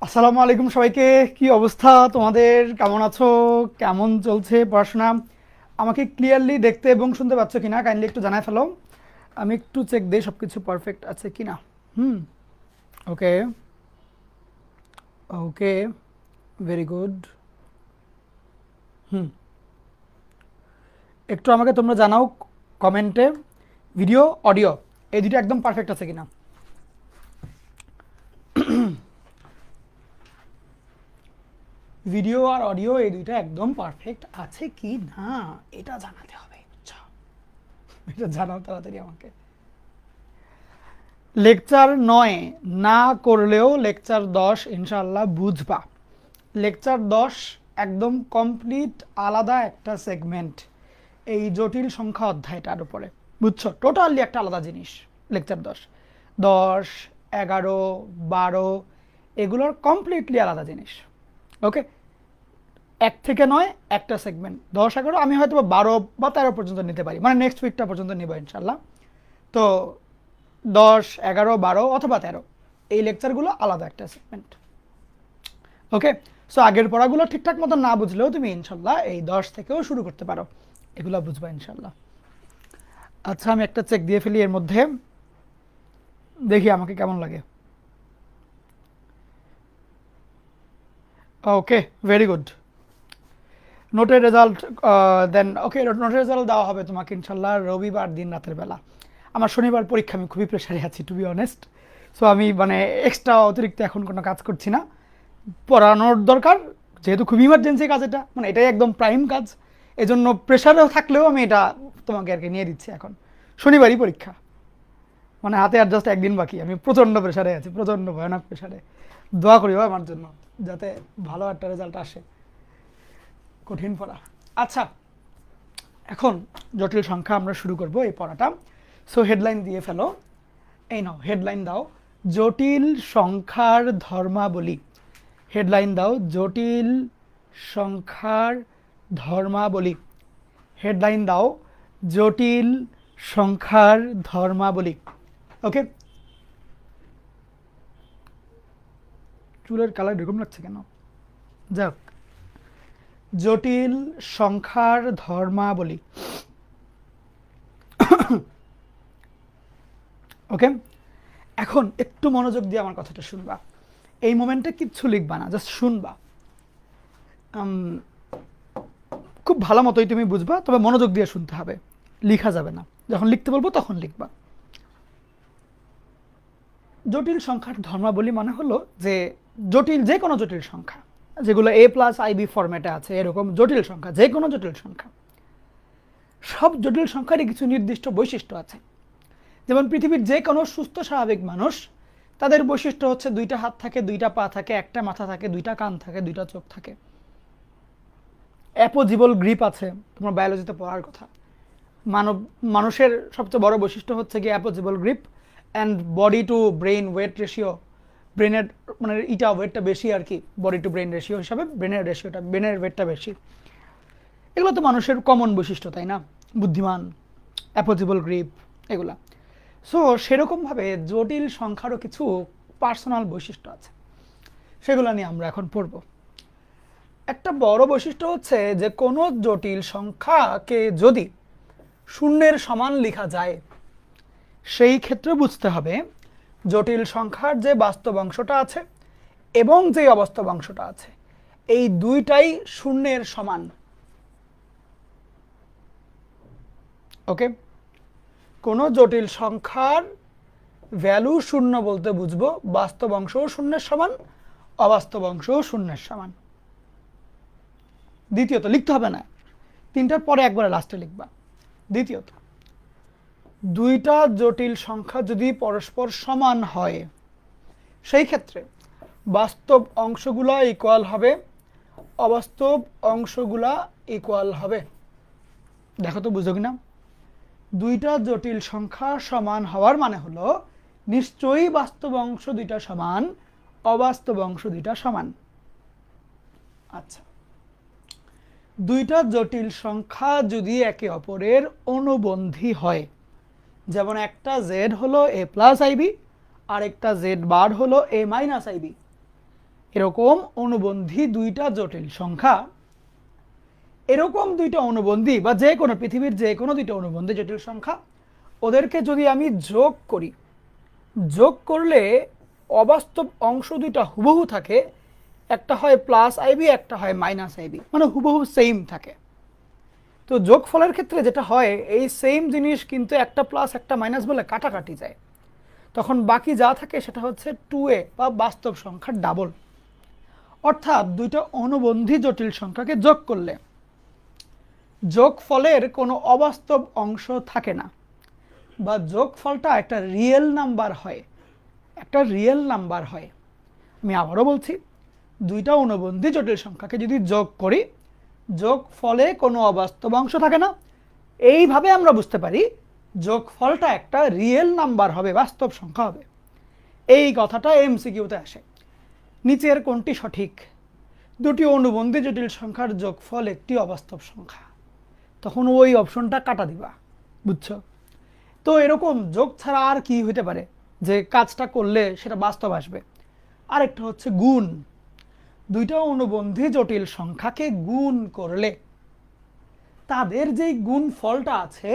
আসসালামু আলাইকুম সবাইকে। কি অবস্থা তোমাদের? কেমন আছো? কেমন চলছে পড়াশোনা? আমাকে ক্লিয়ারলি দেখতে এবং শুনতে পাচ্ছ কিনা কাইন্ডলি একটু জানাই ফেলো। আমি একটু চেক দিই সব কিছু পারফেক্ট আছে কিনা। হুম। ওকে। ওকে। Very good. হুম। একটু আমাকে তোমরা জানাও কমেন্টে ভিডিও অডিও এই দুটো একদম পারফেক্ট আছে কিনা। ভিডিও আর অডিও এই দুইটা একদম পারফেক্ট আছে কি না এটা জানাতে হবে। আচ্ছা, এটা জানাও তাড়াতাড়ি আমাকে। লেকচার 9 না করলেও লেকচার 10 ইনশাল্লাহ বুঝবা। লেকচার 10 একদম কমপ্লিট আলাদা একটা সেগমেন্ট এই জটিল সংখ্যা অধ্যায়টার উপরে। বুঝছো? টোটালি একটা আলাদা জিনিস। লেকচার 10, 10, 11, 12 এগুলোর কমপ্লিটলি আলাদা জিনিস। ওকে। 1 থেকে 9 একটা সেগমেন্ট, 10, 11 আমি হয়তো 12 বা 13 পর্যন্ত নিতে পারি, মানে নেক্সট উইকটা পর্যন্ত নিব ইনশাল্লাহ। তো 10, 11, 12 অথবা 13 এই লেকচারগুলো আলাদা একটা সেগমেন্ট। ওকে। সো আগের পড়াগুলো ঠিকঠাক মতো না বুঝলেও তুমি ইনশাল্লাহ এই 10 থেকেও শুরু করতে পারো, এগুলো বুঝবা ইনশাল্লাহ। আচ্ছা, আমি একটা চেক দিয়ে ফেলি এর মধ্যে, দেখি আমাকে কেমন লাগে। ওকে, ভেরি গুড। নোটের রেজাল্ট দেন। ওকে, নোটের রেজাল্ট দেওয়া হবে তোমাকে ইনশাল্লাহ রবিবার দিন রাতের বেলা। আমার শনিবার পরীক্ষা, আমি খুবই প্রেশারে আছি টু বি অনেস্ট। সো আমি মানে এক্সট্রা অতিরিক্ত এখন কোনো কাজ করছি না। পড়ানোর দরকার, যেহেতু খুবই ইমার্জেন্সি কাজ, এটা মানে এটাই একদম প্রাইম কাজ। এজন্য প্রেশারেও থাকলেও আমি এটা তোমাকে আর কি নিয়ে দিচ্ছি এখন। শনিবারই পরীক্ষা, মানে হাতে আর জাস্ট একদিন বাকি। আমি প্রচণ্ড প্রেশারে আছি, প্রচণ্ড ভয়ানক প্রেশারে। দোয়া করিও আমার জন্য যাতে ভালো একটা রেজাল্ট আসে। কঠিন পড়া। আচ্ছা, এখন জটিল সংখ্যা আমরা শুরু করব এই পড়াটা। সো হেডলাইন দিয়ে ফেলো। এই নাও হেডলাইন দাও, জটিল সংখ্যার ধর্মাবলী। হেডলাইন দাও, জটিল সংখ্যার ধর্মাবলী। হেডলাইন দাও, জটিল সংখ্যার ধর্মাবলী। ওকে। চুলের কালার এরকম লাগছে কেন? যাক, জটিল সংখ্যার ধর্মাবলী। ওকে। এখন একটু মনোযোগ দিয়ে আমার কথাটা শুনবা। এই মোমেন্টে কিচ্ছু লিখবা না, জাস্ট শুনবা। খুব ভালো মতোই তুমি বুঝবা, তবে মনোযোগ দিয়ে শুনতে হবে, লিখা যাবে না। যখন লিখতে বলবো তখন লিখবা। জটিল সংখ্যার ধর্মাবলী মানে হলো যে জটিল যে কোনো জটিল সংখ্যা, যেগুলো a+ib ফরম্যাটে আছে, এরকম জটিল সংখ্যা, যে কোনো জটিল সংখ্যা, সব জটিল সংখ্যারই কিছু নির্দিষ্ট বৈশিষ্ট্য আছে। যেমন পৃথিবীর যে কোনো সুস্থ স্বাভাবিক মানুষ, তাদের বৈশিষ্ট্য হচ্ছে 2টা হাত থাকে, 2টা পা থাকে, একটা মাথা থাকে, 2টা কান থাকে, 2টা চোখ থাকে। অ্যাপোজিবল গ্রিপ আছে, তোমার বায়োলজিতে পড়ার কথা। মানুষের সবচেয়ে বড় বৈশিষ্ট্য হচ্ছে কি opposable grip and body to brain weight ratio. ব্রেনের মানে ইটা ওয়েটটা বেশি আর কি, বডি টু ব্রেন রেশিও হিসাবে ব্রেনের রেশিওটা, ব্রেনের ওয়েটটা বেশি। এগুলো তো মানুষের কমন বৈশিষ্ট্য, তাই না? বুদ্ধিমান, অ্যাপোজিবল গ্রিপ, এগুলা। সো সেরকমভাবে জটিল সংখ্যারও কিছু পার্সোনাল বৈশিষ্ট্য আছে, সেগুলো নিয়ে আমরা এখন পড়ব। একটা বড় বৈশিষ্ট্য হচ্ছে যে কোনো জটিল সংখ্যাকে যদি শূন্যের সমান লেখা যায়, সেই ক্ষেত্রে বুঝতে হবে জটিল সংখ্যার যে বাস্তব অংশটা আছে এবং যে অবাস্তব অংশটা আছে, এই দুইটাই শূন্যের সমান। ওকে। কোনো জটিল সংখ্যার ভ্যালু শূন্য বলতে বুঝবো বাস্তব অংশও শূন্যের সমান, অবাস্তব অংশও শূন্যের সমান। দ্বিতীয়ত, লিখতে হবে না, 3টার পরে একবারে লাস্টে লিখবা। দ্বিতীয়ত, দুইটা জটিল সংখ্যা যদি পরস্পর সমান হয়, সেই ক্ষেত্রে বাস্তব অংশগুলা ইকুয়াল হবে, অবাস্তব অংশগুলা ইকুয়াল হবে। দেখো তো বুঝো কিনা? দুইটা জটিল সংখ্যা সমান হওয়ার মানে হলো নিশ্চয়ই বাস্তব অংশ দুইটা সমান, অবাস্তব অংশ দুইটা সমান। আচ্ছা, দুইটা জটিল সংখ্যা যদি একে অপরের অনুবন্ধী হয়, যেমন একটা জেড হলো a+ib আর একটা জেড বার হলো a-ib, এরকম অনুবন্ধী দুইটা জটিল সংখ্যা, এরকম দুইটা অনুবন্ধী বা যে কোনো পৃথিবীর যে কোনো দুইটা অনুবন্ধী জটিল সংখ্যা, ওদেরকে যদি আমি যোগ করি, যোগ করলে অবাস্তব অংশ দুইটা হুবহু থাকে, একটা হয় প্লাস আইবি, একটা হয় মাইনাস আইবি, মানে হুবহু সেম থাকে। তো যোগফলের ক্ষেত্রে যেটা হয়, এই সেম জিনিস কিন্তু একটা প্লাস একটা মাইনাস বলে কাটাকাটি যায়, তখন বাকি যা থাকে সেটা হচ্ছে 2a বা বাস্তব সংখ্যার ডাবল। অর্থাৎ দুইটা অনুবন্ধী জটিল সংখ্যাকে যোগ করলে যোগফলের কোনো অবাস্তব অংশ থাকে না, বা যোগফলটা একটা রিয়েল নাম্বার হয়, একটা রিয়েল নাম্বার হয়। আমি আবারও বলছি, দুইটা অনুবন্ধী জটিল সংখ্যাকে যদি যোগ করি, যোগফলে কোনো অবাস্তব অংশ থাকে না, এইভাবে আমরা বুঝতে পারি যোগফলটা একটা রিয়েল নাম্বার হবে, বাস্তব সংখ্যা হবে। এই কথাটা এমসিকিউতে আসে, নিচের কোনটি সঠিক? দুটি অনুবন্ধী জটিল সংখ্যার যোগফল একটি অবাস্তব সংখ্যা, তখন ওই অপশনটা কাটা দিবা, বুঝছো? তো এরকম যোগ ছাড়া আর কি হইতে পারে যে কাজটা করলে সেটা বাস্তব আসবে? আরেকটা হচ্ছে গুণ। দুইটা অনুবন্ধী জটিল সংখ্যাকে গুণ করলে তাদের যেই গুণ ফলটা আছে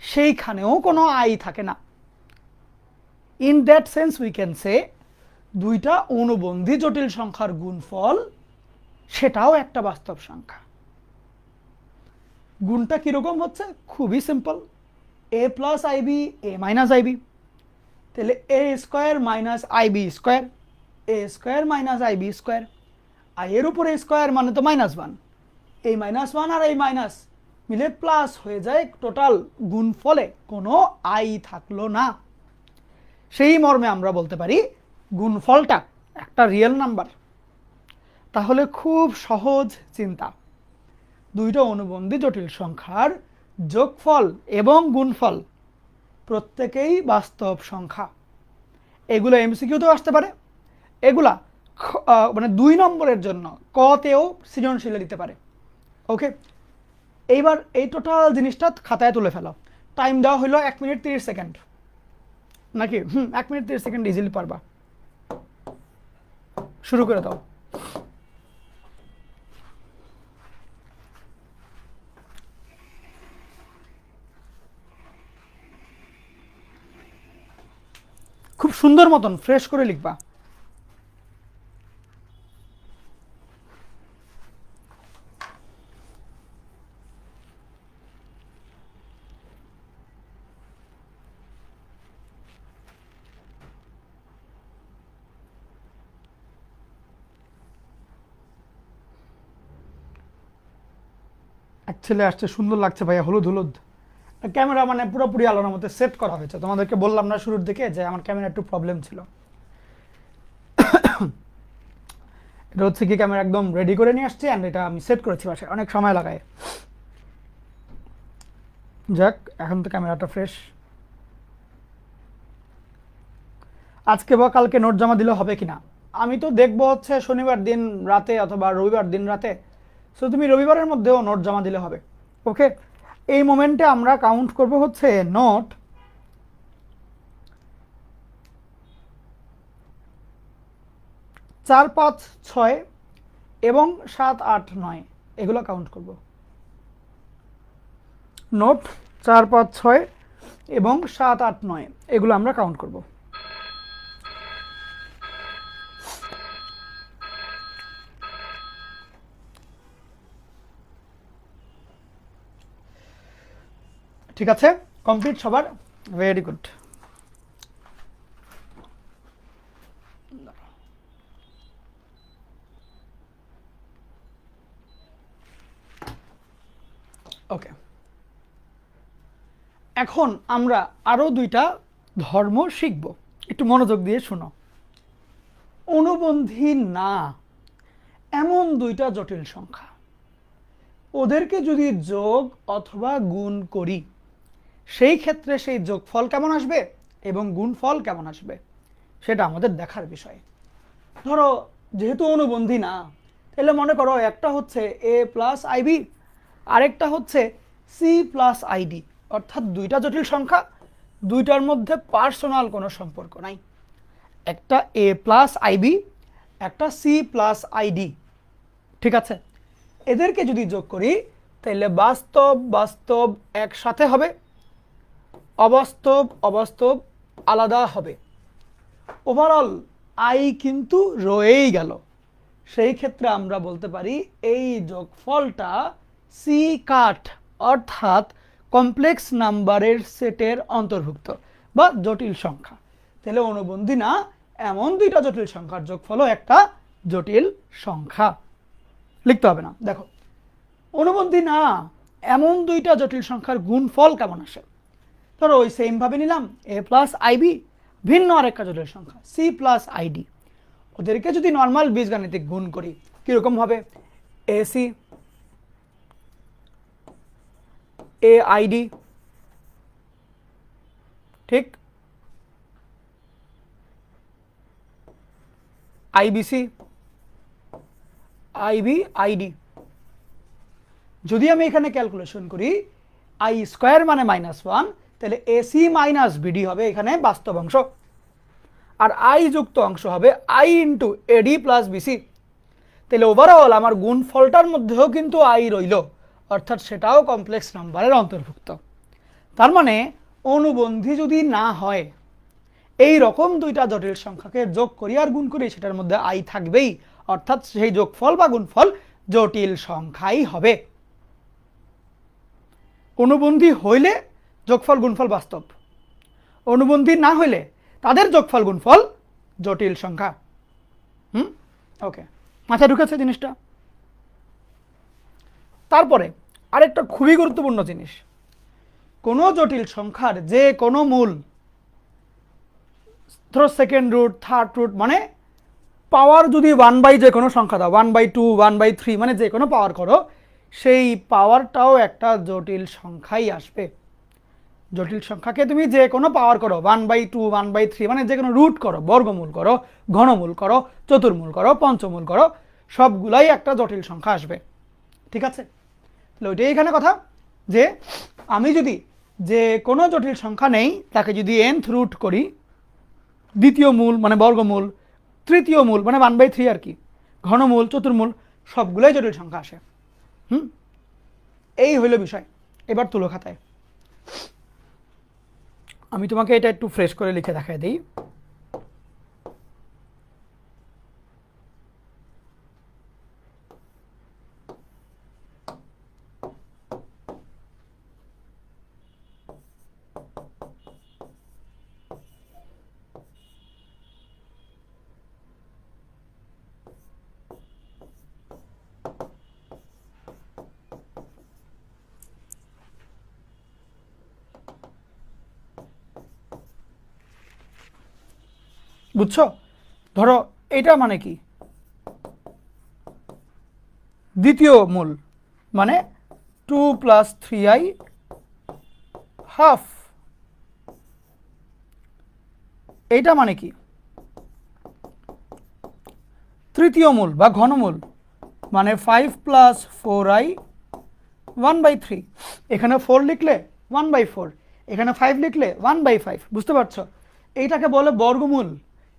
সেইখানেও কোনো আই থাকে না। In that sense we can say দুইটা অনুবন্ধী জটিল সংখ্যার গুণফল সেটাও একটা বাস্তব সংখ্যা। গুণটা কিরকম হচ্ছে? খুবই simple, A plus IB A minus IB, তাহলে A square minus IB square, A square minus IB square, I এর উপরে স্কোয়ার মানে তো -1, এই -1 আর এই মাইনাস মিলে প্লাস হয়ে যায়, টোটাল গুণফলে কোনো আই থাকলো না। সেই মর্মে আমরা বলতে পারি গুণফলটা একটা রিয়েল নাম্বার। তাহলে খুব সহজ চিন্তা, দুইটা অনুবন্ধী জটিল সংখ্যার যোগফল এবং গুণফল প্রত্যেকেই বাস্তব সংখ্যা। এগুলো এমসিকিউতেও আসতে পারে, এগুলা মানে 2 নম্বরের জন্য কতেও সৃজনশীলে দিতে পারে। ওকে, এইবার এই টোটাল জিনিসটা খাতায় তুলে ফেলো। টাইম দেওয়া হলো 1 মিনিট 30 সেকেন্ড, নাকি? 1 মিনিট 30 সেকেন্ড ইজিলি পারবা। শুরু করে দাও। খুব সুন্দর মতন ফ্রেশ করে লিখবা। এক ছেলে আসছে, সুন্দর লাগছে ভাইয়া, হলুদ হলুদ। ক্যামেরা মানে পুরোপুরি আলোর মধ্যে সেট করা হয়েছে। তোমাদেরকে বললাম না শুরুর দিকে যে আমার ক্যামেরা একটু প্রবলেম ছিল। এটা হচ্ছে কি, ক্যামেরা একদম রেডি করে নিয়ে আসছি, অ্যান্ড এটা আমি সেট করেছি বাসায়, অনেক সময় লাগায়। যাক, এখন তো ক্যামেরাটা ফ্রেশ। আজকে বা কালকে নোট জমা দিলে হবে কিনা আমি তো দেখবো হচ্ছে শনিবার দিন রাতে অথবা রবিবার দিন রাতে। সো তুমি রবিবারের মধ্যেও নোট জমা দিলে হবে। ওকে, এই মোমেন্টে আমরা কাউন্ট করব হচ্ছে নোট 4, 5, 6 এবং 7, 8, 9 এগুলো কাউন্ট করব। নোট 4, 5, 6 এবং 7, 8, 9 এগুলো আমরা কাউন্ট করব। ঠিক আছে, কমপ্লিট সবার? Very good. ওকে, এখন আমরা আরো দুইটা ধর্ম শিখব, একটু মনোযোগ দিয়ে শোনো। অনুবন্ধী না এমন দুইটা জটিল সংখ্যা, ওদেরকে যদি যোগ অথবা গুণ করি, সেই ক্ষেত্রে সেই যোগফল কেমন আসবে এবং গুণফল কেমন আসবে সেটা আমাদের দেখার বিষয়। ধরো যেহেতু অনুবন্ধী না, তাহলে মনে করো একটা হচ্ছে এ প্লাস আইবি, আরেকটা হচ্ছে সি প্লাস আইডি, অর্থাৎ দুইটা জটিল সংখ্যা, দুইটার মধ্যে পার্সোনাল কোনো সম্পর্ক নাই। একটা এ প্লাস আইবি, একটা সি প্লাস আইডি, ঠিক আছে? এদেরকে যদি যোগ করি তাহলে বাস্তব বাস্তব একসাথে হবে, অবাস্তব অবাস্তব আলাদা হবে। ওভারঅল আই কিন্তু রয়েই গেল। সেই ক্ষেত্রে আমরা বলতে পারি এই যোগফলটা সি কাট অর্থাৎ কমপ্লেক্স নাম্বারের সেটের অন্তর্ভুক্ত বা জটিল সংখ্যা। তাহলে অনুবন্ধী না এমন দুইটা জটিল সংখ্যার যোগফলও একটা জটিল সংখ্যা। লিখতে হবে না। দেখো, অনুবন্ধী না এমন দুইটা জটিল সংখ্যার গুণফল কেমন আসে? ধরো ওই সেম ভাবে নিলাম এ প্লাস আইবি, ভিন্ন আরেকটা জটিল সংখ্যা সি প্লাস আইডি, ওদেরকে যদি নর্মাল বীজগাণিতিক গুণ করি কিরকম হবে? এসি এ আইডি, ঠিক, আইবিসি আইবি আইডি। যদি আমি এখানে ক্যালকুলেশন করি আই স্কোয়ার মানে -1, তাহলে এসি মাইনাস বিডি হবে এখানে বাস্তব অংশ, আর আই যুক্ত অংশ হবে i into AD plus BC. তাহলে ওভারঅল আমার গুণফলটার মধ্যেও কিন্তু আই রইল, অর্থাৎ সেটাও কমপ্লেক্স নাম্বারের অন্তর্ভুক্ত। তার মানে অনুবন্ধী যদি না হয়, এই রকম দুইটা জটিল সংখ্যাকে যোগ করি আর গুণ করি সেটার মধ্যে আই থাকবেই, অর্থাৎ সেই যোগফল বা গুণফল জটিল সংখ্যাই হবে। অনুবন্ধী হইলে যোগফল গুণফল বাস্তব, অনুবন্ধী না হইলে তাদের যোগফল গুণফল জটিল সংখ্যা। ওকে, মাথায় ঢুকেছে জিনিসটা? তারপরে আরেকটা খুবই গুরুত্বপূর্ণ জিনিস, কোনো জটিল সংখ্যার যে কোনো মূল, ধরো সেকেন্ড রুট, থার্ড রুট, মানে পাওয়ার যদি 1/, যে কোনো সংখ্যা দাও 1/2 1/3, মানে যে কোনো পাওয়ার করো, সেই পাওয়ারটাও একটা জটিল সংখ্যাই আসবে। জটিল সংখ্যাকে তুমি যে কোনো পাওয়ার করো 1/2 1/3, মানে যে কোনো রুট করো, বর্গমূল করো, ঘনমূল করো, চতুর্মূল করো, পঞ্চমূল করো, সবগুলাই একটা জটিল সংখ্যা আসবে, ঠিক আছে? তাহলে ওইটাই এখানে কথা, যে আমি যদি যে কোনো জটিল সংখ্যা নেই তাকে যদি nth রুট করি, দ্বিতীয় মূল মানে বর্গমূল, তৃতীয় মূল মানে 1/3 আর কি, ঘনমূল, চতুর্মূল, সবগুলোই জটিল সংখ্যা আসে। এই হইল বিষয়। এবার তুলো খাতায়। আমি তোমাকে এটা একটু ফ্রেশ করে লিখে দেখাই দিই। বুঝছো? ধরো এটা মানে কি? দ্বিতীয় মূল মানে 2 + 3i হাফ। এইটা মানে কি? তৃতীয় মূল বা ঘনমূল মানে 5 + 4i 1/3। এখানে 4 লিখলে 1/4, এখানে 5 লিখলে 1/5। বুঝতে পারছো? এইটাকে বলে বর্গমূল,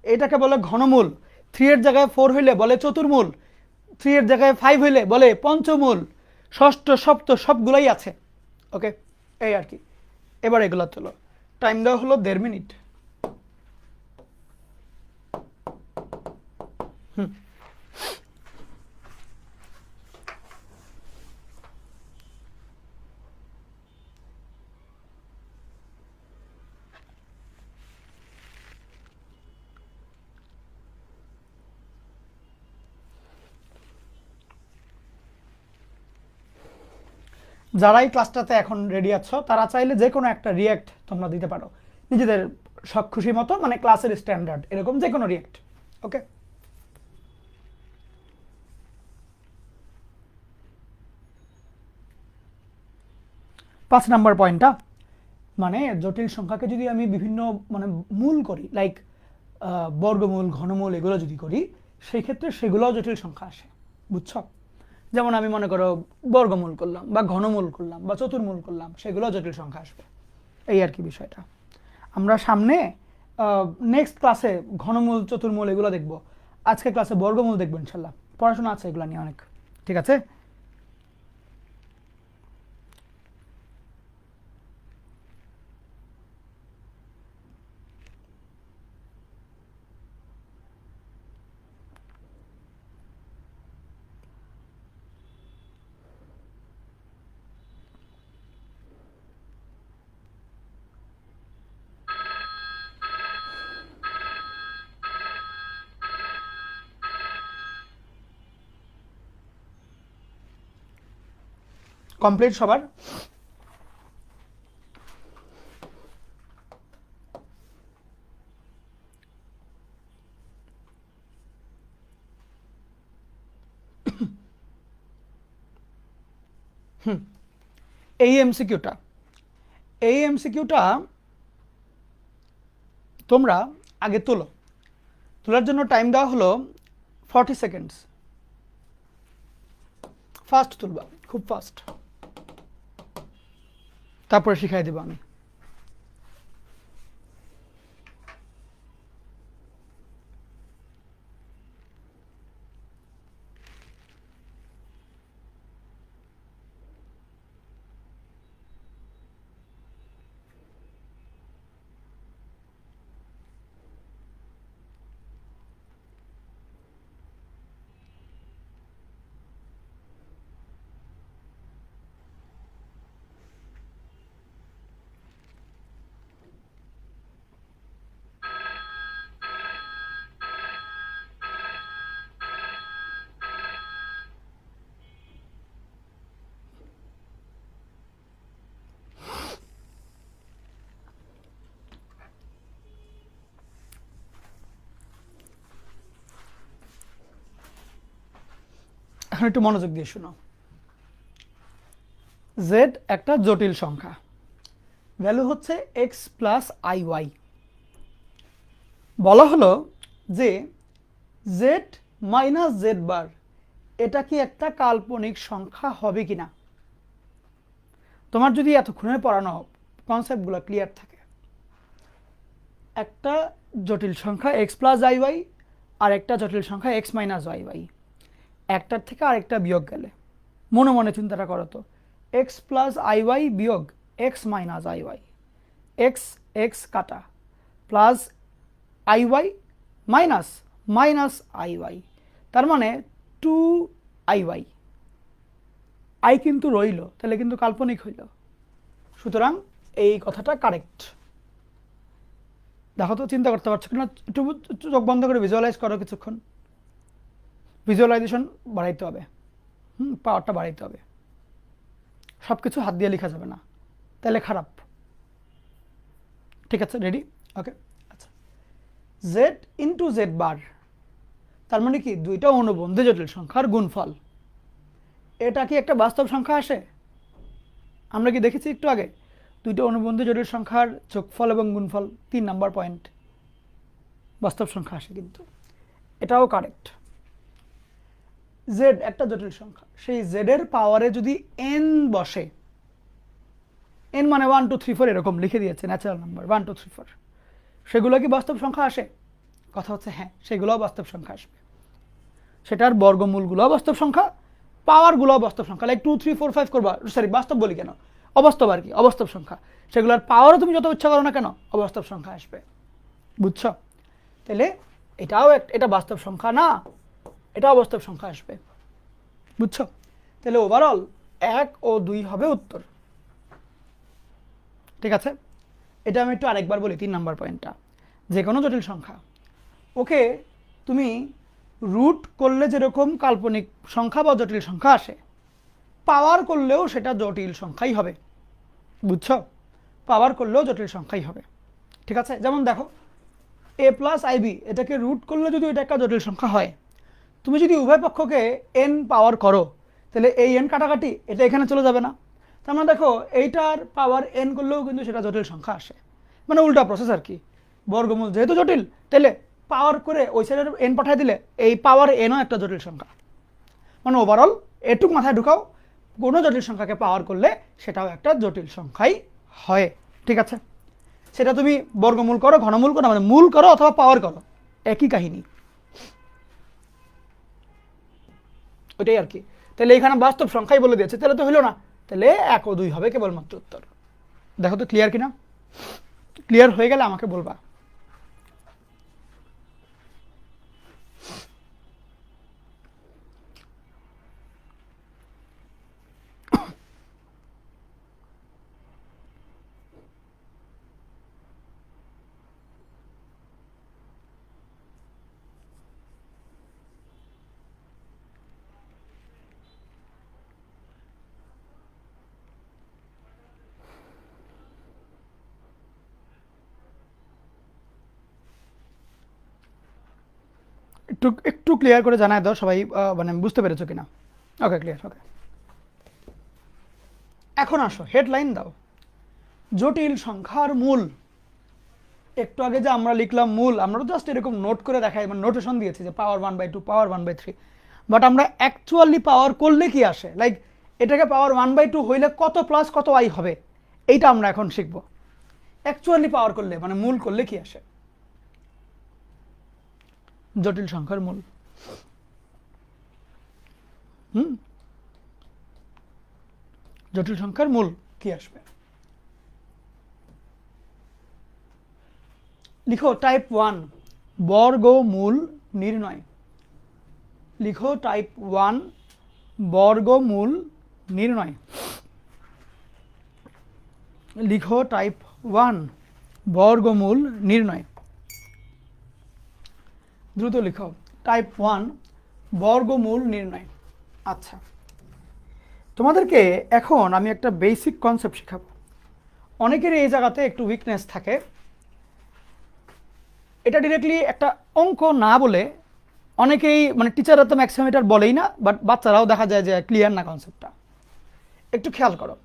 এটাকে বলে ঘনমূল। 3 এর জায়গায় 4 হইলে বলে চতুর্মূল, 3 এর জায়গায় 5 হইলে বলে পঞ্চমূল, ষষ্ঠ সপ্ত সবগুলাই আছে। ওকে, এই আর কি। এবার এগুলো তোলো। টাইম দেওয়া হলো 1.5 মিনিট। যারা এই ক্লাসটাতে এখন রেডি আছো তারা চাইলে যে কোনো একটা রিয়্যাক্ট তোমরা দিতে পারো নিজেদের সব খুশি মতো, মানে ক্লাসের স্ট্যান্ডার্ড এরকম যে কোনো রিয়্যাক্ট। ওকে, পাঁচ নাম্বার পয়েন্টটা, মানে জটিল সংখ্যাকে যদি আমি বিভিন্ন মানে মূল করি, লাইক বর্গমূল, ঘনমূল, এগুলো যদি করি সেই ক্ষেত্রে সেগুলোও জটিল সংখ্যা আসে। বুঝছো? যেমন আমি মনে করো বর্গমূল করলাম বা ঘনমূল করলাম বা চতুর্মূল করলাম, সেগুলো জটিল সংখ্যা আসবে। এই আর কি বিষয়টা। আমরা সামনে নেক্সট ক্লাসে ঘনমূল, চতুর্মূল এগুলো দেখব। আজকে ক্লাসে বর্গমূল দেখবেন ইনশাল্লাহ, পড়াশোনা আছে এগুলো নিয়ে অনেক, ঠিক আছে? কমপ্লিট সবার? এই এমসিকিউটা তোমরা আগে তোলো, তোলার জন্য টাইম দেওয়া হলো 40 সেকেন্ডস। ফাস্ট তুলবা, খুব ফাস্ট, তারপরে শিখাই দেবো আমি। এখন একটু মনোযোগ দিয়ে শোনো। জেড একটা জটিল সংখ্যা, ভ্যালু হচ্ছে এক্স প্লাস আই ওয়াই। বলা হলো যে জেড মাইনাস জেড বার এটা কি একটা কাল্পনিক সংখ্যা হবে কিনা। তোমার যদি এতক্ষণে পড়ানো কনসেপ্টগুলো ক্লিয়ার থাকে, একটা জটিল সংখ্যা এক্স প্লাস আই ওয়াই আর একটা জটিল সংখ্যা এক্স মাইনাস ওয়াই ওয়াই, একটার থেকে আরেকটা বিয়োগ গেলে মনে মনে চিন্তাটা করো তো, এক্স প্লাস আই ওয়াই বিয়োগ X minus I Y, X X কাটা, plus I Y minus minus I Y, তার মানে 2 আই কিন্তু রইল, তাহলে কিন্তু কাল্পনিক হইল। সুতরাং এই কথাটা কারেক্ট। দেখো তো চিন্তা করতে পারছো কিনা, একটু চোখ বন্ধ করে ভিজুয়ালাইজ করো কিছুক্ষণ। ভিজুয়ালাইজেশন বাড়াইতে হবে, পাওয়ারটা বাড়াইতে হবে। সব কিছু হাত দিয়ে লেখা যাবে না, তাহলে খারাপ। ঠিক আছে, রেডি? ওকে, আচ্ছা। জেড ইন্টু জেড বার, তার মানে কি দুইটা অনুবন্ধী জটিল সংখ্যার গুণফল। এটা কি একটা বাস্তব সংখ্যা আসে? আমরা কি দেখেছি একটু আগে, দুইটা অনুবন্ধী জটিল সংখ্যার যোগফল এবং গুণফল 3 নাম্বার পয়েন্ট, বাস্তব সংখ্যা আসে কিন্তু। এটাও কারেক্ট। জেড একটা জটিল সংখ্যা, সেই জেড এর পাওয়ারে যদি এন বসে, এন মানে 1 2 3 4 এরকম লিখে দিয়েছে ন্যাচারাল নাম্বার 1 2 3 4, সেগুলো কি বাস্তব সংখ্যা আসে? কথা হচ্ছে হ্যাঁ, সেগুলোও বাস্তব সংখ্যা আসবে। সেটার বর্গমূলগুলোও বাস্তব সংখ্যা, পাওয়ারগুলোও বাস্তব সংখ্যা। লাইক 2 3 4 5 করবা, সরি বাস্তব বলি কেন, অবাস্তব আর কি, অবাস্তব সংখ্যা। সেগুলোর পাওয়ারও তুমি যত ইচ্ছা করো না কেন, অবাস্তব সংখ্যা আসবে। বুঝছো? তাহলে এটাও এটা বাস্তব সংখ্যা না, এটা অবাস্তব সংখ্যা আসবে। বুঝছো? তাহলে ওভারঅল 1 ও 2 হবে উত্তর। ঠিক আছে, এটা আমি একটু আরেকবার বলি 3 নাম্বার পয়েন্টটা। যে কোনো জটিল সংখ্যা, ওকে তুমি রুট করলে যেরকম কাল্পনিক সংখ্যা বা জটিল সংখ্যা আসে, পাওয়ার করলেও সেটা জটিল সংখ্যাই হবে। বুঝছো? পাওয়ার করলেও জটিল সংখ্যাই হবে। ঠিক আছে, যেমন দেখো এ প্লাস আইবি, এটাকে রুট করলে যদি এটা একটা জটিল সংখ্যা হয়, তুমি যদি উভয় পক্ষকে এন পাওয়ার করো, তাহলে এই এন কাটাকাটি এটা এখানে চলে যাবে না। তার মানে দেখো এইটার পাওয়ার এন করলেও কিন্তু সেটা জটিল সংখ্যা আসে, মানে উল্টা প্রসেস আর কি। বর্গমূল যেহেতু জটিল, তাহলে পাওয়ার করে ওই সাইডের এন পাঠিয়ে দিলে এই পাওয়ার এনও একটা জটিল সংখ্যা। মানে ওভারঅল এটুক মাথায় ঢুকাও, কোনো জটিল সংখ্যাকে পাওয়ার করলে সেটাও একটা জটিল সংখ্যাই হয়। ঠিক আছে, সেটা তুমি বর্গমূল করো, ঘনমূল করো, মানে মূল করো অথবা পাওয়ার করো, একই কাহিনী। ওইটাই আর কি। তাহলে এখানে বাস্তব সংখ্যাই বলে দিয়েছে, তাহলে তো হলো না, তাহলে 1 ও 2 হবে কেবলমাত্র উত্তর। দেখো তো ক্লিয়ার কিনা? ক্লিয়ার হয়ে গেলে আমাকে বলবা। একটু একটু ক্লিয়ার করে জানায় দাও সবাই, মানে বুঝতে পেরেছো কিনা? ওকে, ক্লিয়ার, ওকে। এখন আসো, হেডলাইন দাও। জটিল সংখ্যার মূল। একটু আগে যে আমরা লিখলাম মূল, আমরা জাস্ট এরকম নোট করে দেখাই, মানে নোটেশন দিয়েছি যে পাওয়ার 1/2, পাওয়ার 1/3, বাট আমরা অ্যাকচুয়ালি পাওয়ার করলে কি আসে, লাইক এটাকে পাওয়ার 1/2 হইলে কত প্লাস কত আই হবে, এইটা আমরা এখন শিখব। অ্যাকচুয়ালি পাওয়ার করলে মানে মূল করলে কি আসে, জটিল সংখ্যার মূল। জটিল সংখ্যার মূল কি আসবে? লিখো টাইপ 1 বর্গমূল নির্ণয়। লিখো টাইপ 1 বর্গমূল নির্ণয়। লিখো টাইপ 1 বর্গমূল নির্ণয়। দ্রুত লিখো টাইপ 1 বর্গমূল নির্ণয়। আচ্ছা, তোমাদেরকে এখন আমি একটা বেসিক কনসেপ্ট শেখাবো। অনেকের এই জায়গাতে একটু উইকনেস থাকে, এটা ডিরেক্টলি একটা অঙ্ক না বলে অনেকেই, মানে টিচাররা তো ম্যাক্সিমাম এটা বলেই না, বাট বাচ্চারাও দেখা যায় যে ক্লিয়ার না কনসেপ্টটা। একটু খেয়াল করো।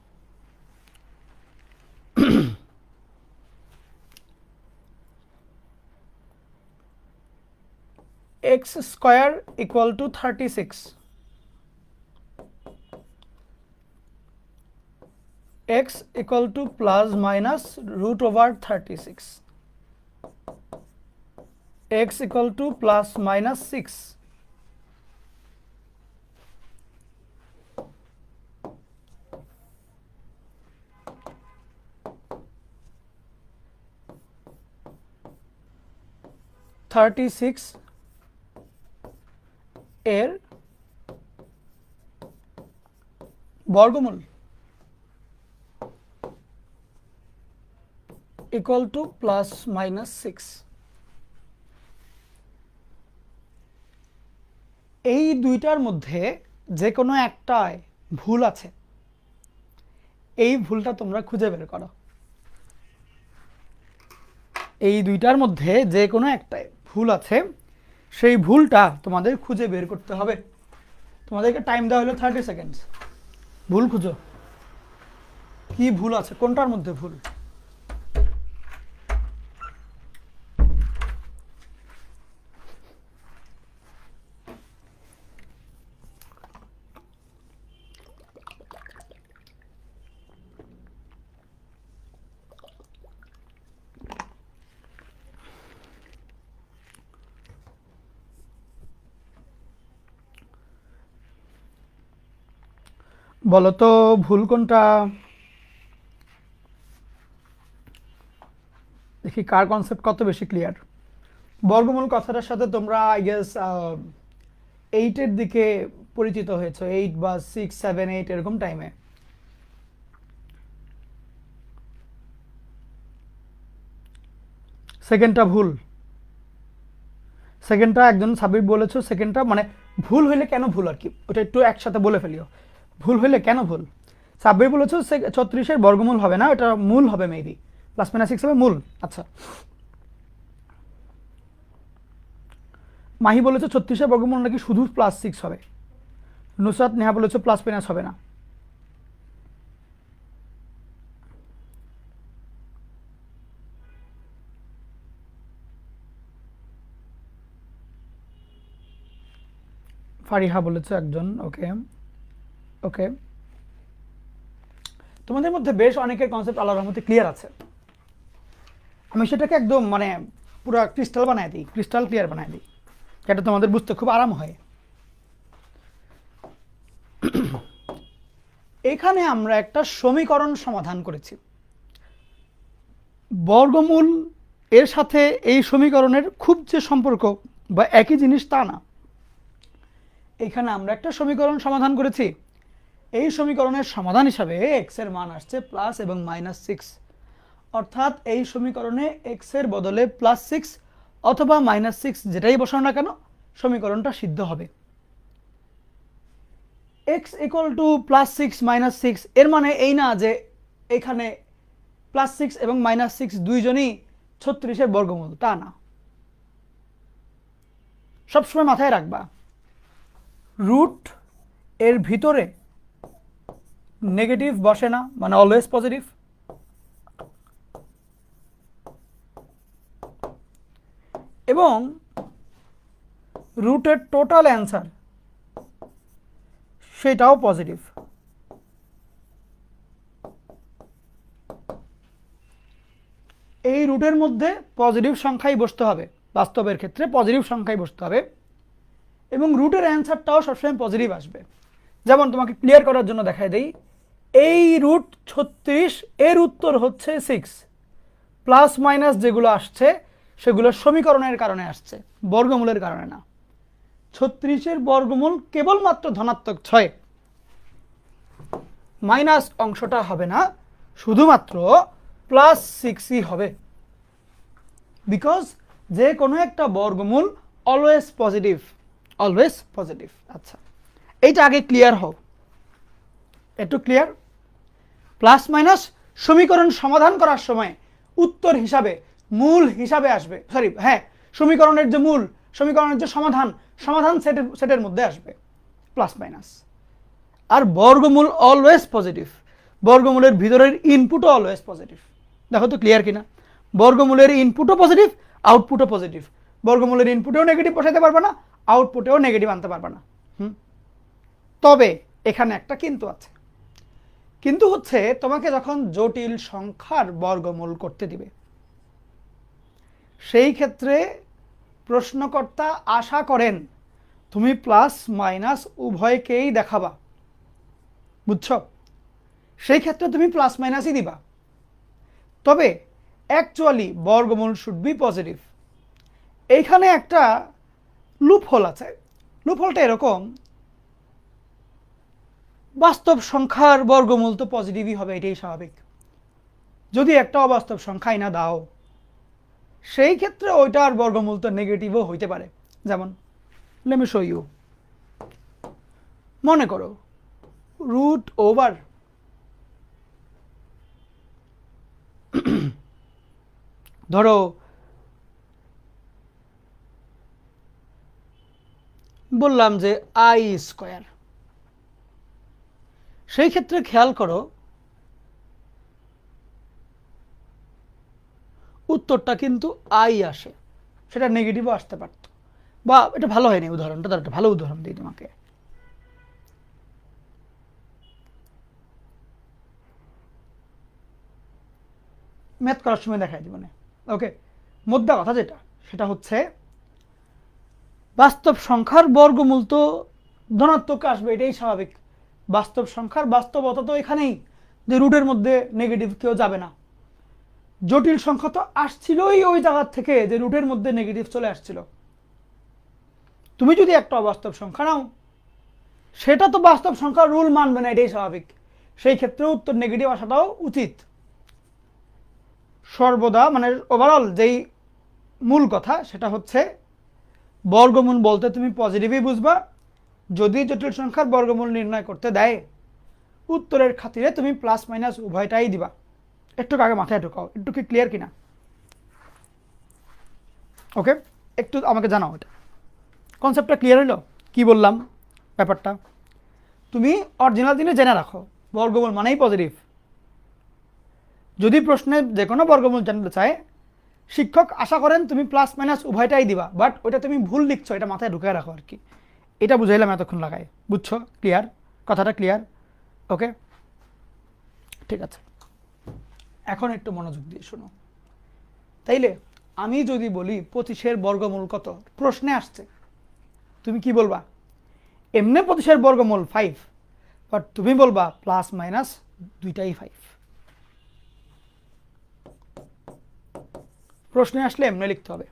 x² = 36, x = ±√36, x = ±6, এর বর্গমূল equal to ±6। এই দুইটার মধ্যে যে কোনো একটায় ভুল আছে, এই ভুলটা তোমরা খুঁজে বের করো। এই দুইটার মধ্যে যে কোনো একটায় ভুল আছে, সেই ভুলটা তোমাদের খুঁজে বের করতে হবে। তোমাদেরকে টাইম দেওয়া হলো 30 সেকেন্ডস। ভুল খুঁজো, কি ভুল আছে, কোনটার মধ্যে ভুল। বলো তো ভুল কোনটা? দেখি কার কনসেপ্ট কত বেশি ক্লিয়ার। বর্গমূল কথাটার সাথে তোমরা আই গেস 8-এর দিকে পরিচিত হয়েছো, 8 বা 6, 7, 8 এরকম টাইমে। সেকেন্ডটা ভুল। সেকেন্ডটা একজন সাবির বলেছো, সেকেন্ডটা মানে ভুল হইলে কেন ভুল আর কি, ওটা একটু একসাথে বলে ফেলিও। ভুল হইলে কেন ভুল? সাবির বলেছো 36-এর বর্গমূল হবে না, এটা মূল হবে, মেবি ±6 হবে মূল। আচ্ছা, মাহি বলেছো 36-এর বর্গমূল নাকি শুধু +6 হবে। নুসরাত নেহা বলেছো +- হবে না। ফারিহা বলেছে একজন। ওকে ওকে, তোমাদের মধ্যে বেশ অনেকের কনসেপ্ট আল্লাহর রহমতে ক্লিয়ার আছে। আমি সেটাকে একদম মানে পুরো ক্রিস্টাল বানায় দিই, ক্রিস্টাল ক্লিয়ার বানায় দিই, এটা তোমাদের বুঝতে খুব আরাম হয়। এখানে আমরা একটা সমীকরণ সমাধান করেছি। বর্গমূল এর সাথে এই সমীকরণের খুব যে সম্পর্ক বা একই জিনিস তা না। এখানে আমরা একটা সমীকরণ সমাধান করেছি। এই সমীকরণের সমাধান হিসাবে এক্স এর মান আসছে প্লাস এবং -6, অর্থাৎ এই সমীকরণে এক্স এর বদলে +6 অথবা -6 যেটাই বসানো না কেন সমীকরণটা সিদ্ধ হবে। x = +6 -6 এর মানে এই না যে এখানে +6 এবং -6 দুইজনই 36-এর বর্গমূল, তা না। সবসময় মাথায় রাখবা রুট এর ভিতরে নেগেটিভ বসে না, মানে অলওয়েজ পজিটিভ। এবং রুটের টোটাল অ্যান্সার সেটাও পজিটিভ। এই রুটের মধ্যে পজিটিভ সংখ্যাই বসতে হবে, বাস্তবের ক্ষেত্রে পজিটিভ সংখ্যাই বসতে হবে, এবং রুটের অ্যান্সারটাও সবসময় পজিটিভ আসবে। যেমন তোমাকে ক্লিয়ার করার জন্য দেখাই দেই, এই রুট 36 এর উত্তর হচ্ছে 6, প্লাস মাইনাস যেগুলো আসছে সেগুলো সমীকরণের কারণে আসছে, বর্গমূলের কারণে না। 36-এর বর্গমূল কেবলমাত্র ধনাত্মক 6, মাইনাস অংশটা হবে না, শুধুমাত্র +6ই হবে, বিকজ যে কোনো একটা বর্গমূল অলওয়েজ পজিটিভ, অলওয়েজ পজিটিভ। আচ্ছা, এইটা আগে ক্লিয়ার হও, একটু ক্লিয়ার। প্লাস মাইনাস সমীকরণ সমাধান করার সময় উত্তর হিসাবে, মূল হিসাবে আসবে, সরি হ্যাঁ, সমীকরণের যে মূল, সমীকরণের যে সমাধান, সমাধান সেটের মধ্যে আসবে প্লাস মাইনাস। আর বর্গমূল অলওয়েজ পজিটিভ, বর্গমূলের ভিতরের ইনপুটও অলওয়েজ পজিটিভ। দেখো তো ক্লিয়ার কিনা? বর্গমূলের ইনপুটও পজিটিভ, আউটপুটও পজিটিভ। বর্গমূলের ইনপুটেও নেগেটিভ বসাতে পারবে না, আউটপুটেও নেগেটিভ আনতে পারবে না। তবে এখানে একটা কিন্তু আছে। কিন্তু হচ্ছে তোমাকে যখন জটিল সংখ্যার বর্গমূল করতে দিবে, সেই ক্ষেত্রে প্রশ্নকর্তা আশা করেন তুমি প্লাস মাইনাস উভয়কেই দেখাবা, বুঝছো? সেই ক্ষেত্রে তুমি প্লাস মাইনাসই দিবা, তবে অ্যাকচুয়ালি বর্গমূল শুড বি পজিটিভ। এইখানে একটা লুপ হোল আছে। লুপ হোলটা এরকম, বাস্তব সংখ্যার বর্গমূল তো পজিটিভই হবে, এটাই স্বাভাবিক। যদি একটা অবাস্তব সংখ্যাই না দাও, সেই ক্ষেত্রে ওইটার বর্গমূল তো নেগেটিভও হইতে পারে। যেমন লেট মি শো ইউ, মনে করো রুট ওভার ধরো বললাম যে i², সেই ক্ষেত্রে খেয়াল করো উত্তরটা কিন্তু i আসে, সেটা নেগেটিভও আসতে পারত, বা এটা ভালো হয়নি উদাহরণটা, তার একটা ভালো উদাহরণ দিই তোমাকে। ম্যাথ করার সময় দেখাই দিব না, ওকে। মোদ্দা কথা যেটা, সেটা হচ্ছে বাস্তব সংখ্যার বর্গমূল তো ধনাত্মক আসবে, এটাই স্বাভাবিক। বাস্তব সংখ্যার বাস্তবতা তো এখানেই, যে রুটের মধ্যে নেগেটিভ কেউ যাবে না। জটিল সংখ্যা তো আসছিলই ওই জায়গার থেকে, যে রুটের মধ্যে নেগেটিভ চলে আসছিল। তুমি যদি একটা অবাস্তব সংখ্যা নাও, সেটা তো বাস্তব সংখ্যার রুল মানবে না, এটাই স্বাভাবিক। সেই ক্ষেত্রে উত্তর নেগেটিভ আসাটাও উচিত। সর্বদা মানে ওভারঅল যেই মূল কথা, সেটা হচ্ছে বর্গমূল বলতে তুমি পজিটিভই বুঝবা। যদি জটিল সংখ্যার বর্গমূল নির্ণয় করতে দেয়, উত্তরের খাতিরে তুমি প্লাস মাইনাস উভয়টাই দিবা। একটু আগে মাথায় ঢোকাও, একটু কি ক্লিয়ার কিনা? ওকে, একটু আমাকে জানাও এটা, কনসেপ্টটা ক্লিয়ার হইল? কি বললাম ব্যাপারটা তুমি অরিজিনাল দিনে জেনে রাখো, বর্গমূল মানেই পজিটিভ। যদি প্রশ্নে যে কোনো বর্গমূল জানতে চায়, শিক্ষক আশা করেন তুমি প্লাস মাইনাস উভয়টাই দিবা, বাট ওইটা তুমি ভুল লিখছো, এটা মাথায় ঢুকে রাখো আর কি। এটা বুঝাইলাম এতক্ষণ লাগাই, বুঝছো? ক্লিয়ার? কথাটা ক্লিয়ার? ওকে, ঠিক আছে। এখন একটু মনোযোগ দিয়ে শোনো। তাইলে আমি যদি বলি 25-এর বর্গমূল কত, প্রশ্নে আসছে, তুমি কি বলবা? এমনি 25-এর বর্গমূল 5, বাট তুমি বলবা প্লাস মাইনাস দুইটাই 5। প্রশ্নে আসলে এমনি লিখতে হবে।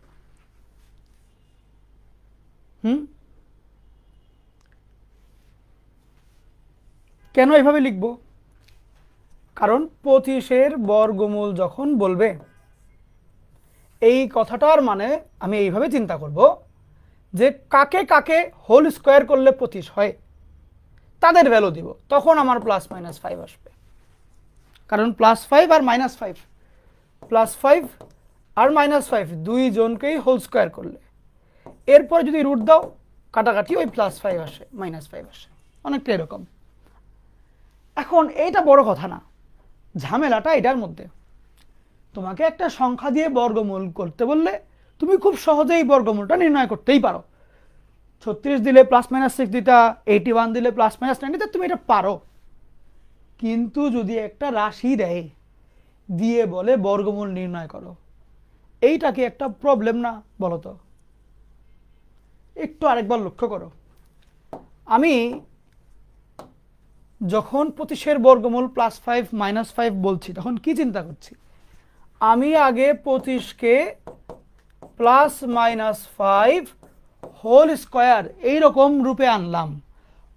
কেন এভাবে লিখব? কারণ 25-এর বর্গমূল যখন বলবে এই কথাটার মানে আমি এইভাবে চিন্তা করব যে কাকে কাকে হোল স্কোয়ার করলে 25 হয় তাদের ভ্যালু দিব, তখন আমার প্লাস মাইনাস 5 আসবে। কারণ +5 আর -5, +5 আর -5 দুইজনকেই হোল স্কোয়ার করলে এরপর যদি রুট দাও কাটাকাটি ওই +5 আসে, -5 আসে, অনেকটা এরকম। এখন এইটা বড় কথা না, ঝামেলাটা এটার মধ্যে। তোমাকে একটা সংখ্যা দিয়ে বর্গমূল করতে বললে তুমি খুব সহজেই বর্গমূলটা নির্ণয় করতেই পারো। 36 দিলে +-6 দিতা, 81 দিলে +-9 দিতা, তুমি এটা পারো। কিন্তু যদি একটা রাশি দেয় দিয়ে বলে বর্গমূল নির্ণয় করো, এইটা কি একটা প্রবলেম না বলো তো? একটু আরেকবার লক্ষ্য করো, আমি যখন 25-এর বর্গমূল +5 -5 বলছি তখন কি চিন্তা করছি? আমি আগে 25-কে +-5 হোল স্কোয়ার এইরকম রূপে আনলাম,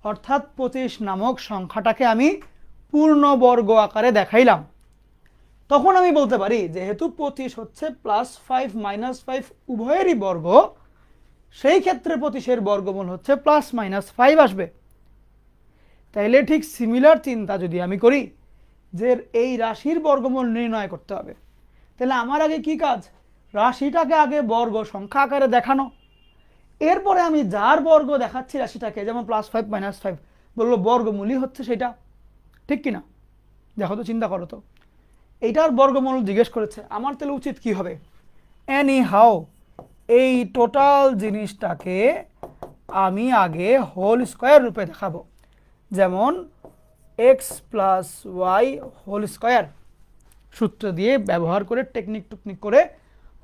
অর্থাৎ 25 নামক সংখ্যাটাকে আমি পূর্ণবর্গ আকারে দেখাইলাম। তখন আমি বলতে পারি যেহেতু 25 হচ্ছে +5 -5 উভয়েরই বর্গ, সেই ক্ষেত্রে 25-এর বর্গমূল হচ্ছে +-5 আসবে। তাইলে ঠিক সিমিলার চিন্তা যদি আমি করি যে এই রাশির বর্গমূল নির্ণয় করতে হবে, তাহলে আমার আগে কি কাজ? রাশিটাকে আগে বর্গ সংখ্যা আকারে দেখানো, এরপরে আমি যার বর্গ দেখাচ্ছি রাশিটাকে, যেমন +5 -5 বললো বর্গমূলই হচ্ছে সেটা, ঠিক কিনা? দেখো তো, চিন্তা করো তো, এইটার বর্গমূল জিজ্ঞেস করেছে, আমার তাহলে উচিত কি হবে? এনি হাউ এই টোটাল জিনিসটাকে আমি আগে হোল স্কোয়ার রূপে দেখাবো, যেমন x + y হোল স্কোয়ার সূত্র দিয়ে ব্যবহার করে টেকনিক করে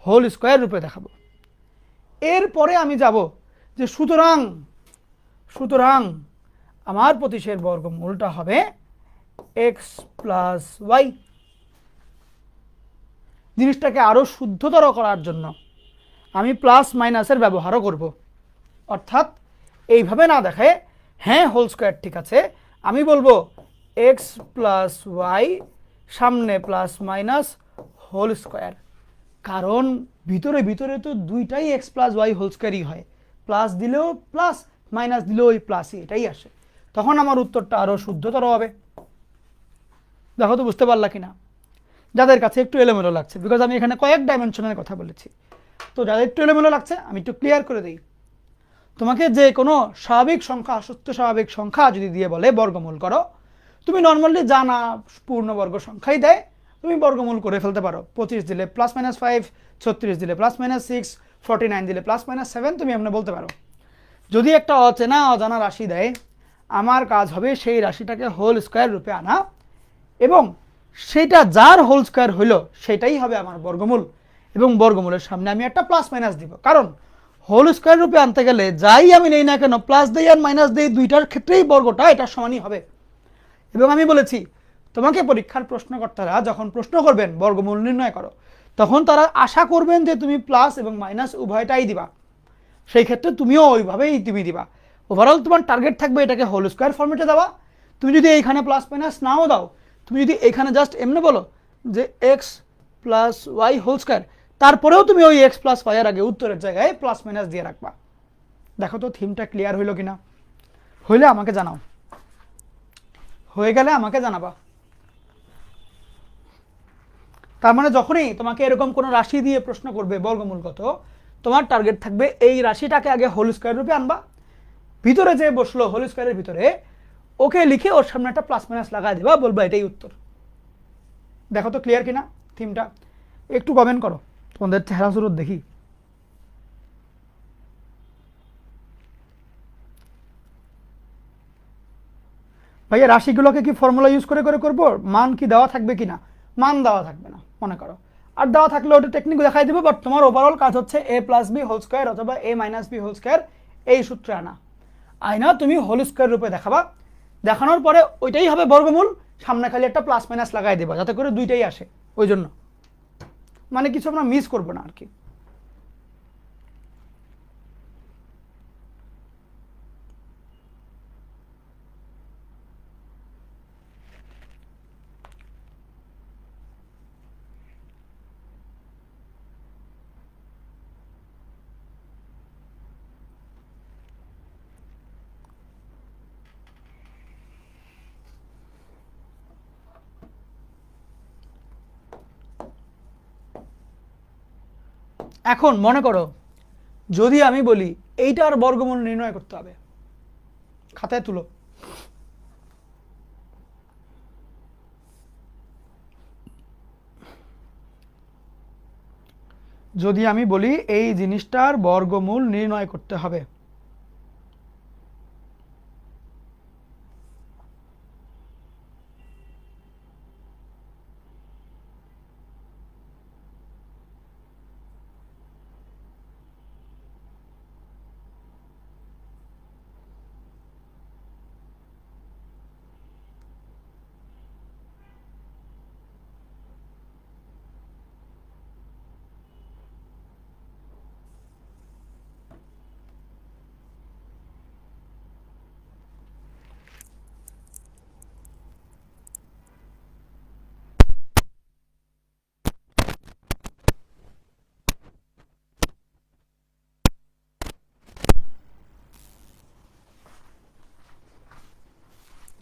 হোল স্কোয়ার রূপে দেখাবো। এরপরে আমি যাব যে সুতরাং আমার 25-এর বর্গমূলটা হবে x + y। জিনিসটাকে আরো শুদ্ধতর করার জন্য আমি প্লাস মাইনাসের ব্যবহারও করব, অর্থাৎ এইভাবে না দেখায় হ্যাঁ হোল স্কোয়ার ঠিক আছে, আমি বলবো x + y সামনে +- হোল স্কোয়ার, কারণ ভিতরে ভিতরে তো দুইটাই x + y হোল স্কোয়ারই হয়, প্লাস দিলেও প্লাস, মাইনাস দিলেও ওই প্লাসই, এটাই আসে। তখন আমার উত্তরটা আরো শুদ্ধতর হবে। দেখো তো বুঝতে পারলা কিনা? যাদের কাছে একটু এলোমেলো লাগছে, বিকজ আমি এখানে কয়েক ডাইমেনশনের কথা বলেছি, তো যাদের একটু এলোমেলো লাগছে আমি একটু ক্লিয়ার করে দিই। তোমাকে যে কোনো স্বাভাবিক সংখ্যা, সুস্থ স্বাভাবিক সংখ্যা যদি দিয়ে বলে বর্গমূল করো, তুমি নর্মালি জানা পূর্ণবর্গ সংখ্যাই দেয়, তুমি বর্গমূল করে ফেলতে পারো। 25 দিলে +-5, 36 দিলে +-6, 49 দিলে +-7, তুমি এমনি বলতে পারো। যদি একটা অজানা রাশি দেয়, আমার কাজ হবে সেই রাশিটাকে হোল স্কোয়ার রূপে আনা, এবং সেটা যার হোল স্কোয়ার হইল সেটাই হবে আমার বর্গমূল, এবং বর্গমূলের সামনে আমি একটা +- দিব, কারণ হোল স্কোয়ার রূপে আনতে গেলে যাই আমি নেই না কেন, প্লাস দেই আর মাইনাস দেই, দুইটার ক্ষেত্রেই বর্গটা এটার সমানই হবে। এবং আমি বলেছি তোমাকে পরীক্ষার প্রশ্নকর্তারা যখন প্রশ্ন করবেন বর্গমূল নির্ণয় করো, তখন তারা আশা করবেন যে তুমি প্লাস এবং মাইনাস উভয়টাই দিবা, সেই ক্ষেত্রে তুমিও ওইভাবেই তুমি দিবা। ওভারঅল তোমার টার্গেট থাকবে এটাকে হোল স্কোয়ার ফর্মেটে দেওয়া। তুমি যদি এইখানে +- নাও দাও, তুমি যদি এখানে জাস্ট এমনি বলো যে x + y হোল স্কোয়ার, তারপরেও তুমি ওই x + y এর আগে উত্তরের জায়গায় +- দিয়ে রাখবা। দেখো তো থিমটা ক্লিয়ার হইল কিনা? হইলে আমাকে জানাও, হয়ে গেলে আমাকে জানাবা। তার মানে যখনই তোমাকে এরকম কোনো রাশি দিয়ে প্রশ্ন করবে বর্গমূল কত, তোমার টার্গেট থাকবে এই রাশিটাকে আগে হোল স্কোয়ার রূপে আনবা, ভিতরে যে বসলো হোল স্কোয়ারের ভিতরে ওকে লিখে ওর সামনে একটা +- লাগাই দিবা, বলবা এটাই উত্তর। দেখো তো ক্লিয়ার কিনা থিমটা? একটু কমেন্ট করো, তোমাদের চেহারা সুরত দেখি। ভাইয়া রাশিগুলোকে কি ফর্মুলা ইউজ করে করবো? মান কি দেওয়া থাকবে কিনা? মান দেওয়া থাকবে না মনে করো, আর দেওয়া থাকলে ওটা টেকনিক দেখাই দেবো, বাট তোমার ওভারঅল কাজ হচ্ছে a + b হোল স্কোয়ার অথবা a - b হোল স্কোয়ার এই সূত্রে আনা। আয়না তুমি হোল স্কোয়ার রূপে দেখাবা, দেখানোর পরে ওইটাই হবে বর্গমূল, সামনে খালি একটা প্লাস মাইনাস লাগাই দেবো যাতে করে দুইটাই আসে, ওই জন্য মানে কিছু আমরা মিস করবো না আর কি। এখন মনে করো যদি আমি বলি এইটার বর্গমূল নির্ণয় করতে হবে, খাতায় তুলো। যদি আমি বলি এই জিনিসটার বর্গমূল নির্ণয় করতে হবে,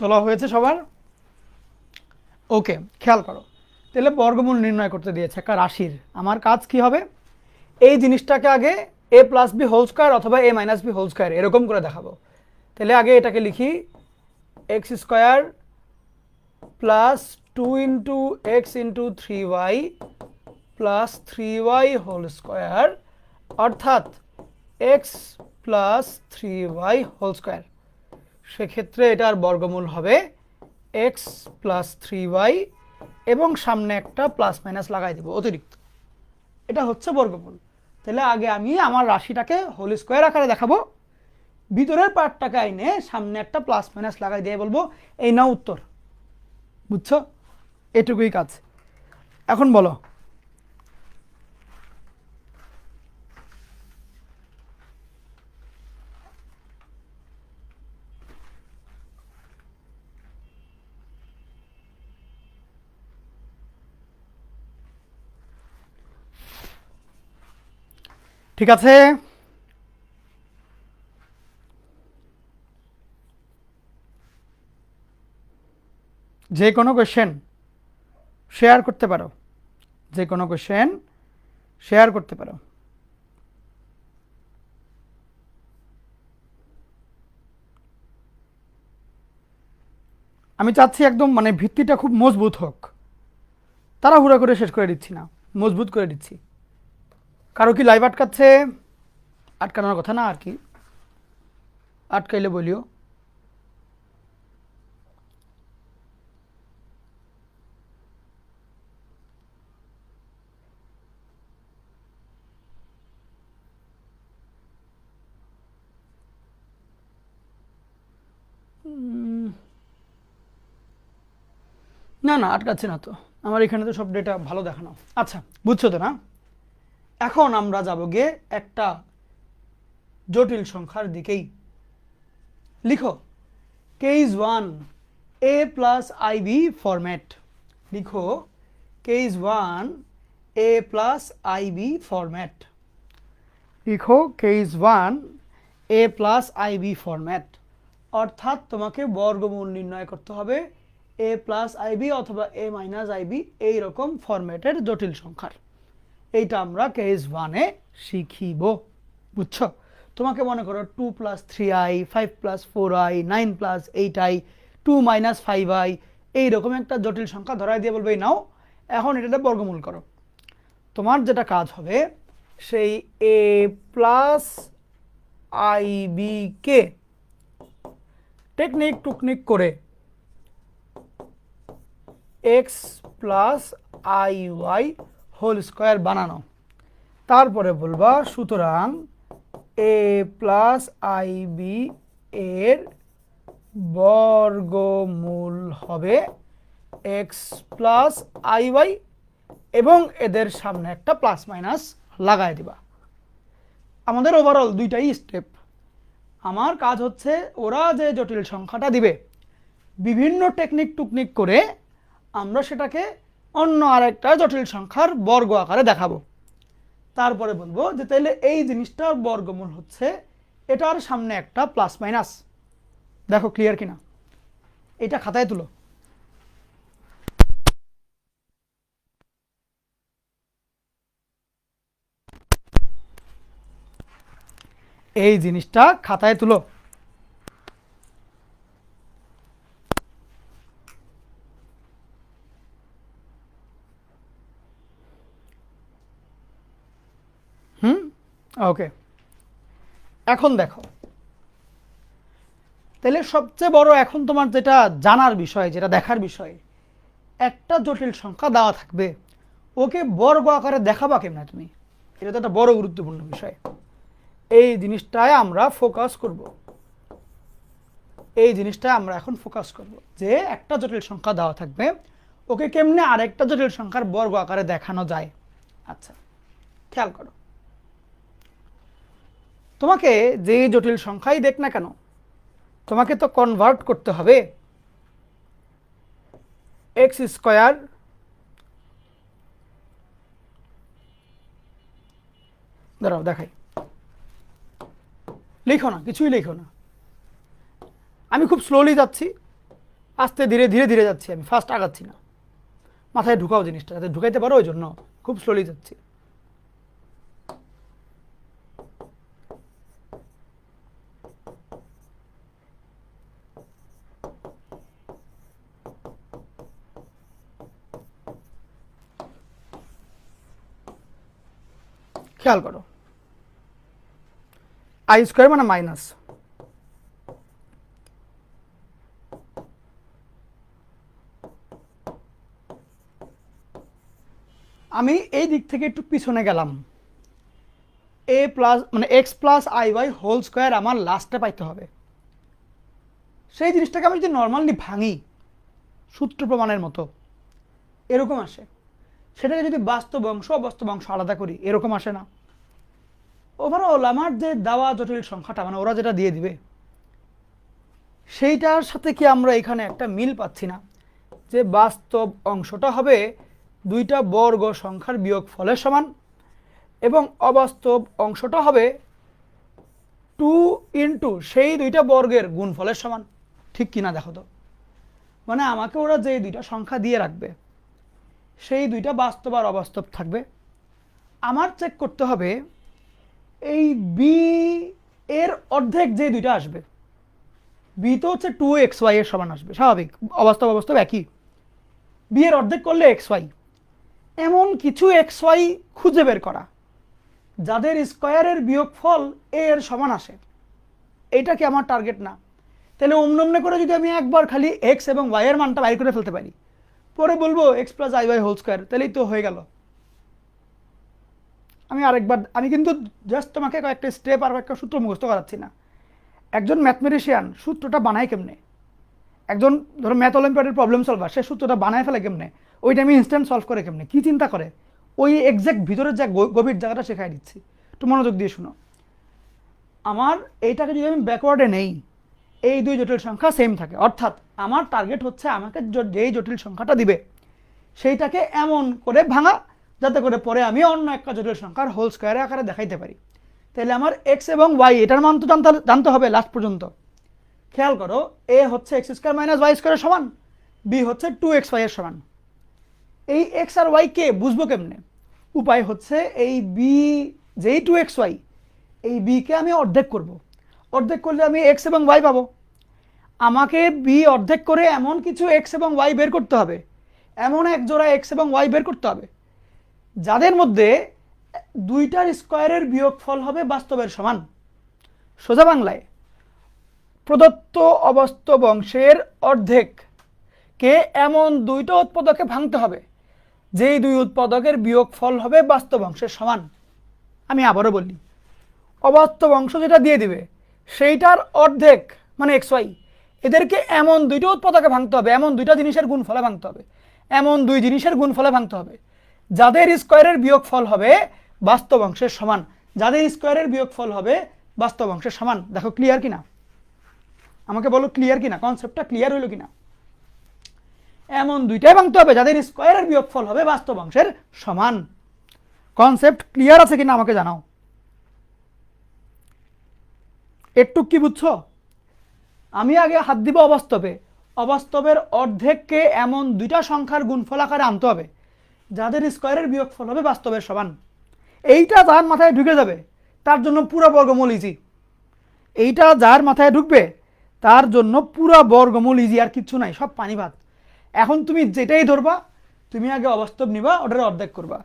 তোলা হয়েছে সবার? ওকে, খেয়াল করো, তাহলে বর্গমূল নির্ণয় করতে দিয়েছে একটা রাশির। আমার কাজ কি হবে, এই জিনিসটাকে আগে a plus b whole square অথবা a minus b whole square এরকম করে দেখাবো। তাহলে আগে এটাকে লিখি x square plus 2 into x into 3y plus 3y whole square, অর্থাৎ x plus 3y whole square. সেক্ষেত্রে এটার বর্গমূল হবে এক্স প্লাস 3y এবং সামনে একটা প্লাস মাইনাস লাগাই দেবো অতিরিক্ত, এটা হচ্ছে বর্গমূল। তাহলে আগে আমি আমার রাশিটাকে হোল স্কোয়ার আকারে দেখাবো, ভিতরের পার্টটাকে আইনে সামনে একটা প্লাস মাইনাস লাগাই দিয়ে বলবো এই নাও উত্তর। বুঝছো? এটুকুই কাজ। এখন বলো ঠিক আছে? যে কোনো কোয়েশ্চেন শেয়ার করতে পারো, যে কোনো কোয়েশ্চেন শেয়ার করতে পারো। আমি চাচ্ছি একদম মানে ভিত্তিটা খুব মজবুত হোক, তাড়াহুড়া করে শেষ করে দিচ্ছি না, মজবুত করে দিচ্ছি। কারো কি লাইভ আটকাচ্ছে? আটকানোর কথা না আর কি, আটকাইলে বলিও। না না, আটকাচ্ছে না তো, আমার এখানে তো সব ডেটা ভালো দেখানো। আচ্ছা, বুঝছো তো না? এখন আমরা যাব গিয়ে একটা জটিল সংখ্যার দিকেই। লিখো case 1 a plus ib format. লিখো case 1 a plus ib format. লিখো case 1 a plus ib format, অর্থাৎ তোমাকে বর্গমূল নির্ণয় করতে হবে a প্লাস আইবি অথবা a মাইনাস আইবি এইরকম ফরম্যাটের জটিল সংখ্যার। এইটা আমরা কেস 1-এ শিখিব। বুঝছো? তোমাকে মনে করো 2 plus 3i 5 plus 4i 9 plus 8i 2 minus 5i এইরকম একটা জটিল সংখ্যা ধরাই দিয়ে বলবে নাও এখন এটাতে বর্গমূল করো। তোমার যেটা কাজ হবে সেই a প্লাস আইবিকে টেকনিক টুকনিক করে x plus I y whole square বানানো। তারপরে বলবা সুতরাং এ প্লাস আই বি এর বর্গমূল হবে এক্স প্লাস আই ওয়াই এবং এদের সামনে একটা প্লাস মাইনাস লাগাই দিবা। আমাদের ওভারঅল দুইটাই স্টেপ। আমার কাজ হচ্ছে ওরা যে জটিল সংখ্যাটা দিবে বিভিন্ন টেকনিক টুকনিক করে আমরা সেটাকে অন্য আরেকটা জটিল সংখ্যার বর্গ আকারে দেখাবো। তারপরে বলবো যে তাহলে এই জিনিসটার বর্গমূল হচ্ছে এটার সামনে একটা প্লাস মাইনাস। দেখো ক্লিয়ার কিনা, এটা খাতায় তুলো। এই জিনিসটা খাতায় তুলো। ওকে, এখন দেখো তাহলে সবচেয়ে বড় এখন তোমার যেটা জানার বিষয়, যেটা দেখার বিষয়, একটা জটিল সংখ্যা দেওয়া থাকবে, ওকে বর্গ আকারে দেখাবা কেমন তুমি? এটা তো একটা বড় গুরুত্বপূর্ণ বিষয়। এই জিনিসটায় আমরা ফোকাস করব, এই জিনিসটায় আমরা এখন ফোকাস করব যে একটা জটিল সংখ্যা দেওয়া থাকবে, ওকে কেমনে আরেকটা জটিল সংখ্যার বর্গ আকারে দেখানো যায়। আচ্ছা খেয়াল করো, তোমাকে যে জটিল সংখ্যাই দেখ না কেন তোমাকে তো কনভার্ট করতে হবে এক্স স্কোয়ার দাঁড়াও দেখাই, লিখো না, কিছুই লিখো না। আমি খুব স্লোলি যাচ্ছি, আস্তে ধীরে ধীরে ধীরে যাচ্ছি, আমি ফাস্ট আগাচ্ছি না। মাথায় ঢুকাও জিনিসটা, যাতে ঢুকাইতে পারো, ওই জন্য খুব স্লোলি যাচ্ছি। খেয়াল করো, আই স্কোয়ার মানে মাইনাস, আমি এই দিক থেকে একটু পিছনে গেলাম, এ প্লাস মানে x plus I y whole square আমার লাস্টে পাইতে হবে। সেই জিনিসটাকে আমি যদি নর্মালি ভাঙি সূত্র প্রমাণের মতো এরকম আসে, সেটাকে যদি বাস্তব অংশ অবাস্তব অংশ আলাদা করি এরকম আসে না। ওভারঅল আমার যে দেওয়া জটিল সংখ্যাটা মানে ওরা যেটা দিয়ে দিবে সেইটার সাথে কি আমরা এখানে একটা মিল পাচ্ছি না, যে বাস্তব অংশটা হবে দুইটা বর্গ সংখ্যার বিয়োগফলের সমান এবং অবাস্তব অংশটা হবে 2 ইন্টু সেই দুইটা বর্গের গুণফলের সমান। ঠিক কিনা দেখো তো, মানে আমাকে ওরা যে দুইটা সংখ্যা দিয়ে রাখবে সেই দুইটা বাস্তব আর অবাস্তব থাকবে। আমার চেক করতে হবে এই বি এর অর্ধেক যে দুইটা আসবে, বি তো হচ্ছে 2xy এর সমান আসবে, স্বাভাবিক, অবাস্তব অবাস্তব একই। বি এর অর্ধেক করলে xy, এমন কিছু xy খুঁজে বের করা যাদের স্কোয়ারের বিয়োগফল এ এর সমান আসে। এইটা কি আমার টার্গেট না? তাহলে অমনমনে করে যদি আমি একবার খালি এক্স এবং ওয়াই এর মানটা বাইর করে ফেলতে পারি, পরে বলবো x plus I y whole square, তাহলেই তো হয়ে গেল। আমি আরেকবার, আমি কিন্তু জাস্ট তোমাকে কয়েকটা স্টেপ আর একটা সূত্র মুখস্থ করাচ্ছি না। একজন ম্যাথমেটিশিয়ান সূত্রটা বানায় কেমনে, একজন ধরো ম্যাথ অলিম্পিয়াডের প্রবলেম সলভার সে সূত্রটা বানায় ফেলে কেমনে, ওইটা আমি ইনস্ট্যান্ট সলভ করে কেমনে, কী চিন্তা করে, ওই এক্স্যাক্ট ভিতরের যে গভীর জায়গাটা শেখাই দিচ্ছি, একটু মনোযোগ দিয়ে শুনো। আমার এইটাকে যদি আমি ব্যাকওয়ার্ডে নেই, এই দুই জটিল সংখ্যা সেম থাকে, অর্থাৎ আমার টার্গেট হচ্ছে আমাকে যেই জটিল সংখ্যাটা দিবে সেইটাকে এমন করে ভাঙা যাতে করে পরে আমি অন্য একটা জটিল সংখ্যার হোল স্কোয়ারের আকারে দেখাইতে পারি। তাহলে আমার এক্স এবং ওয়াই এটার মান তো জানতে হবে লাস্ট পর্যন্ত। খেয়াল করো, এ হচ্ছে এক্স স্কোয়ার মাইনাস ওয়াই স্কোয়ারের সমান, বি হচ্ছে 2xy এর সমান। এই এক্স আর ওয়াই কে বুঝবো কেমনে? উপায় হচ্ছে এই বি যেই 2xy, এই বিকে আমি অর্ধেক করব, অর্ধেক করলে আমি এক্স এবং ওয়াই পাবো। আমাকে বি অর্ধেক করে এমন কিছু এক্স এবং ওয়াই বের করতে হবে, এমন এক জোড়া এক্স এবং ওয়াই বের করতে হবে যাদের মধ্যে দুইটার স্কোয়ারের বিয়োগফল হবে বাস্তবের সমান। সোজা বাংলায় প্রদত্ত অবাস্তব অংশের অর্ধেক কে এমন দুইটা উৎপাদকে ভাঙতে হবে যেই দুই উৎপাদকের বিয়োগফল হবে বাস্তব অংশের সমান। আমি আবারও বলি, অবাস্তব অংশ যেটা দিয়ে দিবে সেইটার অর্ধেক মানে এক্স ওয়াই, এদেরকে এমন দুইটা উৎপাদকে ভাঙতে হবে, এমন দুইটা জিনিসের গুণফলে ভাঙতে হবে, এমন দুই জিনিসের গুণফলে ভাঙতে হবে যাদের স্কোয়ারের বিয়োগফল হবে বাস্তব অংশের সমান, যাদের স্কোয়ারের বিয়োগফল হবে বাস্তব অংশের সমান। দেখো ক্লিয়ার কিনা, আমাকে বলো ক্লিয়ার কিনা, কনসেপ্টটা ক্লিয়ার হইলো কিনা। এমন দুইটাই ভাঙতে হবে যাদের স্কোয়ারের বিয়োগফল হবে বাস্তব অংশের সমান। কনসেপ্ট ক্লিয়ার আছে কিনা আমাকে জানাও। একটু কি বুঝছো? আমি আগে হাত দিব অবাস্তবে, অবাস্তবের অর্ধেককে এমন দুইটা সংখ্যার গুণফল আকারে আনতে হবে যাদের স্কোয়ারের বিয়োগফল হবে বাস্তবের সমান। এইটা যার মাথায় ঢুকে যাবে তার জন্য পুরো বর্গমূল ইজি। এইটা যার মাথায় ঢুকবে তার জন্য পুরো বর্গমূল ইজি, আর কিচ্ছু নাই, সব পানি ভাত। এখন তুমি যেটাই ধরবা, তুমি আগে অবাস্তব নিবা, ওটারে অর্ধেক করবা,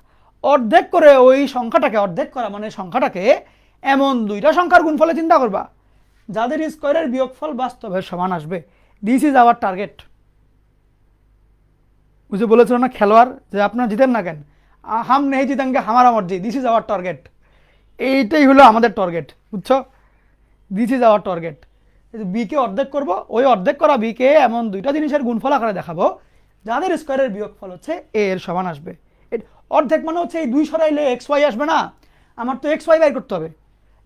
অর্ধেক করে ওই সংখ্যাটাকে, অর্ধেক করা মানে সংখ্যাটাকে এমন দুইটা সংখ্যার গুণফলে চিন্তা করবা যাদের স্কোয়ারের বিয়োগফল বাস্তবের সমান আসবে। This is our target. বুঝে বলেছিল না খেলোয়াড় যে আপনারা জিতেন না কেন, হাম নেই জিতেঙ্গে হামারা মর্জি, দিস ইজ আওয়ার টার্গেট। এইটাই হলো আমাদের টার্গেট, বুঝছো? This is our target. বিকে অর্ধেক করব, ওই অর্ধেক করা বিকে এমন দুইটা জিনিসের গুণফল আকারে দেখাবো যাদের স্কোয়ারের বিয়োগফল হচ্ছে এ এর সমান আসবে। অর্ধেক মানে হচ্ছে এই দুই সরাইলে এক্স ওয়াই আসবে না, আমার তো এক্স ওয়াই বের করতে হবে।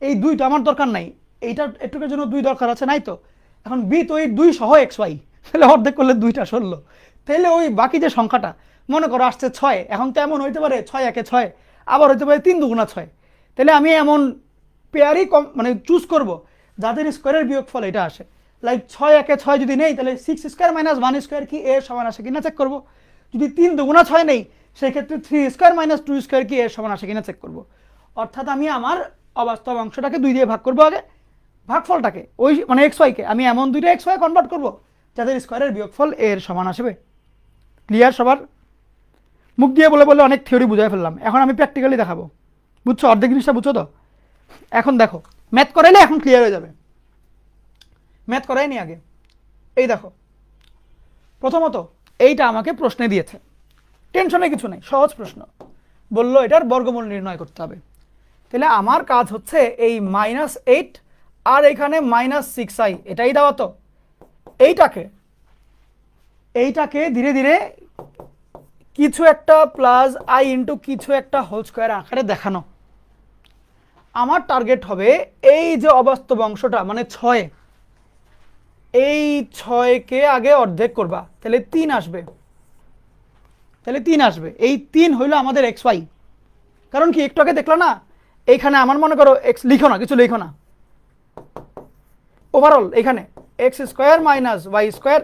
এই দুইটা আমার দরকার নাই, এইটা এটুকুর জন্য দুই দরকার আছে, নাই তো? এখন বি তো এই দুই সহ এক্স ওয়াই, তাহলে অর্ধেক করলে দুইটা সরলো, তাহলে ওই বাকি যে সংখ্যাটা মনে করো আসছে 6, এখন তো এমন হইতে পারে 6 একে 6, আবার হইতে পারে 3 দুগুণা 6, তাহলে আমি এমন পেয়ারই মানে চুজ করব যাদের স্কোয়ারের বিয়োগফল এটা আসে। লাইক 6 একে 6 যদি নেই তাহলে 6 স্কোয়ার মাইনাস 1 স্কোয়ার কি এর সমান আসে কিনা চেক করব। যদি 3 দুগুণা 6 নেই সেক্ষেত্রে 3 স্কোয়ার মাইনাস 2 স্কোয়ার কি এর সমান আসে কিনা চেক করব। অর্থাৎ আমি আমার অবাস্তব অংশটাকে 2 দিয়ে ভাগ করব, আগে ভাগফলটাকে ওই মানে এক্স ওয়াইকে আমি এমন দুইটা এক্স ওয়াই কনভার্ট করব যাদের স্কোয়ারের বিয়োগফল এর সমান আসবে। ক্লিয়ার সবার? মুখ দিয়ে বলে বলে অনেক থিওরি বুঝাই ফেললাম, এখন আমি প্র্যাকটিক্যালি দেখাবো। বুঝছো? অর্ধেক জিনিসটা বুঝছো তো? এখন দেখো, ম্যাথ করাইলে এখন ক্লিয়ার হয়ে যাবে। ম্যাথ করাইনি আগে। এই দেখো, প্রথমত এইটা আমাকে প্রশ্নে দিয়েছে, টেনশনে কিছু নেই, সহজ প্রশ্ন, বললো এটার বর্গমূল নির্ণয় করতে হবে। তাহলে আমার কাজ হচ্ছে এই -8 আর এখানে -6i, এটাই দেওয়া তো। এইটাকে ধীরে ধীরে কিছু একটা প্লাস i ইন্টু কিছু একটা হোল স্কোয়ার আকারে দেখানো। আমার টার্গেট হবে এই যে অবাস্তব অংশটা মানে 6, এই 6কে আগে অর্ধেক করবা, তাহলে 3 আসবে, এই 3 হইলো আমাদের এক্স ওয়াই। কারণ কি একটু আগে দেখলো না, এইখানে আমার মনে করো এক্স লিখো না, কিছু লিখো না, ওভারঅল এখানে x square minus y square,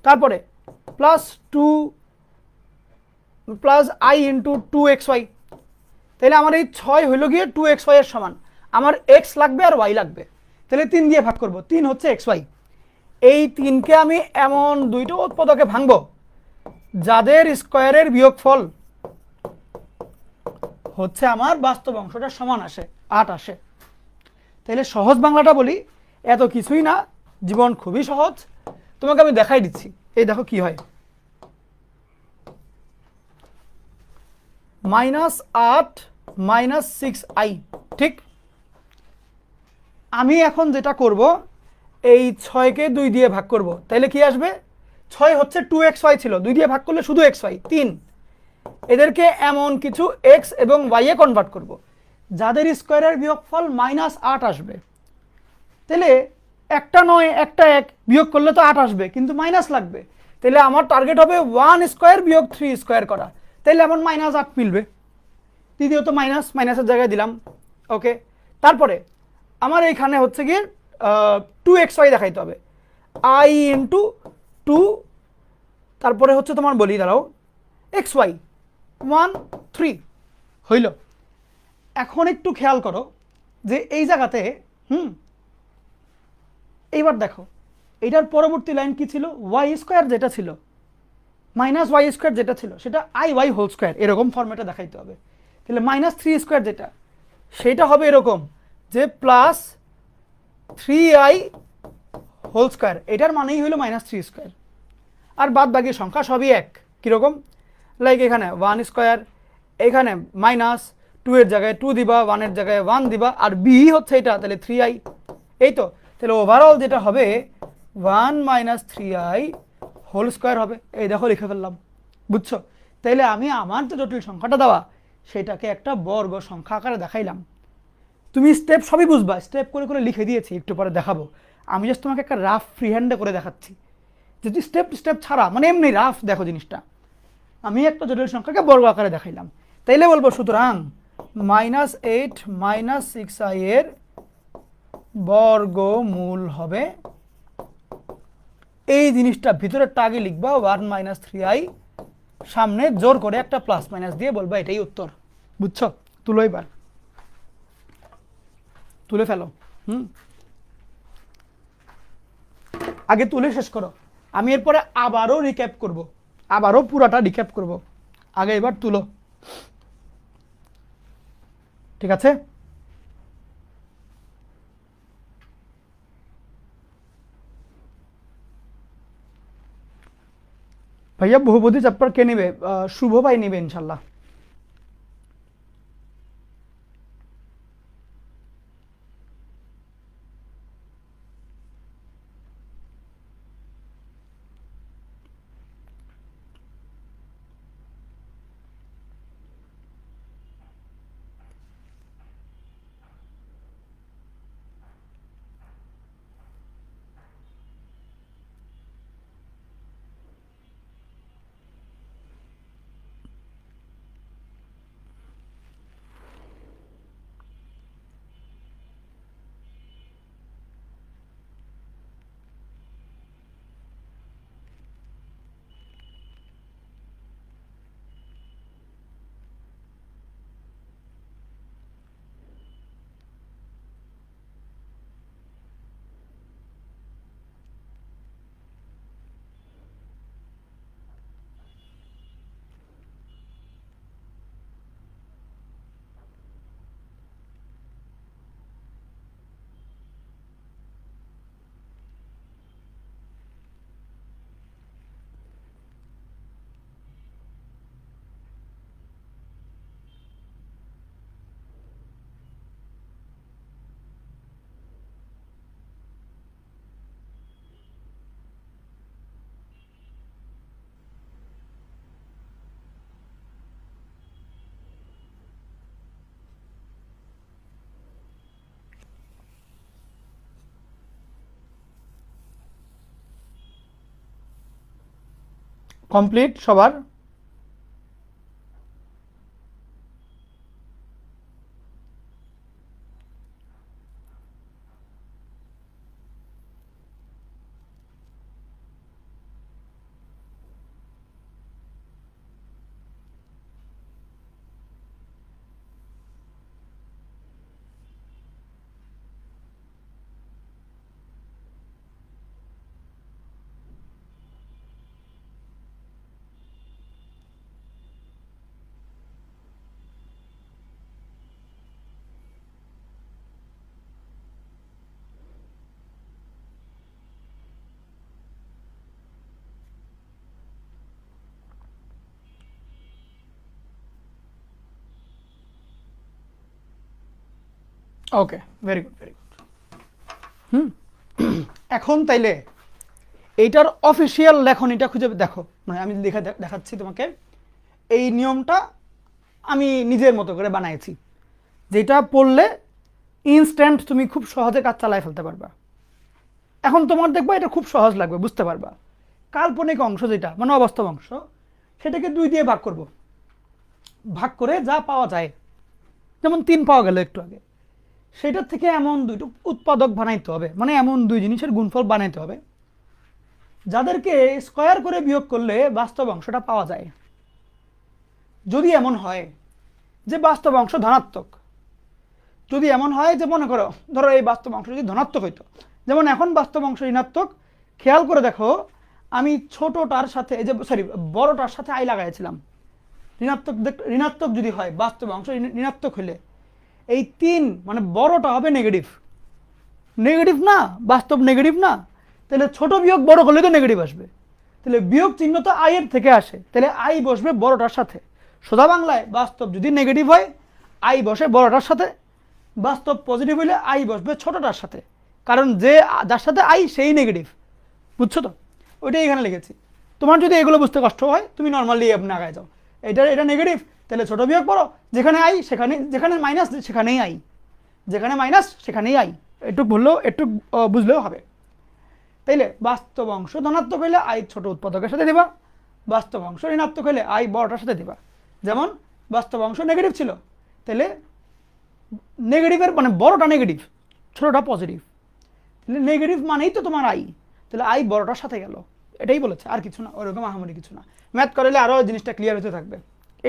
তারপরে +2 প্লাস আই ইন্টু 2xy, তাহলে আমার এই 6 হইল গিয়ে 2xy এর সমান। আমার এক্স লাগবে আর ওয়াই লাগবে, তাহলে 3 দিয়ে ভাগ করব, 3 হচ্ছে xy। এই 3কে আমি এমন দুইটা উৎপাদকে ভাঙবো যাদের স্কোয়ারের বিয়োগফল হচ্ছে আমার বাস্তব অংশটার সমান আসে, 8 আসে। তাহলে সহজ বাংলাটা বলি, এত কিছুই না, জীবন খুবই সহজ, তোমাকে আমি দেখাই দিচ্ছি। এই দেখো কি হয়, -8 -6i, ঠিক? আমি এখন যেটা করব, এই 6কে 2 দিয়ে ভাগ করব, তাহলে কি আসবে? 6 হচ্ছে 2xy ছিল, 2 দিয়ে ভাগ করলে শুধু xy 3। এদেরকে এমন কিছু x এবং y এ কনভার্ট করব যাদের স্কোয়ারের বিয়োগফল -8 আসবে। তাহলে একটা 9 একটা 1 বিয়োগ করলে তো 8 আসবে, কিন্তু মাইনাস লাগবে। তাহলে আমার টার্গেট হবে 1 স্কোয়ার বিয়োগ 3 স্কোয়ার করা, তাহলে এমন -8 মিলবে। দ্বিতীয়ত মাইনাসের জায়গায় দিলাম, ওকে। তারপরে আমার এইখানে হচ্ছে গিয়ে 2xy দেখাইতে হবে, i ইন্টু 2, তারপরে হচ্ছে তোমার বলি দাঁড়াও xy 1 3 হইল। এখন একটু খেয়াল করো যে এই জায়গাতে এইবার দেখো এইটার পরবর্তী লাইন কি ছিল? ওয়াই স্কোয়ার যেটা ছিল মাইনাস ওয়াই স্কোয়ার যেটা ছিল সেটা আই ওয়াই হোল স্কোয়ার, এরকম ফর্মেটে দেখাইতে হবে। তাহলে -3 স্কোয়ার যেটা, সেটা হবে এরকম যে +3i হোল স্কোয়ার, এটার মানেই হলো -3 স্কোয়ার। আর বাদ বাকি সংখ্যা সবই এক, কীরকম? লাইক এখানে 1 স্কোয়ার, এখানে -2 এর জায়গায় 2 দিবা, 1 এর জায়গায় 1 দিবা, আর বি হচ্ছে এটা, তাহলে 3i। এই তো, তাহলে ওভারঅল যেটা হবে 1 - 3i হোল স্কোয়ার হবে। এই দেখো লিখে ফেললাম, বুঝছো? তাইলে আমি আমার যে জটিল সংখ্যাটা দেওয়া সেটাকে একটা বর্গ সংখ্যা আকারে দেখাইলাম। তুমি স্টেপ সবই বুঝবা, স্টেপ করে করে লিখে দিয়েছি, একটু পরে দেখাবো। আমি জাস্ট তোমাকে একটা রাফ ফ্রি হ্যান্ডে করে দেখাচ্ছি, যদি স্টেপ স্টেপ ছাড়া মানে এমনি রাফ দেখো জিনিসটা। আমি একটা জটিল সংখ্যাকে বর্গ আকারে দেখাইলাম, তাইলে বলবো সুতরাং -8 - 6i এর বর্গমূল হবে, এই জিনিসটা ভিতরেরটা আগে লিখবা 1 - 3i, সামনে জোর করে একটা প্লাস মাইনাস দিয়ে বলবা এটাই উত্তর, বুঝছো? তুলো এবার, তুলে ফেলো। আগে তুলে শেষ করো, আমি এরপরে আবারও রিক্যাপ করব, আবারও পুরাটা রিক্যাপ করব, আগে এবার তুলো, ঠিক আছে? ভাইয়া বহুপদী চ্যাপ্টার কে নেবে? শুভ ভাই নেবে ইনশাল্লাহ। কমপ্লিট সবার? ওকে, ভেরি গুড, ভেরি গুড। এখন তাইলে এইটার অফিসিয়াল লেখনীটা খুঁজে দেখো, মানে আমি দেখাচ্ছি তোমাকে। এই নিয়মটা আমি নিজের মতো করে বানাইছি, যেটা পড়লে ইনস্ট্যান্ট তুমি খুব সহজে কাজ চালায় ফেলতে পারবা। এখন তোমার দেখবা এটা খুব সহজ লাগবে, বুঝতে পারবা। কাল্পনিক অংশ যেটা মানে অবাস্তব অংশ, সেটাকে 2 দিয়ে ভাগ করব, ভাগ করে যা পাওয়া যায়, যেমন 3 পাওয়া গেল একটু আগে, সেটার থেকে এমন 2টো উৎপাদক বানাইতে হবে, মানে এমন 2 জিনিসের গুণফল বানাইতে হবে যাদেরকে স্কয়ার করে বিয়োগ করলে বাস্তব অংশটা পাওয়া যায়। যদি এমন হয় যে বাস্তব অংশ ধনাত্মক, যদি এমন হয় যে মনে করো ধরো এই বাস্তব অংশ যদি ধনাত্মক হইতো, যেমন এখন বাস্তব অংশ ঋণাত্মক, খেয়াল করে দেখো আমি ছোটটার সাথে এই যে বড়টার সাথে আই লাগাইছিলাম, ঋণাত্মক যদি হয় বাস্তব অংশ ঋণাত্মক হলে এই 3 মানে বড়টা হবে নেগেটিভ, নেগেটিভ না, বাস্তব নেগেটিভ না, তাহলে ছোট বিয়োগ বড় করলে তো নেগেটিভ আসবে, তাহলে বিয়োগ চিহ্ন তো আই এর থেকে আসে, তাহলে আই বসবে বড়টার সাথে। সোজা বাংলায় বাস্তব যদি নেগেটিভ হয় আই বসে বড়টার সাথে, বাস্তব পজিটিভ হলে আই বসবে ছোটটার সাথে, কারণ যার সাথে আই সেই নেগেটিভ, বুঝছো তো? ওইটাই এখানে লিখেছি। তোমার যদি এগুলো বুঝতে কষ্ট হয় তুমি নর্মালি এমনি আগায় যাও। এটা নেগেটিভ, তাহলে ছোট বিয়োগ পড়ো, যেখানে আই সেখানে, যেখানে মাইনাস সেখানেই আই, যেখানে মাইনাস সেখানেই আই। একটু বললেও একটু বুঝলেও হবে। তাইলে বাস্তব অংশ ধনাত্মক হইলে আই ছোট উৎপাদকের সাথে দিবা, বাস্তব অংশ ঋণাত্মক হইলে আই বড়টার সাথে দিবা। যেমন বাস্তব অংশ নেগেটিভ ছিল, তাহলে নেগেটিভের মানে বড়টা নেগেটিভ, ছোটটা পজিটিভ, তাহলে নেগেটিভ মানেই তো তোমার আই, তাহলে আই বড়টার সাথে গেল। এটাই বলেছে, আর কিছু না, ওরকম আহামরি কিছু না। ম্যাথ করলে আরও জিনিসটা ক্লিয়ার হতে থাকবে।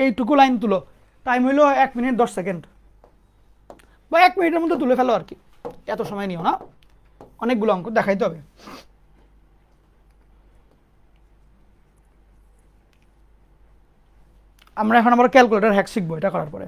এইটুকু লাইন তুলো, টাইম হইলো 1 মিনিট 10 সেকেন্ড, বা 1 মিনিটের মধ্যে তুলে ফেলো আর কি, এত সময় নিও না, অনেকগুলো অঙ্ক দেখাইতে হবে। আমরা এখন আবার ক্যালকুলেটর হ্যাক শিখবো এটা করার পরে।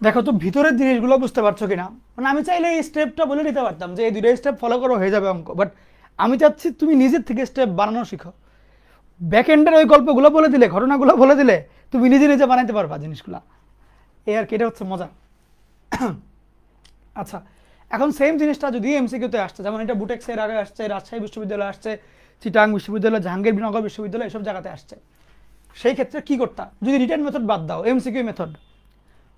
দেখো তো ভিতরের জিনিসগুলো বুঝতে পারছো কিনা। মানে আমি চাইলে এই স্টেপটা বলে দিতে পারতাম যে এই দুটো স্টেপ ফলো করো হয়ে যাবে অঙ্ক, বাট আমি চাচ্ছি তুমি নিজের থেকে স্টেপ বানানো শিখো। ব্যাক এন্ডের ওই গল্পগুলো বলে দিলে, ঘটনাগুলো বলে দিলে তুমি নিজে নিজে বানাইতে পারবা জিনিসগুলা, এই আর কি, এটা হচ্ছে মজা। আচ্ছা, এখন সেম জিনিসটা যদি এমসিকিউতে আসছে, যেমন এটা বুটেক্সের আগে আসছে, রাজশাহী বিশ্ববিদ্যালয়ে আসছে, চিটাং বিশ্ববিদ্যালয়, জাহাঙ্গীরনগর বিশ্ববিদ্যালয়, এসব জায়গাতে আসছে, সেই ক্ষেত্রে কি করতা? যদি রিটার্ন মেথড বাদ দাও, এমসিকিউ মেথড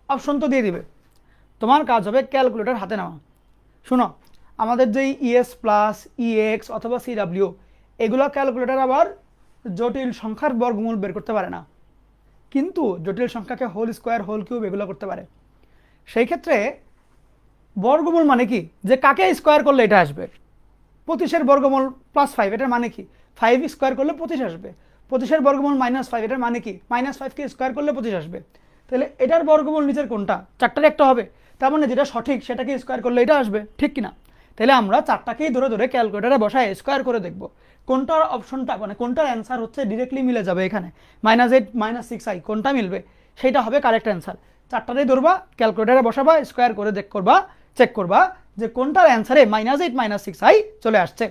অপশন তো দিয়ে দিবে, তোমার কাজ হবে ক্যালকুলেটর হাতে নেওয়া। শুনো, আমাদের যেই ইএস প্লাস, ইএক্স অথবা সিডাব্লিউ, এগুলো ক্যালকুলেটর আবার জটিল সংখ্যার বর্গমূল বের করতে পারে না, কিন্তু জটিল সংখ্যাকে হোল স্কোয়ার, হোল কিউব এগুলো করতে পারে। সেই ক্ষেত্রে বর্গমূল মানে কি, যে কাকে স্কোয়ার করলে এটা আসবে। 25-এর বর্গমূল +5, এটার মানে কি 5 স্কোয়ার করলে 25 আসবে। 25-এর বর্গমূল -5, এটার মানে কি -5কে স্কোয়ার করলে 25 আসবে। তাহলে এটার বর্গমূল নিচের কোনটা, চারটার একটা হবে, তার মানে যেটা সঠিক সেটাকে স্কোয়ার করলে এটা আসবে, ঠিক কিনা? তাহলে আমরা চারটাকেই ধরে ধরে ক্যালকুলেটারে বসায় স্কোয়ার করে দেখব কোনটার অপশনটা, মানে কোনটার অ্যান্সার হচ্ছে ডিরেক্টলি মিলে যাবে এখানে, -8 -6i কোনটা মিলবে, সেইটা হবে কারেক্ট অ্যান্সার। চারটাতেই ধরবা, ক্যালকুলেটারে বসাবা, স্কোয়ার করে চেক করবা যে কোনটার অ্যান্সারে -8 -6i চলে আসছে।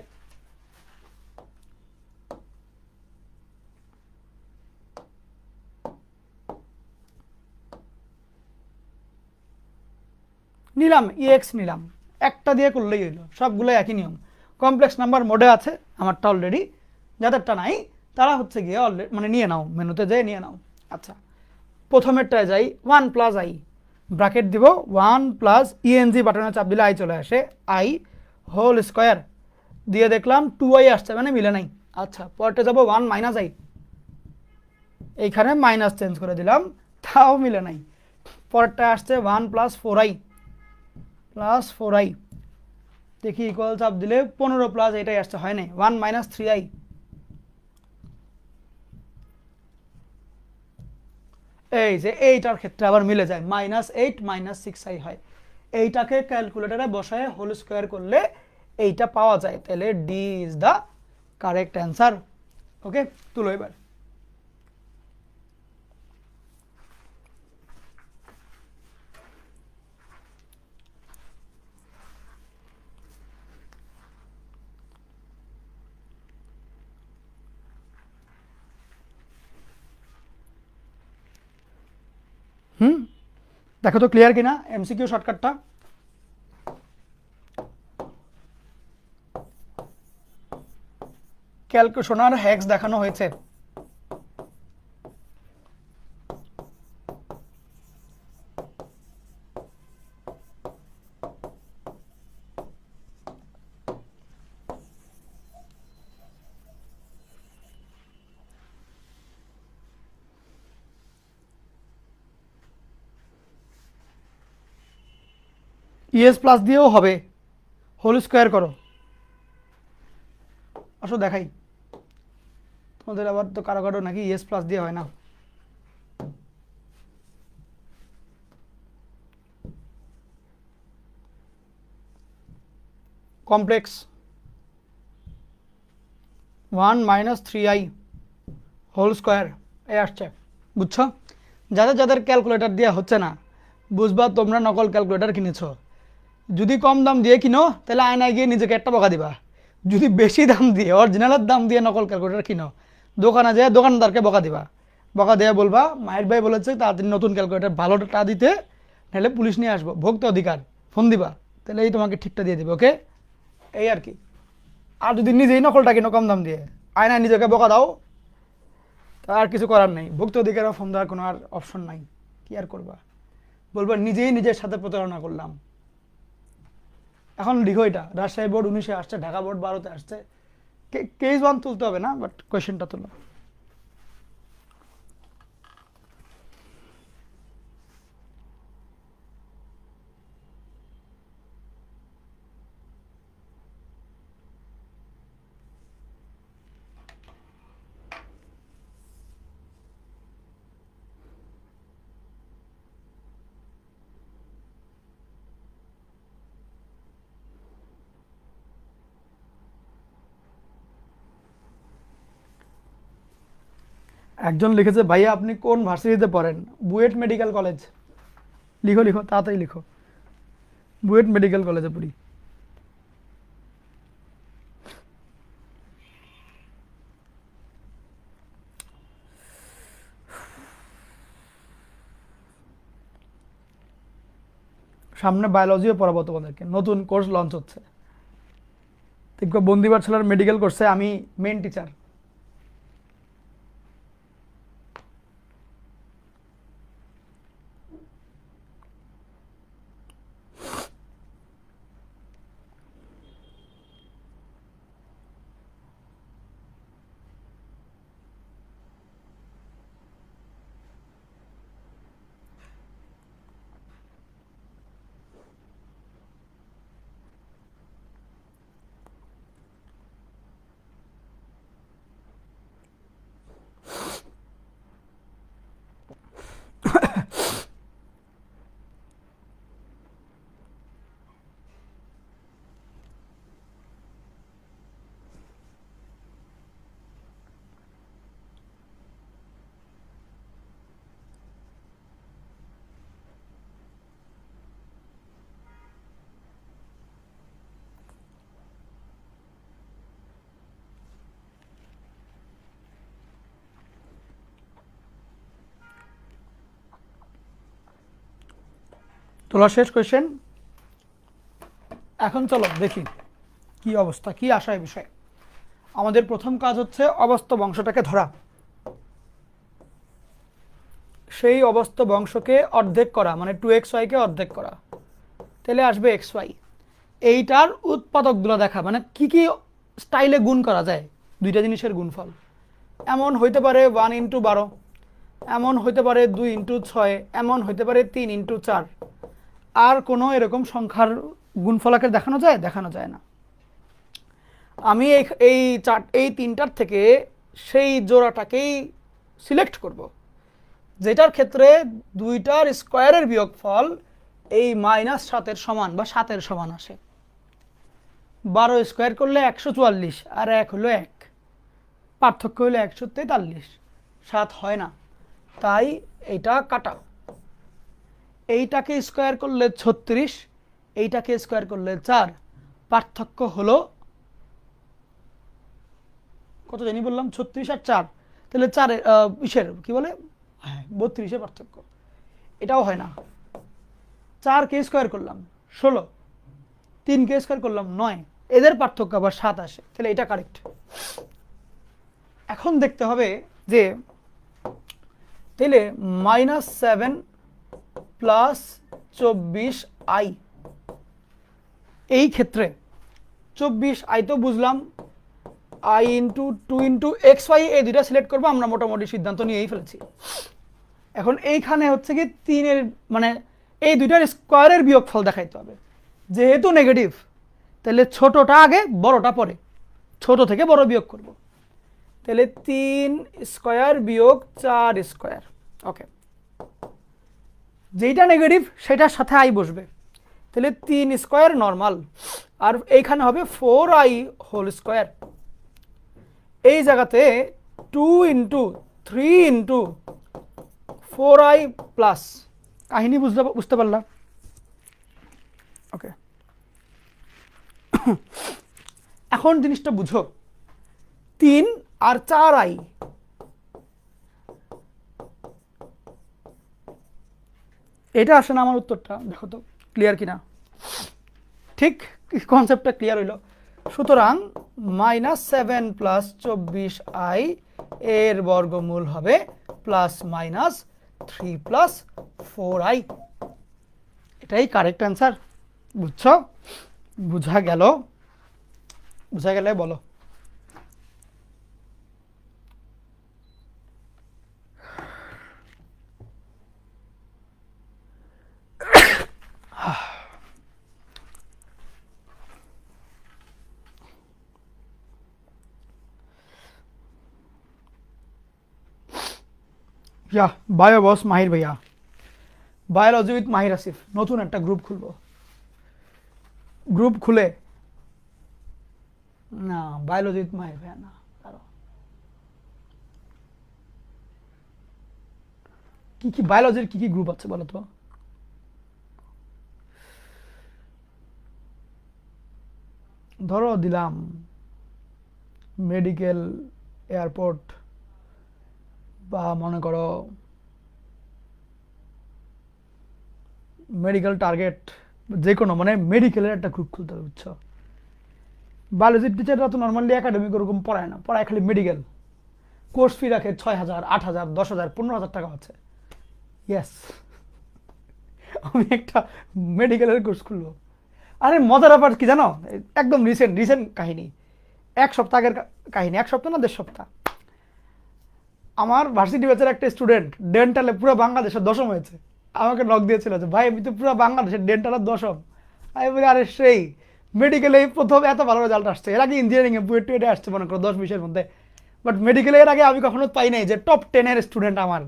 নিলাম ইএক্স নিলাম, একটা দিয়ে করলেই হইলো, সবগুলো একই নিয়ম। কমপ্লেক্স নাম্বার মোডে আছে আমারটা অলরেডি, যাদেরটা নাই তারা হচ্ছে গিয়ে অলরেডি মানে নিয়ে নাও, মেনুতে যেয়ে নিয়ে নাও। আচ্ছা, প্রথমেরটায় যাই, 1 + i, ব্র্যাকেট দিব 1 + ইএনজি বাটনে চাপ দিলে আই চলে আসে, আই হোল স্কোয়ার দিয়ে দেখলাম 2i আসছে, মানে মিলে নাই। আচ্ছা, পরটা যাব 1 - i, এইখানে মাইনাস চেঞ্জ করে দিলাম, তাও মিলে নাই। পরটা আসছে 1 + 4i, দেখি ইকুয়াল চাপ দিলে 15 এটাই আসছে, হয় নাই, 1 - 3i। এই যে এইটার ক্ষেত্রে আবার মিলে যায়, -8 -6i হয়। এইটাকে ক্যালকুলেটরে বসায় হোল স্কোয়ার করলে এইটা পাওয়া যায়, তাহলে D is the correct answer. Okay, তুলো এবার। দেখো তো ক্লিয়ার কিনা এমসিকিউ শর্টকাটটা। ক্যালকুলেশনার হ্যাক্স দেখানো হয়েছে। ইএস প্লাস দিয়েও হবে, হোল স্কোয়ার করো। আসো দেখাই, তোমাদের আবার তো কারো কারো নাকি ইএস প্লাস দিয়ে হয় না। কমপ্লেক্স 1 - 3i হোল স্কোয়ার এ আসছে, বুঝছো? যাদের যাদের ক্যালকুলেটর দিয়ে হচ্ছে না, বুঝবা তোমরা নকল ক্যালকুলেটর কিনেছো। যদি কম দাম দিয়ে কিনো তাহলে আয়নায় গিয়ে নিজেকে একটা বকা দিবা, যদি বেশি দাম দিয়ে অরিজিনালের দাম দিয়ে নকল ক্যালকুলেটর কিনো, দোকানে যেয়ে দোকানদারকে বকা দিবা, বকা দিয়ে বলবা মাহির ভাই বলেছে তাড়াতাড়ি নতুন ক্যালকুলেটর ভালোটা দিতে, নাহলে পুলিশ নিয়ে আসবো, ভোক্তা অধিকার, ফোন দিবা, তাহলে এই তোমাকে ঠিকটা দিয়ে দিবে। ওকে, এই আর কি। আর যদি নিজেই নকলটা কিনো কম দাম দিয়ে, আয়নায় নিজেকে বকা দাও, তা আর কিছু করার নেই, ভোক্তা অধিকার ফোন দেওয়ার কোনো আর অপশন নাই, কি আর করবা, বলবা নিজেই নিজের সাথে প্রতারণা করলাম। এখন লিখো এটা, রাজশাহী বোর্ড 19-এ আসছে, ঢাকা বোর্ড 12-তে আসছে, কেস 1 তুলতে হবে না, বাট কোয়েশ্চেনটা তুলো। একজন লিখেছে ভাইয়া আপনি কোন ভার্সিটিতে পড়েন? BUET medical college. লিখো লিখো, তাড়াতাড়ি লিখো, বুয়েট মেডিকেল কলেজে পড়ি। সামনে বায়োলজিও পড়াবো তোমাদেরকে, নতুন কোর্স লঞ্চ হচ্ছে। দেখবো বন্দিবার ছেলের মেডিকেল কোর্সে আমি মেন টিচার। তোলা শেষ কোয়েশ্চেন। এখন চলো দেখি কি অবস্থা, কি আশায় বিষয়। আমাদের প্রথম কাজ হচ্ছে অবস্ত বংশটাকে ধরা, সেই অবস্ত বংশকে অর্ধেক করা, মানে 2xy-কে অর্ধেক করা, তাহলে আসবে xy। এইটার উৎপাদকগুলো দেখা, মানে কি কি স্টাইলে গুণ করা যায় দুইটা জিনিসের গুণফল। এমন হইতে পারে 1 × 12, এমন হইতে পারে 2 × 6, এমন হইতে পারে 3 × 4। আর কোনো এরকম সংখ্যার গুণফলাকে দেখানো যায়? দেখানো যায় না। আমি এই তিনটার থেকে সেই জোড়াটাকেই সিলেক্ট করব, যেটার ক্ষেত্রে দুইটার স্কোয়ারের বিয়োগফল এই -7-এর সমান বা 7-এর সমান আসে। 12 স্কোয়ার করলে 144, আর 1 হলো 1, পার্থক্য হলো 143, 7 হয় না, তাই এইটা কাটা। এইটাকে স্কোয়ার করলে 36, এইটাকে স্কোয়ার করলে 4, পার্থক্য হলো কত জানি বললাম, 36 আর 4, তাহলে 4 ইসের কি বলে, হ্যাঁ 32-এর পার্থক্য। এটাও হয় না। 4-কে স্কোয়ার করলাম 16, 3-কে স্কোয়ার করলাম 9, এদের পার্থক্য আবার 7 আসে, তাহলে এটা কারেক্ট। এখন দেখতে হবে যে তাহলে -7 + 24i, এই ক্ষেত্রে 24i তো বুঝলাম, i × 2 × xy এই দুইটা সিলেক্ট করবো, আমরা মোটামুটি সিদ্ধান্ত নিয়েই ফেলেছি। এখন এইখানে হচ্ছে কি 3-এর মানে এই দুইটার স্কোয়ারের বিয়োগফল দেখাইতে হবে। যেহেতু নেগেটিভ তাহলে ছোটটা আগে বড়টা পরে, ছোট থেকে বড় বিয়োগ করব। তাহলে 3 স্কয়ার বিয়োগ 4 স্কয়ার। ওকে, যেইটা নেগেটিভ সেটার সাথে আই বসবে, তাহলে 3 স্কয়ার নর্মাল, আর এইখানে হবে 4i হোল স্কয়ার। এই জায়গাতে 2 ইন্টু 3 ইন্টু 4i প্লাস, কাহিনী বুঝতে পারলাম? ওকে, এখন জিনিসটা বুঝো, 3 আর 4i, এটা আসে না আমার উত্তরটা, দেখো তো ক্লিয়ার কিনা। ঠিক কনসেপ্টটা ক্লিয়ার হইল। সুতরাং -7 প্লাস 24i এর বর্গমূল হবে প্লাস মাইনাস 3 প্লাস 4i। এটাই কারেক্ট অ্যান্সার। বুঝছো? বুঝা গেল? বুঝা গেলে বলো। বায়ো বস মাহির ভাইয়া, বায়োলজি উইথ মাহির আসিফ, নতুন একটা গ্রুপ খুলবো। গ্রুপ খুলে, না বায়োলজি উইথ মাহির ভাইয়া না, কি কি বায়োলজির কি কি গ্রুপ আছে বলো তো? ধরো দিলাম মেডিকেল, এয়ারপোর্ট, বা মনে করো মেডিকেল টার্গেট, যে কোনো মানে মেডিকেলের একটা গ্রুপ খুলতে হবে। বুঝছো? বায়োলজির টিচাররা তো নর্মালি একাডেমিক ওরকম পড়ায় না, পড়ায় খালি মেডিকেল। কোর্স ফি রাখে 6,000, 8,000, 10,000, 15,000 টাকা আছে। ইয়েস, আমি একটা মেডিকেলের কোর্স খুলবো। আরে মজার ব্যাপার কি জানো, একদম রিসেন্ট কাহিনী, 1 সপ্তাহ আগের কাহিনী, 1 সপ্তাহ না 1.5 সপ্তাহ। আমার ভার্সিটি ব্যাচের একটা স্টুডেন্ট ডেন্টালে পুরো বাংলাদেশের 10ম হয়েছে, আমাকে নক দিয়েছিল যে ভাই আমি তো পুরো বাংলাদেশের ডেন্টালের 10ম। আমি বলি আরে সেই মেডিকেলে প্রথম এত ভালো রেজাল্ট আসছে, এর আগে ইঞ্জিনিয়ারিংয়ে বুয়েটে আসছে মনে করো 10-20-এর মধ্যে, বাট মেডিকেলে এর আগে আমি কখনো পাই নাই যে টপ 10-এর স্টুডেন্ট আমার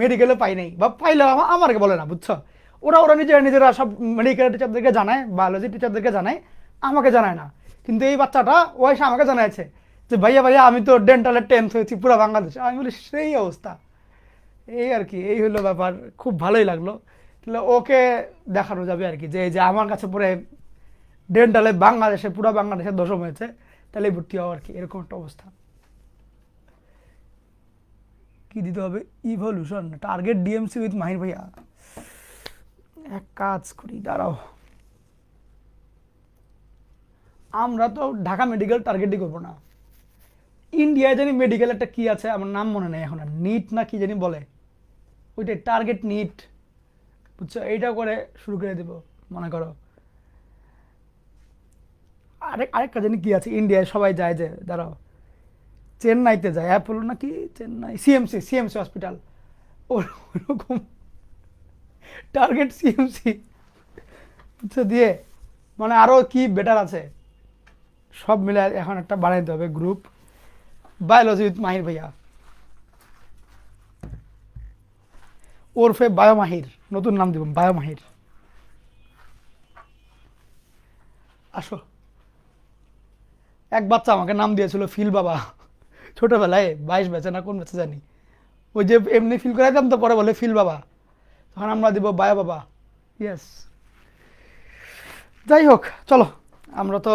মেডিকেলে পাই নাই, বা পাইলেও আমাকে বলে না। বুঝছো? ওরা নিজেরা সব মেডিকেল টিচারদেরকে জানায়, বায়োলজি টিচারদেরকে জানায়, আমাকে জানায় না। কিন্তু এই বাচ্চাটা ও এসে আমাকে জানাইছে যে ভাইয়া আমি তো ডেন্টালের 10th হয়েছি পুরো বাংলাদেশে। আমি বলি সেই অবস্থা। এই আর কি, এই হলো ব্যাপার। খুব ভালোই লাগলো। তাহলে ওকে দেখানো যাবে আর কি যে এই যে আমার কাছে পুরো ডেন্টালে বাংলাদেশে পুরো বাংলাদেশে 10ম হয়েছে, তাহলে ভর্তি হওয়া আর কি, এরকম একটা অবস্থা। কি দিতে হবে? ইভলিউশন টার্গেট ডিএমসি উইথ মাহির ভাইয়া। এক কাজ করি, দাঁড়াও, আমরা তো ঢাকা মেডিকেল টার্গেটই করবো না। ইন্ডিয়ায় জানি মেডিকেল একটা কি আছে, আমার নাম মনে নেই এখন, আর নিট না কি জানি বলে, ওইটাই টার্গেট নিট। বুঝছো? এইটা করে শুরু করে দেব মনে করো। আরেকটা জানি কি আছে, ইন্ডিয়ায় সবাই যায় যে, দাঁড়াও, চেন্নাইতে যায় অ্যাপোলো নাকি, চেন্নাই সিএমসি হসপিটাল, ওরকম টার্গেট সিএমসি। বুঝছো? দিয়ে মানে আরও কি বেটার আছে, সব মিলে এখন একটা বানাইতে হবে গ্রুপ, বায়োলজি উইথ মাহির ভাইয়া ওরফে বায়োমাহির, নতুন নাম দিব বায়োমাহির। আসো, এক বাচ্চা আমাকে নাম দিয়েছিল ফিল বাবা, ছোটবেলায় 22 ব্যাচে না কোন ব্যাচে জানি, ওই যে এমনি ফিল করাইতাম তো পরে বলে ফিল বাবা, তখন আমরা দিব বায়ো বাবা। ইয়েস, যাই হোক চলো, আমরা তো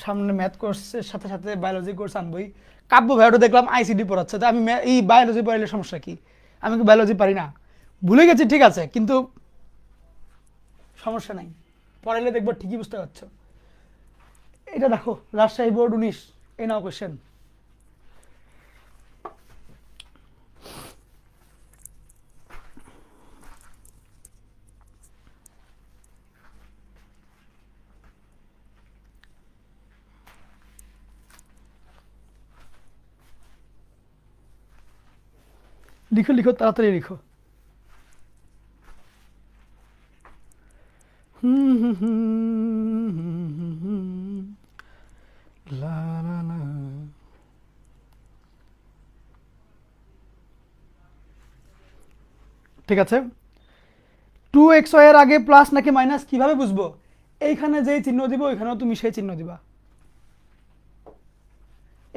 সামনে ম্যাথ কোর্সের সাথে সাথে বায়োলজি কোর্স আনবই। কাব্য ভাইয়াটা দেখলাম আইসিডি পড়াচ্ছে, তো আমি এই বায়োলজি পড়াইলে সমস্যা কি? আমি কি বায়োলজি পারি না? ভুলে গেছি ঠিক আছে, কিন্তু সমস্যা নাই, পড়াইলে দেখবো ঠিকই বুঝতে পারছো। এটা দেখো, রাজশাহী বোর্ড 19, এই নাও কোয়েশ্চেন। লিখো লিখো, তাড়াতাড়ি লিখো। হুম হুম হুম ঠিক আছে, 2xy এর আগে প্লাস নাকি মাইনাস কিভাবে বুঝবো? এইখানে যেই চিহ্ন দিব ওইখানেও তুমি সেই চিহ্ন দিবা।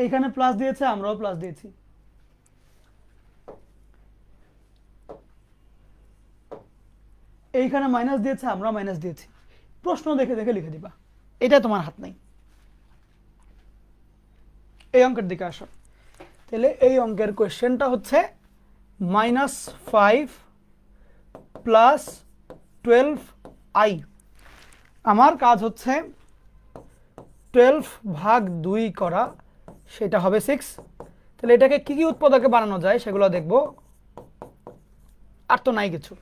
এইখানে প্লাস দিয়েছে, আমরাও প্লাস দিয়েছি। এইখানে মাইনাস দিয়েছে, আমরা মাইনাস দিয়েছি। প্রশ্ন দেখে দেখে লিখে দিবা, এটা তোমার হাত নাই। এই অঙ্কের দিকে আসো। তাহলে এই অঙ্কের কোয়েশ্চেনটা হচ্ছে -5 প্লাস 12i। আমার কাজ হচ্ছে 12 ভাগ 2 করা, সেটা হবে 6। তাহলে এটাকে কি কি উৎপাদকে বানানো যায় সেগুলো দেখব, আর তো নাই কিছু।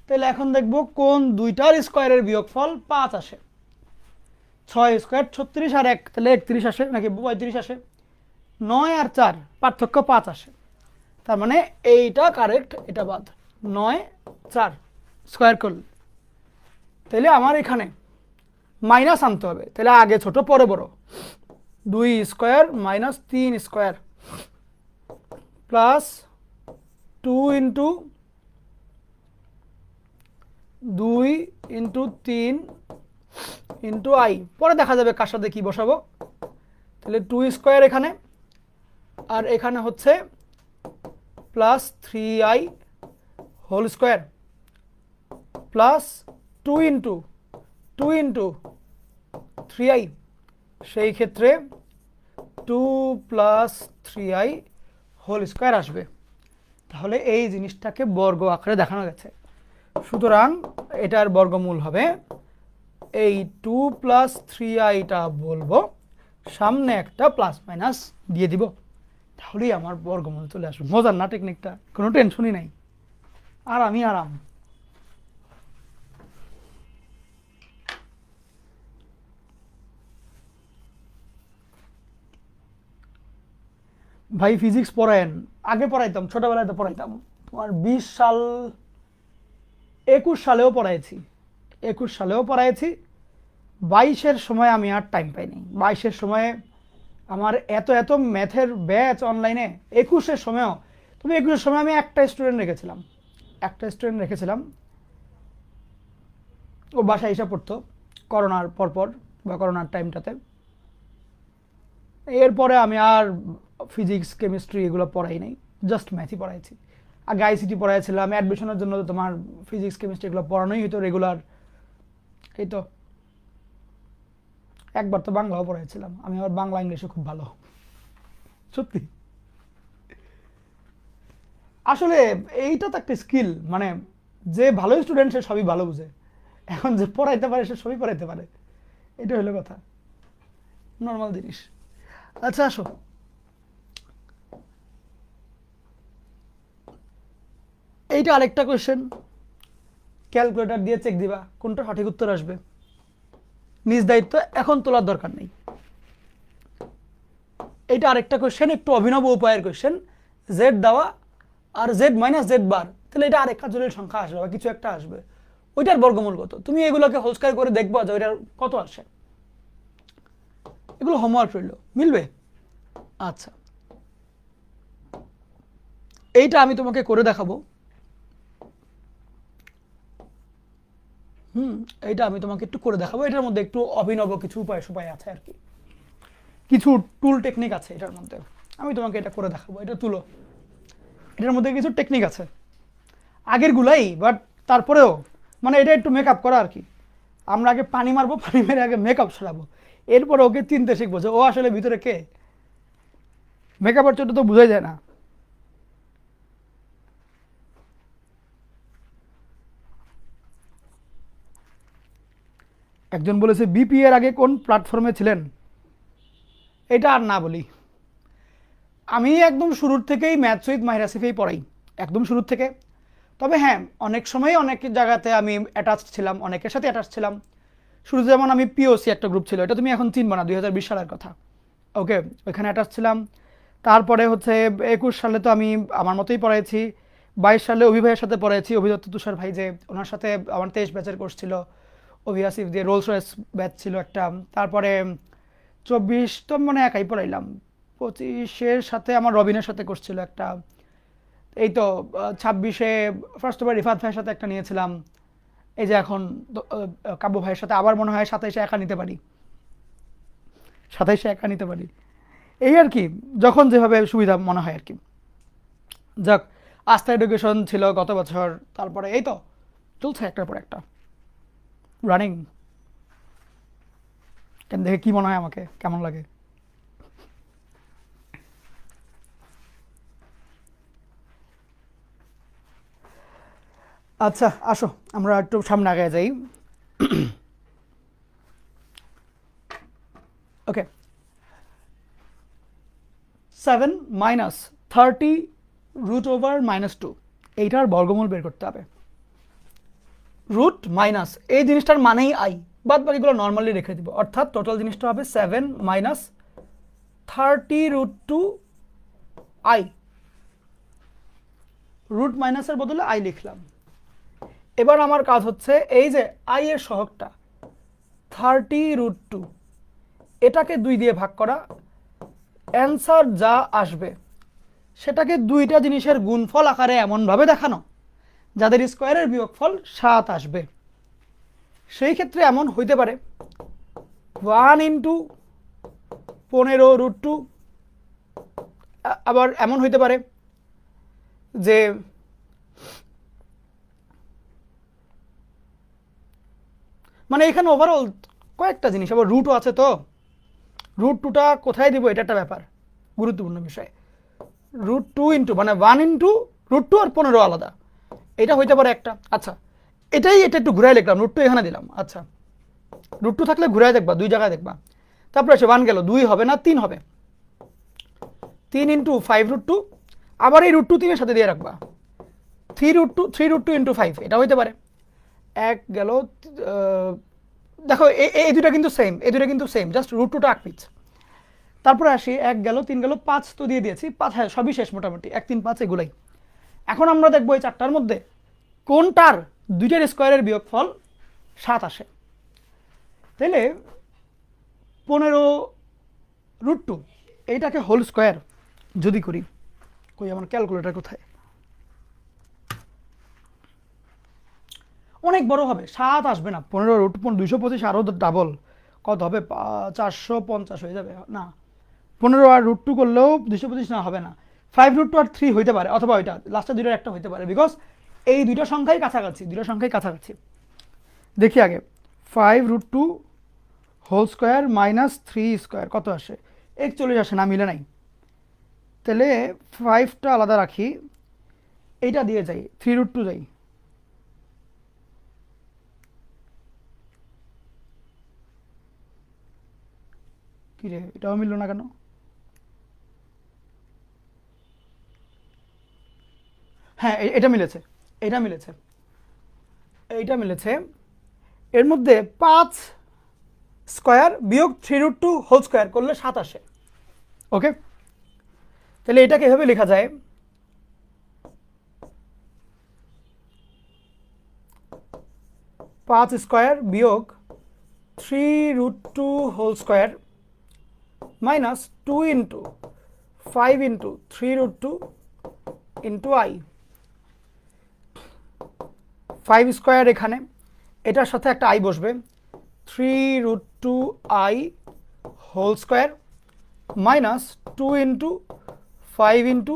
তাহলে এখন দেখব কোন দুইটার স্কোয়ারের বিয়োগফল 5 আসে। 6 স্কোয়ার 36 আর 1, তাহলে 31 আসে নাকি 35 আসে। 9 আর 4 পার্থক্য 5 আসে, তার মানে এইটা কারেক্ট, এটা বাদ। 9 4 স্কোয়ার করলে, তাহলে আমার এখানে মাইনাস আনতে হবে। তাহলে আগে ছোট পরে বড়। 2 square minus 3 square plus 2 into 2 into 3 into I, পরে দেখা যাবে কার সাথে কি বসাবো। তাহলে 2 স্কোয়ার এখানে, আর এখানে হচ্ছে plus 3i whole square plus 2 into 3i, সেই ক্ষেত্রে 2 প্লাস 3i হোল স্কোয়ার আসবে। তাহলে এই জিনিসটাকে বর্গ আকারে দেখানো গেছে, সুতরাং এটার বর্গমূল হবে এই 2 প্লাস 3iটা বলবো, সামনে একটা প্লাস মাইনাস দিয়ে দিব, তাহলেই আমার বর্গমূল চলে আসবে। মজার না টেকনিকটা, কোনো টেনশনই নাই, আরামই আরাম। ভাই ফিজিক্স পড়ায়েন? আগে পড়াইতাম, ছোটবেলায় তো পড়াইতাম। তোমার 20 সাল 21 সালেও পড়াইছি, 21 সালেও পড়াইছি। 22-এর সময় আমি আর টাইম পাইনি। 22-এর সময়ে আমার এত এত ম্যাথের ব্যাচ অনলাইনে। 21-এর সময়ও, তবে 21-এর সময় আমি একটা স্টুডেন্ট রেখেছিলাম, ও বাসায় এসে পড়তো করোনার পরপর বা করোনার টাইমটাতে। এরপরে আমি আর ফিজিক্স কেমিস্ট্রি এগুলো পড়াই নাই, জাস্ট ম্যাথই পড়াইছি। আগে আইসিটি পড়াইছিলাম, অ্যাডমিশনের জন্য তো তোমার ফিজিক্স কেমিস্ট্রি এগুলো পড়ানোই হতো রেগুলার। এই তো একবার তো বাংলাও পড়াইছিলাম আমি, আমার বাংলা ইংলিশে খুব ভালো, সত্যি। আসলে এইটা তো একটা স্কিল, মানে যে ভালো স্টুডেন্ট সে সবই ভালো বুঝে, এখন যে পড়াইতে পারে সে সবই পড়াইতে পারে, এটা হলো কথা, নর্মাল জিনিস। আচ্ছা আসো, এইটা আরেকটা কোয়েশ্চেন, ক্যালকুলেটর দিয়ে চেক দিবা কোনটা সঠিক উত্তর আসবে। নিজ দায়িত্ব এখন তোলার দরকার নেই। এইটা আরেকটা কোয়েশ্চেন, একটু অভিনব উপায়ের কোয়েশ্চেন। জেড দেওয়া আর জেড মাইনাস জেড বার, তাহলে এটা আরেকটা জটিল সংখ্যা আসবে বা কিছু একটা আসবে, ওইটার বর্গমূল কত? তুমি এগুলোকে হোল স্কয়ার করে দেখবা যে ওইটার কত আসে। এগুলো হোমওয়ার্ক রইল, মিলবে? আচ্ছা, এইটা আমি তোমাকে করে দেখাবো। এইটা আমি তোমাকে একটু করে দেখাবো। এটার মধ্যে একটু অভিনব কিছু উপায় আছে আর কি, কিছু টুল টেকনিক আছে এটার মধ্যে। আমি তোমাকে এটা করে দেখাবো। এটা তুলো, এটার মধ্যে কিছু টেকনিক আছে আগের গুলাই, বাট তারপরেও মানে এটা একটু মেকআপ করা আর কি। আমরা আগে পানি মারবো, পানি মেরে আগে মেকআপ সরাবো, এরপরে ওকে চিনতে শিখবো যে ও আসলে ভিতরে কে। মেকআপের চোটে তো বোঝাই যায় না। একজন বলেছে বিপি এর আগে কোন প্ল্যাটফর্মে ছিলেন? এটা আর না বলি, আমি একদম শুরুর থেকেই ম্যাথস উইথ মাহির আসিফেই পড়াই, একদম শুরুর থেকে। তবে হ্যাঁ, অনেক সময় অনেক জায়গাতে আমি অ্যাটাচড ছিলাম, অনেকের সাথে অ্যাটাচ ছিলাম। শুরুতে যেমন আমি পিওসি একটা গ্রুপ ছিল, এটা তুমি এখন চিনবা না, 2020 সালের কথা। ওকে, ওইখানে অ্যাটাচ ছিলাম। তারপরে হচ্ছে 21 সালে তো আমি আমার মতোই পড়াইছি। 22 সালে অভি ভাইয়ের সাথে পড়াইছি, অভিদত্ত তুষার ভাই, যে ওনার সাথে আমার 23 ব্যাচের কোর্স ছিল। অভি আসিফ দিয়ে রোলস রয়েস ব্যাচ ছিল একটা। তারপরে 24 তো মানে একাই পড়াইলাম। 25-এর সাথে আমার রবিনের সাথে কোর্স ছিল একটা। এই তো 26-এ ফার্স্ট ওভার রিফাত ভাইয়ের সাথে একটা নিয়েছিলাম, এই যে এখন কাব্য ভাইয়ের সাথে আবার মনে হয় 27-এ একা নিতে পারি, 27-এ একা নিতে পারি, এই আর কি, যখন যেভাবে সুবিধা মনে হয় আর কি। যাক, আস্থা এডুকেশন ছিল গত বছর, তারপরে এই তো চলছে একটার পর একটা রানিং। কেন দেখে কি মনে হয় আমাকে, কেমন লাগে? আচ্ছা আসো আমরা একটু সামনে আগে যাই। ওকে, 7 - 30√/-2 এইটার বর্গমূল বের করতে হবে। রুট মাইনাস এই জিনিসটার মানেই আই, বাদ বাকিগুলো নর্মালি রেখে দিব, অর্থাৎ টোটাল জিনিসটা হবে 7 - 30√2 আই। রুট মাইনাসের বদলে আই লিখলাম। এবার আমার কাজ হচ্ছে এই যে আই এর সহগটা 30√2, এটাকে 2 দিয়ে ভাগ করা, অ্যান্সার যা আসবে সেটাকে দুইটা জিনিসের গুণফল আকারে এমনভাবে দেখানো যাদের স্কোয়ারের বিয়োগফল 7 আসবে। সেই ক্ষেত্রে এমন হইতে পারে 1 × 15√2, আবার এমন হইতে পারে যে মানে এখানে ওভারঅল কয়েকটা জিনিস, আবার রুটও আছে, তো √2টা কোথায় দিব এটা একটা ব্যাপার, গুরুত্বপূর্ণ বিষয়। √2 ইন্টু মানে 1 × √2 আর 15 আলাদা, এটা হইতে পারে একটা। আচ্ছা এটা একটু ঘুরাই লিখলাম, √2 এখানে দিলাম। আচ্ছা √2 থাকলে ঘুরাই দেখবা, দুই জায়গায় দেখবা, তারপরে এসে 1 গেল, 2 হবে না 3 হবে, 3 × 5√2, আবার এই √2 3 এর সাথে দিয়ে রাখবা, 3√2 × 5 এটা হইতে পারে। 1 গেল, দেখো এই দুটা কিন্তু সেম, এই দুটা কিন্তু সেম, জাস্ট √2টা আঁকপিচ। তারপরে আসি 1 গেল, 3 গেল, 5 তো দিয়ে দিয়েছি, 5, হ্যাঁ সবই শেষ মোটামুটি, 1 3 5 এগুলাই। এখন আমরা দেখবো এই চারটার মধ্যে কোনটার দুইটার স্কোয়ারের বিয়োগফল 7 আসে। তাইলে 15√2 এইটাকে হোল স্কোয়ার যদি করি, কই আমার ক্যালকুলেটর কোথায়, অনেক বড় হবে, 7 আসবে না, 15√225 আরও ডাবল, কত হবে, 450 হয়ে যাবে না, 15 আর √2 করলেও 225 না, হবে না, 5√2 আর 3 হইতে পারে, অথবা ওইটা লাস্টের দুইটার একটা হইতে পারে, বিকজ এই দুইটা সংখ্যাই কাছাকাছি, দুইটা সংখ্যাই কাছাকাছি। দেখি আগে 5√2 হোল স্কোয়ার মাইনাস 3 স্কোয়ার কত আসে, 41 আসে না, মিলে নাই। তাহলে 5টা আলাদা রাখি, এইটা দিয়ে যাই, 3√2 যাই, কি রে এটাও মিললো না কেন, হ্যাঁ এটা মিলেছে, এটা মিলেছে, এইটা মিলেছে। এর মধ্যে 5 স্কোয়ার বিয়োগ 3√2 হোল স্কোয়ার করলে 7 আসে। ওকে, তাহলে এটাকে এভাবে লেখা যায়, 5 স্কোয়ার বিয়োগ 3√2 whole square minus 2 × 5 × 3√2 into i. 5 square এখানে, এটার সাথে একটা আই বসবে, 3√2 i whole square minus 2 × 5 ×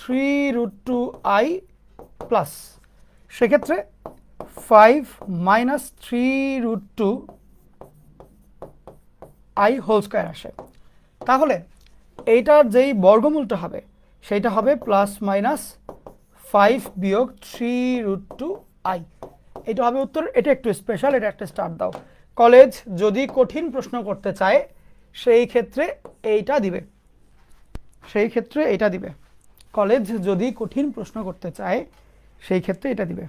3√2 i plus, সেক্ষেত্রে 5 - 3√2 আই হোল স্কোয়ার আসে। তাহলে এইটার যেই বর্গমূলটা হবে সেইটা হবে +- 5 বিয়োগ 3√2 আই, এটা হবে উত্তর। এটা একটু স্পেশাল, এটা একটা স্টার দাও। কলেজ যদি কঠিন প্রশ্ন করতে চায় সেই ক্ষেত্রে এইটা দিবে, সেই ক্ষেত্রে এটা দিবে, কলেজ যদি কঠিন প্রশ্ন করতে চায় সেই ক্ষেত্রে এটা দিবে।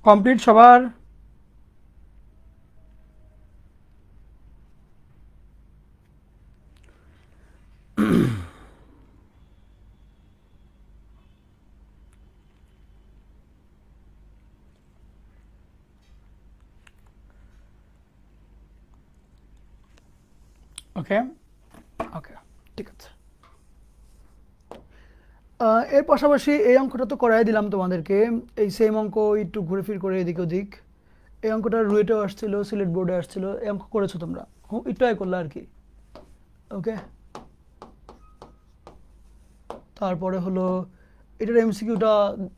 কমপ্লিট সবার? ওকে ওকে, ঠিক আছে। এর পাশাপাশি এই অঙ্কটা তো করাই দিলাম তোমাদেরকে, এই সেম অঙ্ক একটু ঘুরে ফির করে এদিক ওদিক। এই অঙ্কটা রুয়েটেও আসছিল, সিলেট বোর্ডে আসছিল, এই অঙ্ক করেছো তোমরা, একটু আগে করলে আর কি। ওকে, তারপরে হলো এটার এমসিকিউটা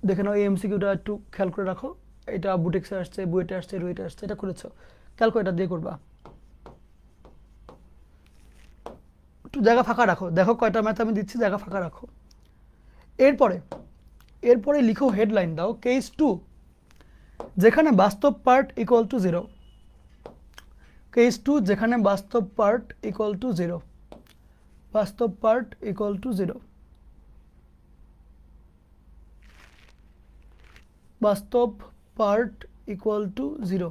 দেখে নাও, এই এমসিকিউটা একটু খেয়াল করে রাখো। এটা বুটেক্সে আসছে, বুয়েটে আসছে, রুয়েটে আসছে, এটা করেছো, ক্যালকুলেটার দিয়ে করবা। একটু জায়গা ফাঁকা রাখো, দেখো কয়টা ম্যাথ আমি দিচ্ছি, জায়গা ফাঁকা রাখো। এরপরে এরপরে লিখো, হেডলাইন দাও কেস 2, যেখানে বাস্তব পার্ট ইকুয়াল টু 0। কেস 2 যেখানে বাস্তব পার্ট ইকুয়াল টু 0, বাস্তব পার্ট ইকুয়াল টু 0, বাস্তব পার্ট ইকুয়াল টু 0,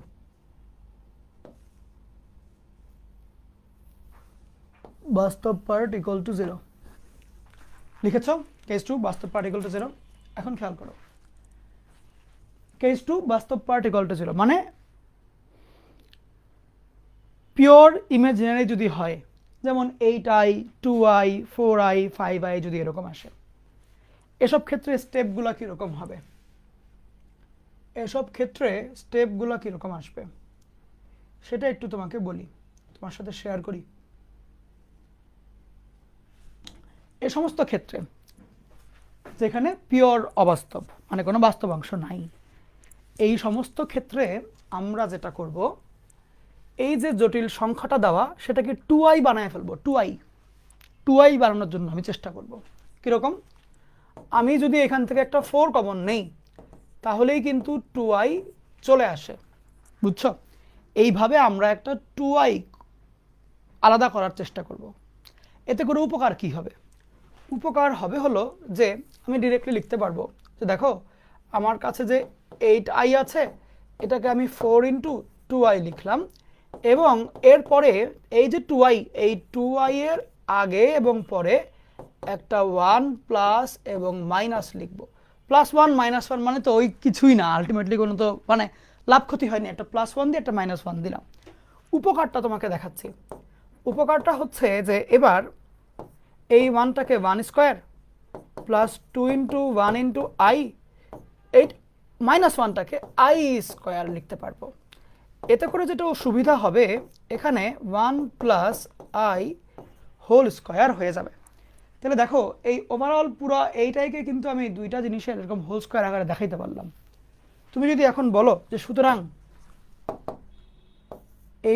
বাস্তব পার্ট ইকুয়াল টু 0 লিখেছ। কেস 2 বাস্তব পার্ট ইকুয়াল টু 0। এখন খেয়াল করো, কেস 2 বাস্তব পার্ট ইকুয়াল টু 0 মানে পিওর ইমাজিনারি যদি হয়, যেমন 8i 2i 4i 5i যদি এরকম আসে, এসব ক্ষেত্রে স্টেপগুলো কীরকম হবে, এসব ক্ষেত্রে স্টেপগুলো কীরকম আসবে সেটা একটু তোমাকে বলি, তোমার সাথে শেয়ার করি। এ সমস্ত ক্ষেত্রে যেখানে পিওর অবাস্তব মানে কোনো বাস্তব অংশ নাই, এই সমস্ত ক্ষেত্রে আমরা যেটা করব, এই যে জটিল সংখ্যাটা দেওয়া সেটাকে 2i বানায় ফেলবো। 2i বানানোর জন্য আমি চেষ্টা করব। কীরকম, আমি যদি এখান থেকে একটা 4 কমন নেই তাহলেই কিন্তু 2i চলে আসে, বুঝছো? এইভাবে আমরা একটা 2i আলাদা করার চেষ্টা করব। এতে করে উপকার কি হবে? উপকার হবে হলো যে আমি ডিরেক্টলি লিখতে পারবো যে দেখো আমার কাছে যে 8i আছে, এটাকে আমি 4 ইন্টু 2i লিখলাম, এবং এরপরে এই যে 2i, এই 2i এর আগে এবং পরে একটা 1 প্লাস এবং মাইনাস লিখবো। +1 -1 মানে তো ওই কিছুই না, আলটিমেটলি কোনো তো মানে লাভ ক্ষতি হয়নি, একটা +1 দিয়ে একটা -1 দিলাম। উপকারটা তোমাকে দেখাচ্ছি। উপকারটা হচ্ছে যে এবার এই 1টাকে 1 square plus 2 into 1 into i, এই -1টাকে i স্কোয়ার লিখতে পারবো। এতে করে যেটা সুবিধা হবে, এখানে 1 প্লাস i হোল স্কোয়ার হয়ে যাবে। তাহলে দেখো এই ওভারঅল পুরো এইটাইকে কিন্তু আমি দুইটা জিনিসের এরকম হোল স্কোয়ার আকারে দেখাইতে পারলাম। তুমি যদি এখন বলো যে সুতরাং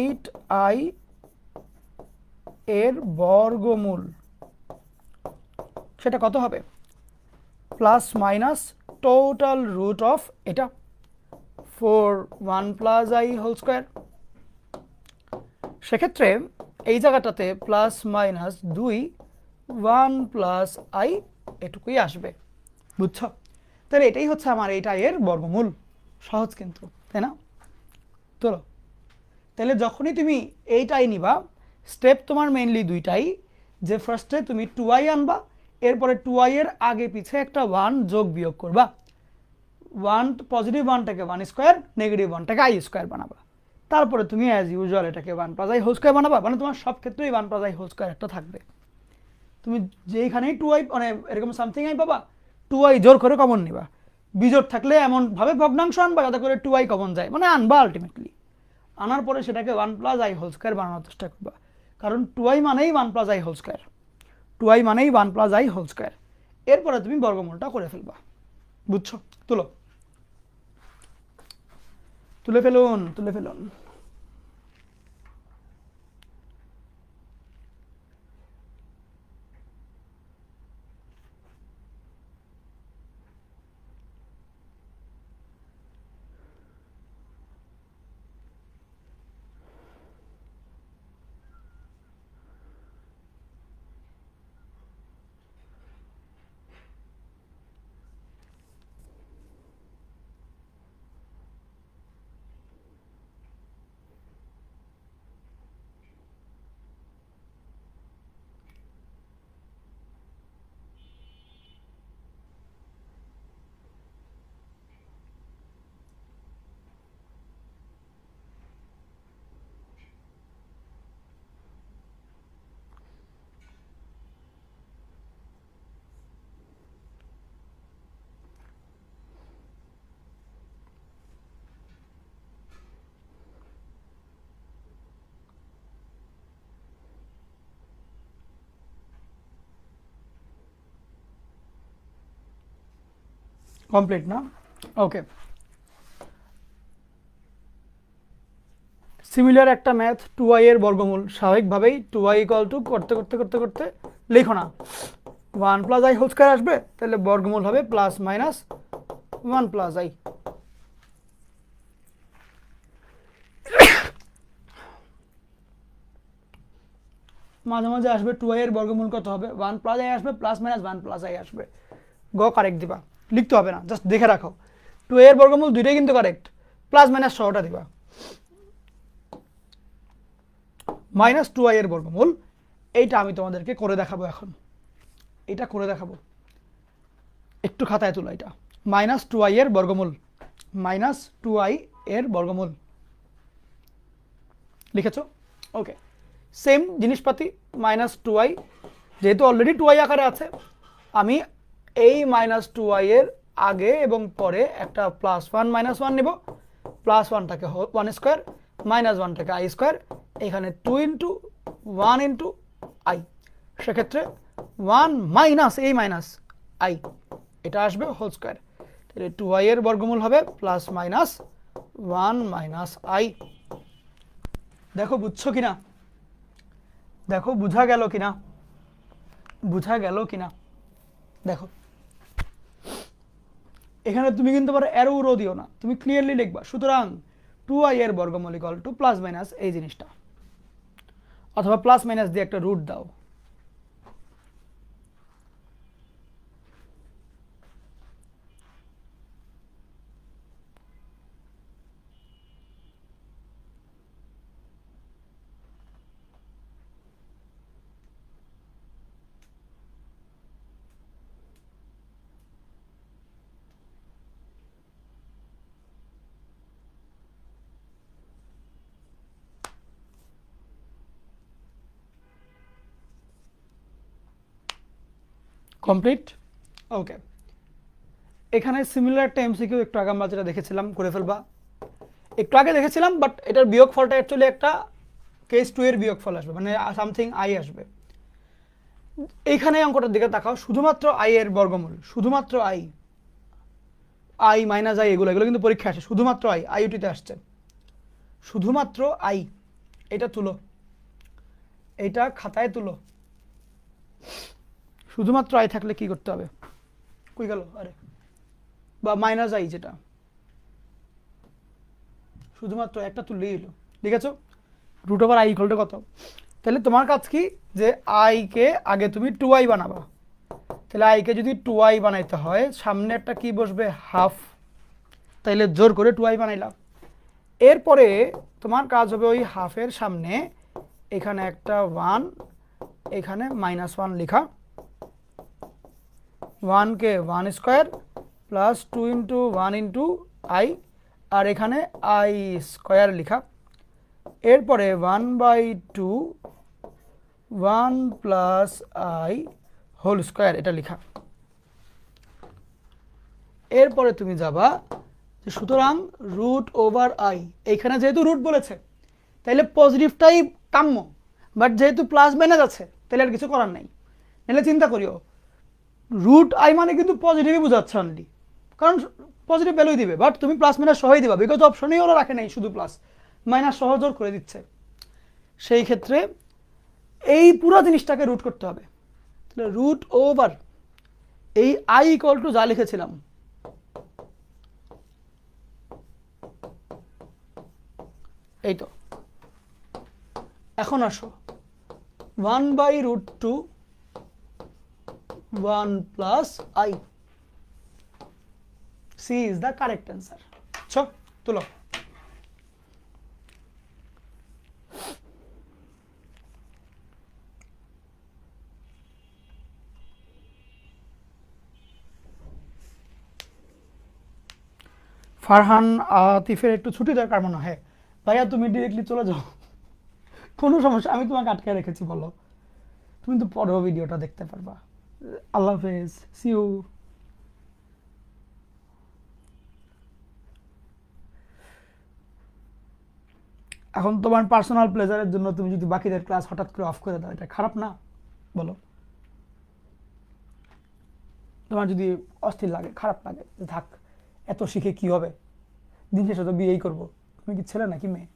8i এর বর্গমূল সেটা কত হবে, plus minus total root of এটা 4 1 প্লাস i হোল স্কোয়ার। সেক্ষেত্রে এই জায়গাটাতে প্লাস মাইনাস 2 1 প্লাস i এটুকুই আসবে, বুঝছো? তাহলে এটাই হচ্ছে আমার এইটা এর বর্গমূল। সহজ কিন্তু, তাই না? চলো, তাহলে যখনই তুমি এইটাই নিবা, স্টেপ তোমার মেইনলি দুইটাই, যে ফার্স্টে তুমি 2i আনবা, এরপরে 2i এর আগে পিছে একটা 1 যোগ বিয়োগ করবা, 1 পজিটিভ 1টাকে 1 স্কোয়ার, নেগেটিভ 1টাকে i স্কোয়ার বানাবা, তারপরে তুমি অ্যাজ ইউজুয়াল এটাকে 1 প্লাস i হোল স্কোয়ার বানাবা। মানে তোমার সব ক্ষেত্রেই 1 প্লাস i হোল স্কোয়ার একটা থাকবে। তুমি যেইখানেই 2i মানে এরকম সামথিং i পাবা, 2i জোর করে কমন নিবা, বিজোড় থাকলে এমনভাবে ভগ্নাংশ আনবা যাতে করে 2i কমন যায়, মানে আনবা আলটিমেটলি। আনার পরে সেটাকে 1 প্লাস i হোল স্কোয়ার বানানোর চেষ্টা করবা, কারণ 2i মানেই 1 plus i whole square, 2i মানেই 1 প্লাস i হোল স্কোয়ার। এরপরে তুমি বর্গমূলটা করে ফেলবা, বুঝছো? তুলো, তুলে ফেলুন, তুলে ফেলুন। কমপ্লিট না? ওকে, সিমিলার একটা ম্যাথ 2y এর বর্গমূল, স্বাভাবিকভাবেই 2y ইকুয়াল টু করতে করতে করতে করতে লিখো না 1 প্লাস আই হোল স্কয়ার আসবে, তাহলে বর্গমূল হবে প্লাস মাইনাস 1 প্লাস আই। মাঝে মাঝে আসবে 2y এর বর্গমূল কত হবে, 1 প্লাস আই আসবে, প্লাস মাইনাস 1 প্লাস আই আসবে। গ কারেক্ট দিবা, লিখতে হবে না, জাস্ট দেখে রাখো। 2y এর বর্গমূল দুইটাই কিন্তু কারেক্ট, প্লাস মাইনাস সহটা দিবা। মাইনাস 2y এর বর্গমূল, এইটা আমি তোমাদেরকে করে দেখাবো এখন, এটা করে দেখাবো, একটু খাতায় তুলো। এটা মাইনাস 2y এর বর্গমূল, মাইনাস 2y এর বর্গমূল লিখেছো? ওকে, সেম জিনিসপাতি মাইনাস 2y, যেহেতু অলরেডি 2y আকারে আছে, আমি এই মাইনাস 2y এর আগে এবং পরে একটা প্লাস 1 মাইনাস 1 নেব, প্লাস 1টাকে 1 স্কোয়ার, মাইনাস 1টাকে আই স্কোয়ার, এখানে 2 ইন্টু 1 ইন্টু আই, সেক্ষেত্রে 1 মাইনাস এই মাইনাস আই, এটা আসবে হোল স্কোয়ার। তাহলে 2y এর বর্গমূল হবে প্লাস মাইনাস 1 মাইনাস আই। দেখো বুঝছো কিনা, দেখো বুঝা গেল কিনা, বুঝা গেল কিনা দেখো। এখানে তুমি কিন্তু আবার অ্যারো রো দিও না, তুমি ক্লিয়ারলি লিখবা। সুতরাং 2y এর বর্গমূল ইকুয়াল টু প্লাস মাইনাস এই জিনিসটা, অথবা প্লাস মাইনাস দিয়ে একটা রুট দাও। কমপ্লিট? ওকে, এখানে সিমিলার একটা এমসিকিউ একটু আগে আমরা যেটা দেখেছিলাম করে ফেলবা, একটু আগে দেখেছিলাম, বাট এটার বিয়োগফলটা অ্যাকচুয়ালি একটা কেস 2 এর বিয়োগফল আসবে, মানে সামথিং আই আসবে। এইখানে অঙ্কটার দিকে তাকাও, শুধুমাত্র আই এর বর্গমূল, শুধুমাত্র আই, আই মাইনাস আই, এগুলো এগুলো কিন্তু পরীক্ষা আসে, শুধুমাত্র আই, আইউটিতে আসছে, শুধুমাত্র আই। এটা তুলো, এটা খাতায় তুলো। শুধুমাত্র আই থাকলে কি করতে হবে, কই গেল, আরে, বা মাইনাস আই, যেটা শুধুমাত্র একটা তুললেই হলো, ঠিক আছে? Root over i equal to কত? তাহলে তোমার কাজ কি, যে আইকে আগে তুমি 2i বানাবা। তাহলে আইকে যদি 2i বানাইতে হয়, সামনে একটা কি বসবে, হাফ, তাইলে জোর করে 2i বানাইলাম। এরপরে তোমার কাজ হবে ওই হাফের সামনে এখানে একটা 1, এখানে মাইনাস 1 লেখা, 1কে 1 square plus 2 into 1 into i, আর এখানে আই স্কোয়ার লেখা। এরপরে 1/2 1 প্লাস আই হোল স্কোয়ার, এটা লেখা। এরপরে তুমি যাবা যে সুতরাং রুট ওভার আই, এইখানে যেহেতু রুট বলেছে তাইলে পজিটিভটাই কাম্য, বাট যেহেতু প্লাস মাইনাস আছে তাহলে আর কিছু করার নাই। নাহলে চিন্তা করিও, রুট আই মানে কিন্তু পজিটিভই বোঝাচ্ছে অনলি, কারণ পজিটিভ ভ্যালুই দিবে, বাট তুমি প্লাস মাইনাস সহই দিবা, বিকজ অপশনেই ওরা রাখে নাই, শুধু প্লাস মাইনাস সহজোর করে দিচ্ছে। সেই ক্ষেত্রে এই পুরো জিনিসটাকে রুট করতে হবে। তাহলে রুট ওভার এই আই ইকুয়াল টু যা লিখেছিলাম, এই তো। এখন আসো 1/√2 1 plus i, C is the correct answer. চল তুলো। ফারহান আতিফের একটু ছুটি দরকার মনে হয়। ভাইয়া তুমি ডিরেক্টলি চলে যাও, কোনো সমস্যা, আমি তোমাকে আটকে রেখেছি, বলো। তুমি তো পরেও ভিডিওটা দেখতে পারবা। আল্লাহ হাফেজ, সি ইউ। এখন তোমার পার্সোনাল প্লেজারের জন্য তুমি যদি বাকিদের ক্লাস হঠাৎ করে অফ করে দাও, এটা খারাপ না, বলো? তোমার যদি অস্থির লাগে, খারাপ লাগে, যে থাক এত শিখে কি হবে, দিন শেষে তো বিয়েই করবো, তুমি কি ছেলে নাকি মেয়ে?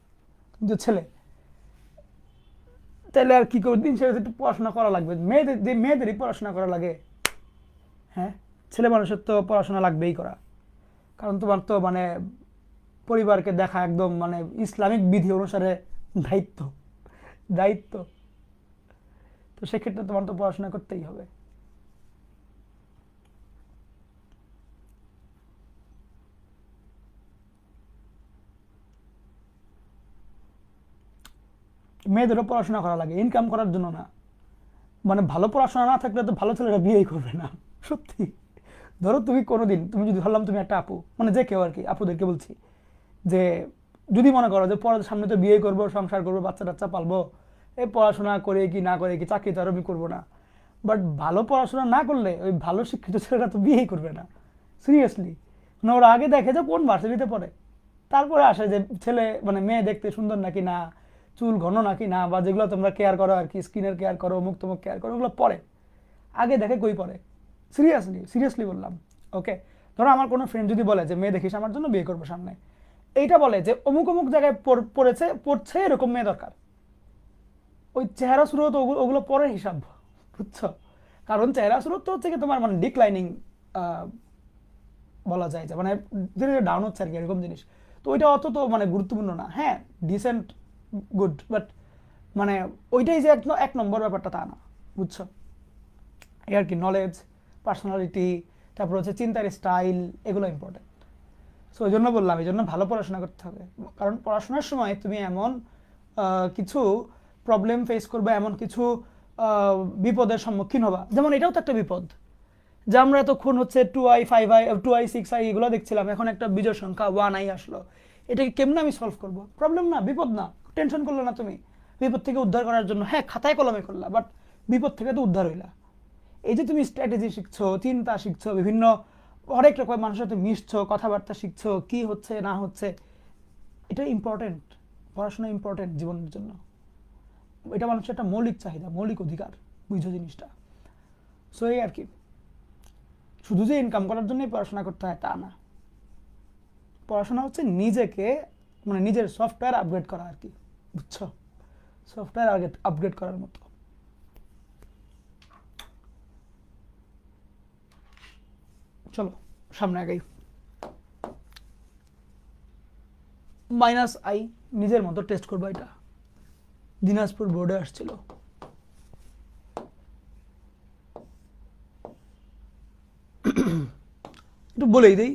তুমি তো ছেলে, তাহলে আর কি করবো, দিন শেষে একটু পড়াশোনা করা লাগবে। মেয়েদেরই পড়াশোনা করা লাগে, হ্যাঁ, ছেলে মানুষের তো পড়াশোনা লাগবেই করা, কারণ তোমার তো মানে পরিবারকে দেখা একদম মানে ইসলামিক বিধি অনুসারে দায়িত্ব, দায়িত্ব। তো সেক্ষেত্রে তোমার তো পড়াশোনা করতেই হবে। মেয়েদেরও পড়াশোনা করা লাগে, ইনকাম করার জন্য না। মানে ভালো পড়াশোনা না থাকলে তো ভালো ছেলেরা বিয়েই করবে না, সত্যি। ধরো তুমি কোনোদিন, তুমি যদি ধরলাম তুমি একটা আপু, মানে যে কেউ আর কি, আপুদেরকে বলছি, যে যদি মনে করো যে পরের সামনে তো বিয়ে করবো, সংসার করবো, বাচ্চা টাচ্চা পালবো, এই পড়াশোনা করে কি না করে কি, চাকরি তো আর আমি করবো না, বাট ভালো পড়াশোনা না করলে ওই ভালো শিক্ষিত ছেলেরা তো বিয়েই করবে না, সিরিয়াসলি। মানে ওরা আগে দেখে যে কোন ভার্সিটিতে পড়ে, তারপরে আসে যে ছেলে মানে মেয়ে দেখতে সুন্দর নাকি না, চুল ঘন নাকি না, বা যেগুলো তোমরা কেয়ার করো আর কি, স্কিনের কেয়ার করো, মুখ তুমুখ কেয়ার করো, ওগুলো পরে আগে দেখে কই পড়ে, সিরিয়াসলি সিরিয়াসলি বললাম। ওকে, ধরো আমার কোনো ফ্রেন্ড যদি বলে যে মেয়ে দেখিস আমার জন্য, বিয়ে করবো সামনে, এইটা বলে যে অমুক অমুক জায়গায় পড়ছে এরকম মেয়ে দরকার, ওই চেহারা সুরত ওগুলো পরের হিসাব, বুঝছো? কারণ চেহারা সুরত তো হচ্ছে কি তোমার মানে ডিক্লাইনিং বলা যায়, যে মানে ধীরে ধীরে ডাউন হচ্ছে আর কি, এরকম জিনিস। তো ওইটা অত তো মানে গুরুত্বপূর্ণ না, হ্যাঁ ডিসেন্ট গুড, বাট মানে ওইটাই যে এক নম্বর ব্যাপারটা তা না, বুঝছো? এই আর কি, নলেজ, পার্সোনালিটি, তারপর হচ্ছে চিন্তার স্টাইল, এগুলো ইম্পর্টেন্ট। সো ওই জন্য বললাম, এই জন্য ভালো পড়াশোনা করতে হবে, কারণ পড়াশোনার সময় তুমি এমন কিছু প্রবলেম ফেস করবে, এমন কিছু বিপদের সম্মুখীন হবা, যেমন এটাও তো একটা বিপদ যে আমরা এতক্ষণ হচ্ছে 2i 5i 2i 6i এগুলো দেখছিলাম, এখন একটা বিজয় সংখ্যা 1i আসলো, এটাকে কেমনে আমি সলভ করবো? প্রবলেম না, বিপদ না, টেনশন করলো না তুমি। বিপদ থেকে উদ্ধার করার জন্য হ্যাঁ খাতায় কলমে করলা, বাট বিপদ থেকে তো উদ্ধার হইলা। এই যে তুমি স্ট্র্যাটেজি শিখছো, চিন্তা শিখছো, বিভিন্ন অনেক রকম মানুষের সাথে মিশছো, কথাবার্তা শিখছো, কি হচ্ছে না হচ্ছে, এটা ইম্পর্টেন্ট। পড়াশোনা ইম্পর্টেন্ট জীবনের জন্য, এটা মানুষের একটা মৌলিক চাহিদা, মৌলিক অধিকার, বুঝছো জিনিসটা? সো এই আর কি, শুধু যে ইনকাম করার জন্যই পড়াশোনা করতে হয় তা না, পড়াশোনা হচ্ছে নিজেকে মানে নিজের সফটওয়্যার আপগ্রেড করা আর কি, বুঝছো? সফটওয়্যার আপগ্রেড করার মতো। চলো সামনে আগাই। -i নিজের মতো টেস্ট করবো, এটা দিনাজপুর বোর্ডে আসছিল। একটু বলেই দেই,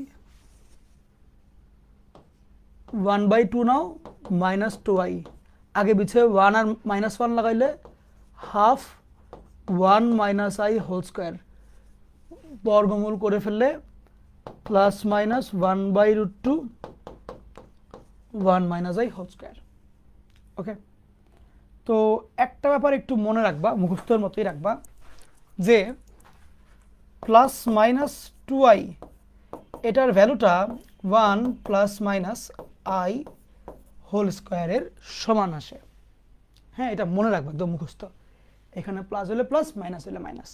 1/2 নাও, -2i, আগে পিছে 1 আর -1 লাগাইলে হাফ 1 - i হোল স্কোয়ার, বর্গমূল করে ফেললে +-1/√2 1 - i হোল স্কোয়ার। ওকে, তো একটা ব্যাপার একটু মনে রাখবা, মুখস্থের মতোই রাখবা, যে +-2i এটার ভ্যালুটা 1 + i হোল স্কোয়ারের সমান আসে। হ্যাঁ, এটা মনে রাখবা একদম মুখস্থ, এখানে প্লাস হলে প্লাস, মাইনাস হলে মাইনাস।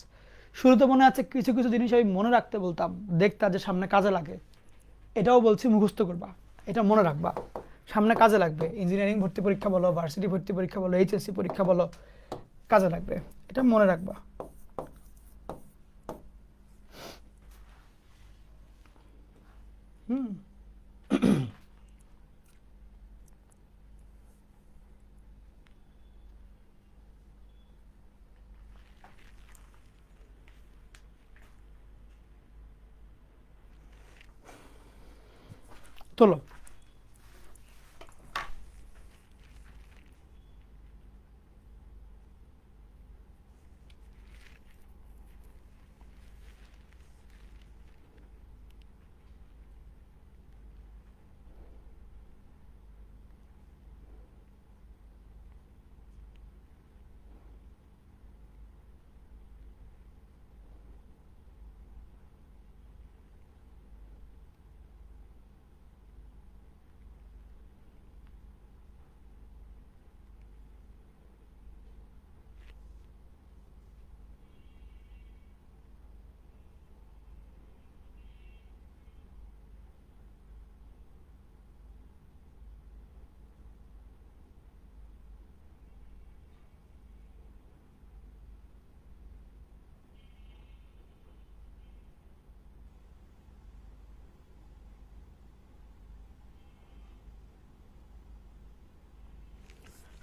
শুরুতে মনে আছে কিছু কিছু জিনিস আমি মনে রাখতে বলতাম, দেখতা যে সামনে কাজে লাগে, এটাও বলছি মুখস্থ করবা, এটা মনে রাখবা, সামনে কাজে লাগবে। ইঞ্জিনিয়ারিং ভর্তি পরীক্ষা বলো, ভার্সিটি ভর্তি পরীক্ষা বলো, এইচএসসি পরীক্ষা বলো, কাজে লাগবে, এটা মনে রাখবা। হুম তোলো।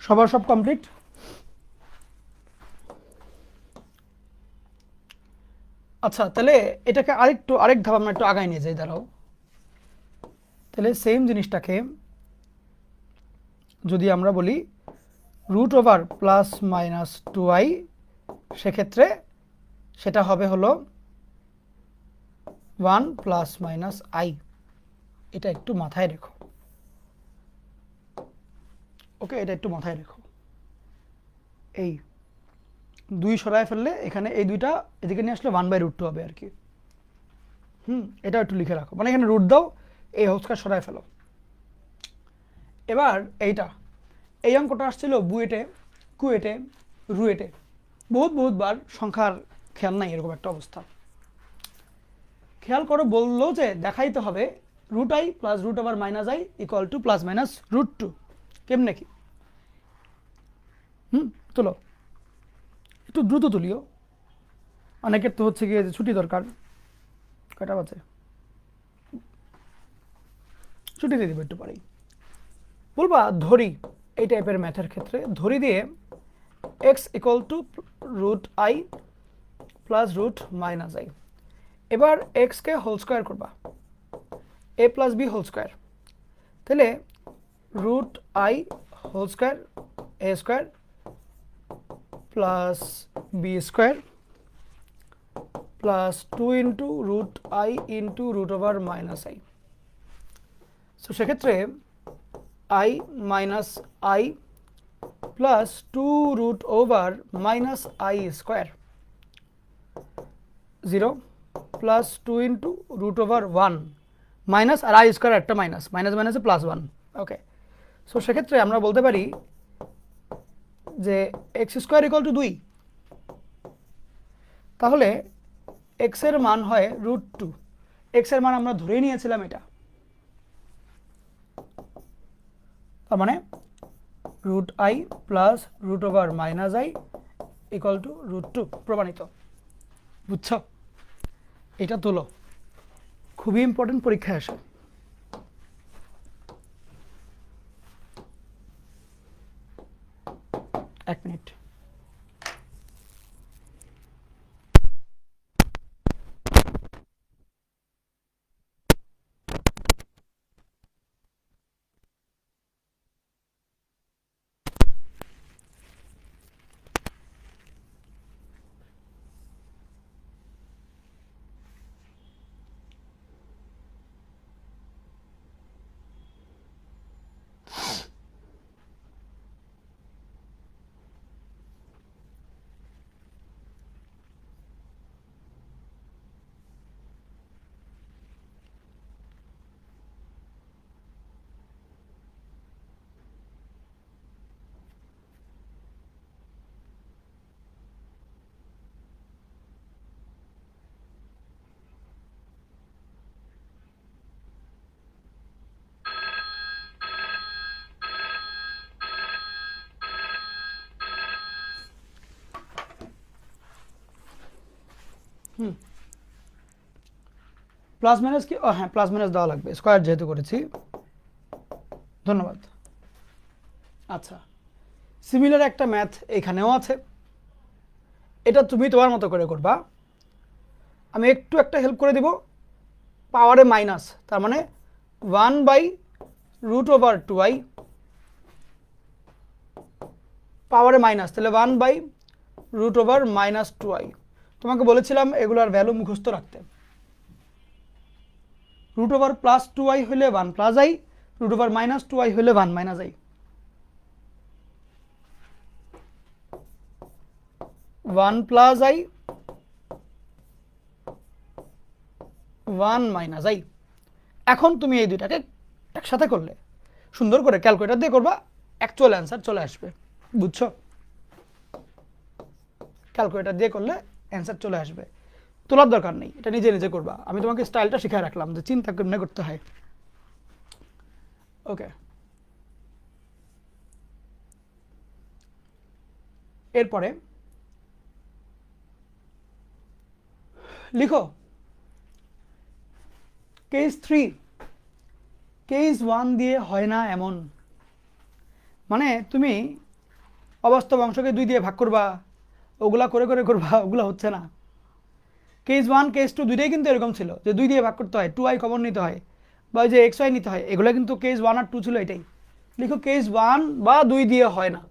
সবার সব কমপ্লিট? আচ্ছা, তাহলে এটাকে আরেক ধাপ আমরা একটু আগায় নিয়ে যাই, দাঁড়াও। তাহলে সেম জিনিসটাকে যদি আমরা বলি root over plus minus 2i, সেক্ষেত্রে সেটা হবে হলো 1 প্লাস মাইনাস i। এটা একটু মাথায় রেখো, ওকে? এটা একটু মাথায় রেখো। এই 2 সরায় ফেললে এখানে এই 2টা এদিকে নিয়ে আসলে 1/√2 হবে আর কি। এটা একটু লিখে রাখো, মানে এখানে রুট দাও, এই হোল স্কয়ার সরায় ফেলো। এবার এই অঙ্কটা আসছিল বুয়েটে, কুয়েটে, রুয়েটে, বহুতবার সংখ্যার খেয়াল নাই, এরকম একটা অবস্থা। খেয়াল করো, বললো যে দেখাইতে হবে √i plus √i equal to plus minus √2। কেমনে কি? তুলো, একটু দ্রুত তুলিও, অনেকের তো হচ্ছে গিয়ে ছুটি দরকার। কয়টা বাজে? ছুটি দিয়ে দিব একটু পরেই। বলবা ধরি, এই টাইপের ম্যাথের ক্ষেত্রে ধরি দিয়ে x equal to √i plus √-i। এবার x কে হোল স্কয়ার করবা, a plus b whole square. তাহলে √i whole square a square plus b square plus 2 into √i into √/-i। So সেক্ষেত্রে i minus i plus 2√/-i square 0 plus 2 into √/1 minus আর i square একটা minus মাইনাসে plus 1। Okay, so সেক্ষেত্রে আমরা বলতে পারি যে x স্কয়ার ইকুয়াল টু 2। তাহলে x এর মান হয় √2। x এর মান আমরা ধরেই নিয়েছিলাম এটা, তার মানে √i plus √/-i equal to √2 প্রমাণিত। বুঝছো? এটা তোলো, খুবই ইম্পর্টেন্ট, পরীক্ষায় আসে। এক মিনিট। প্লাস মাইনাস কি? হ্যাঁ, প্লাস মাইনাস দেওয়া লাগবে, স্কয়ার যেহেতু করেছি। ধন্যবাদ। আচ্ছা, সিমিলার একটা ম্যাথ এখানেও আছে, এটা তুমি তোমার মতো করে করবা। আমি একটু একটা হেল্প করে দিব, পাওয়ারে মাইনাস, তার মানে 1/√/2i পাওয়ারে মাইনাস, তাহলে 1/√/-2i। তোমাকে বলেছিলাম এগুলার ভ্যালু মুখস্থ রাখতে। √+2i হলে 1 প্লাস i, √/-2i হলে 1 minus i। 1 plus i 1 minus i। এখন তুমি এই দুইটাকে একসাথে করলে, সুন্দর করে ক্যালকুলেটর দিয়ে করবা, অ্যাকচুয়াল অ্যান্সার চলে আসবে। বুঝছো? ক্যালকুলেটর দিয়ে করলে অ্যান্সার চলে আসবে, তোলার দরকার নেই, এটা নিজে নিজে করবা। আমি তোমাকে স্টাইলটা শিখায় রাখলাম যে চিন্তা কেমনে করতে হয়। ওকে, এরপরে লিখো কেস 3। কেস 1 দিয়ে হয় না এমন, মানে তুমি অবাস্তব অংশকে 2 দিয়ে ভাগ করবা, ওগুলা করে করে করবা, ওগুলা হচ্ছে না। কেস 1 কেস 2 দুইটাই কিন্তু এরকম ছিল যে 2 দিয়ে ভাগ করতে হয়, 2i কমন নিতে হয়, বা যে xy নিতে হয়, এগুলো কিন্তু কেস 1 আর 2 ছিল। এটাই লিখো, কেস 1 বা 2 দিয়ে হয় না,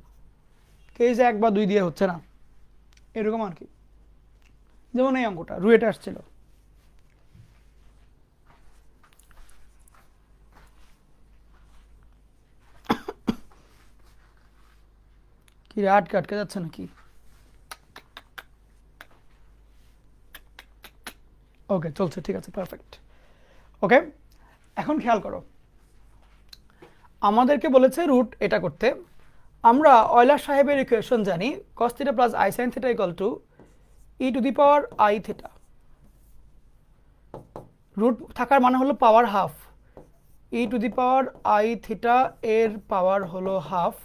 কেস 1 বা 2 দিয়ে হচ্ছে না, এরকম আর কি। যেমন এই অঙ্কটা রুয়েটে আসছিল। কি রে, আটকে আটকে যাচ্ছে নাকি? ওকে, চলছে, ঠিক আছে, পারফেক্ট। ওকে, এখন খেয়াল করো, আমাদেরকে বলেছে রুট এটা করতে। আমরা অয়লার সাহেবের ইকুয়েশন জানি, cos θ plus i sin θ equal to e to the power i θ। Root থাকার মানে হলো power half, e to the power i θ এর পাওয়ার হলো হাফ।